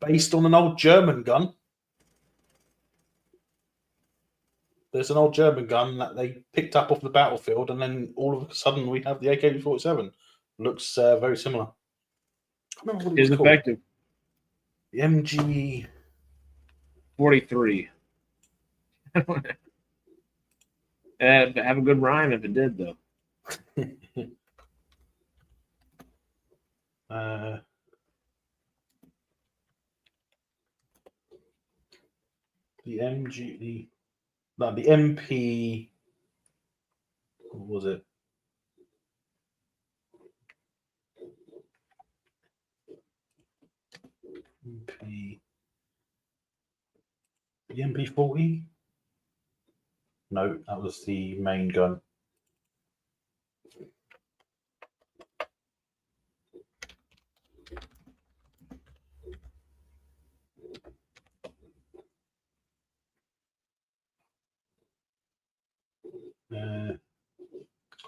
Based on an old German gun. There's an old German gun that they picked up off the battlefield, and then all of a sudden we have the AK-47. Looks very similar. I remember what it was called. Effective. The MG 43. Have a good rhyme if it did, though. The MG, the MP. What was it? MP. The MP40? No, that was the main gun.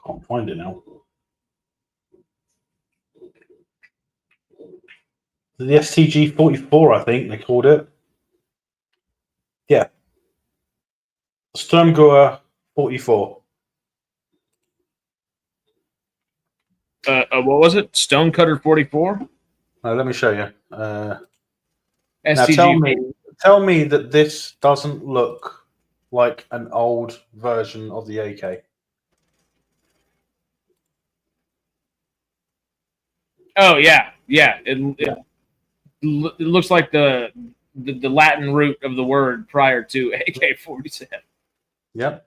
Can't find it now. The STG 44, I think they called it. Yeah. Sturmgewehr 44. What was it? Stonecutter 44? Let me show you. Now STG. tell me that this doesn't look like an old version of the AK. Oh yeah. It looks like the the Latin root of the word prior to AK-47. Yep.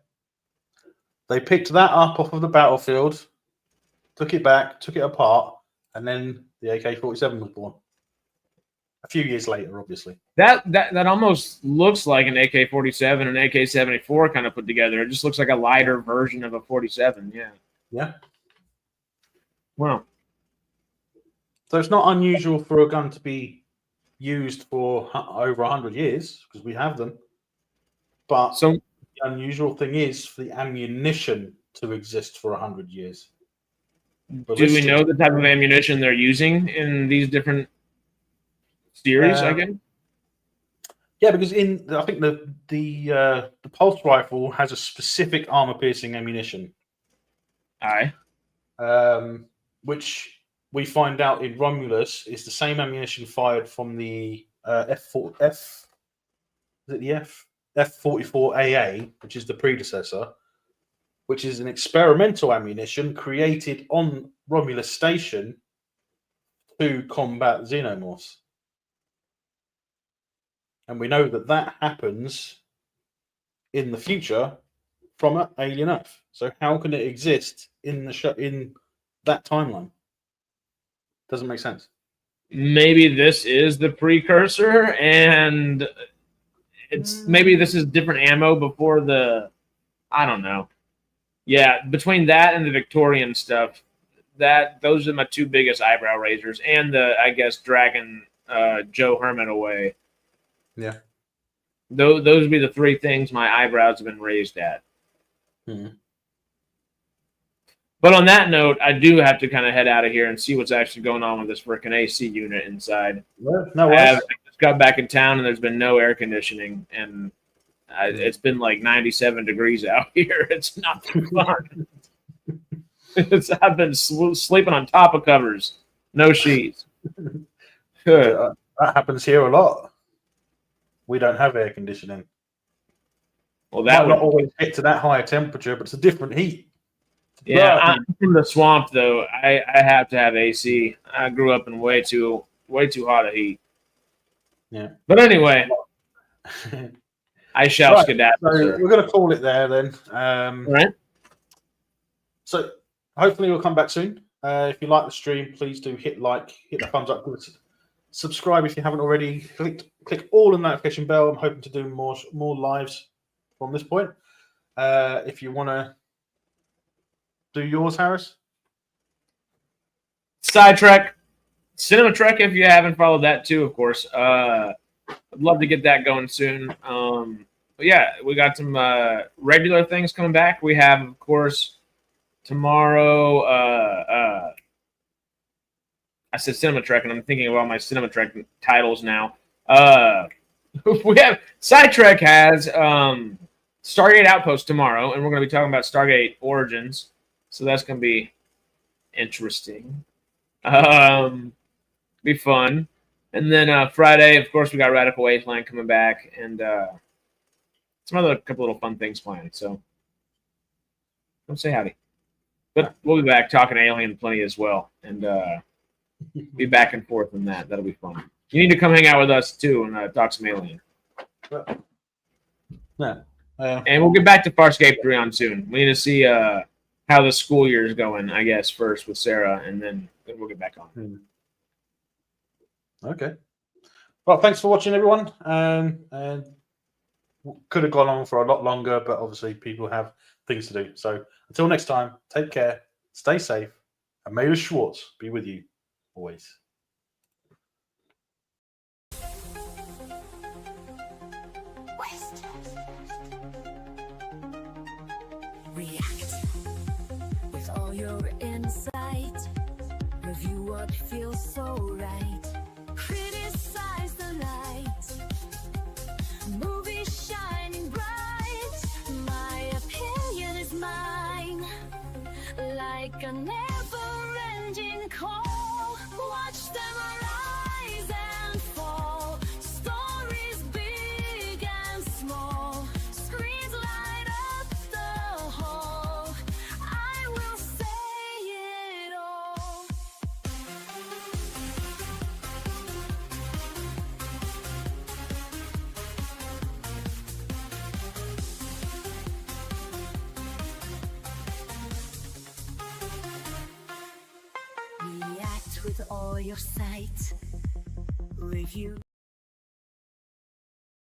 They picked that up off of the battlefield, took it back, took it apart, and then the AK-47 was born. A few years later, obviously. That almost looks like an AK-47 and AK-74 kind of put together. It just looks like a lighter version of a 47. Yeah. Yeah. Wow. So it's not unusual for a gun to be used for over 100 years, because we have them. But So the unusual thing is for the ammunition to exist for 100 years. do we know the type of ammunition they're using in these different series, I guess? Yeah, because I think the pulse rifle has a specific armor-piercing ammunition. Aye. Which we find out in Romulus is the same ammunition fired from the F44AA, which is the predecessor, which is an experimental ammunition created on Romulus Station to combat xenomorphs. And we know that happens in the future from Alien Earth. So how can it exist in that timeline? Doesn't make sense. Maybe this is the precursor, and maybe this is different ammo before I don't know. Yeah, between that and the Victorian stuff, those are my two biggest eyebrow raisers, and I guess dragging Joe Herman away. Yeah. Those would be the three things my eyebrows have been raised at. Mm-hmm. But on that note, I do have to kind of head out of here and see what's actually going on with this freaking AC unit inside. I just got back in town and there's been no air conditioning, and it's been like 97 degrees out here. It's not fun. I've been sleeping on top of covers, no sheets. That happens here a lot. We don't have air conditioning. Well, that would not always get to that higher temperature, but it's a different heat. Yeah, I'm from the swamp though. I have to have AC. I grew up in way too hot a heat. Yeah. But anyway, I shall skedaddle. So we're going to call it there then. Right. So hopefully we'll come back soon. If you like the stream, please do hit like, hit the thumbs up, subscribe if you haven't already. Click all the notification bell. I'm hoping to do more lives from this point. If you want to do yours, Harris. Sidetrack, Cinema Trek. If you haven't followed that too, of course. I'd love to get that going soon. But yeah, we got some regular things coming back. We have, of course, tomorrow. I said Cinema Trek, and I'm thinking about my Cinema Trek titles now. We have Sidetrack has Stargate Outpost tomorrow, and we're going to be talking about Stargate Origins. So that's going to be interesting. Be fun. And then Friday, of course, we got Radical Wasteland coming back, and some other couple little fun things planned. So come say howdy. But we'll be back talking Alien plenty as well, and be back and forth on that. That'll be fun. You need to come hang out with us too and talk some Alien. Yeah. And we'll get back to Farscape 3 on soon. We need to see how the school year is going, I guess, first with Sarah, and then we'll get back on. Okay. Well, thanks for watching, everyone. And could have gone on for a lot longer, but obviously people have things to do. So until next time, take care, stay safe, and may the Schwartz be with you always. React with all your insight. Review what feels so right. Criticize the light. Movie shining bright. My opinion is mine. Like a never-ending call. Watch them rise and fall. Stories big and small. Screens light up the hall. I will say it all. your sight. Review.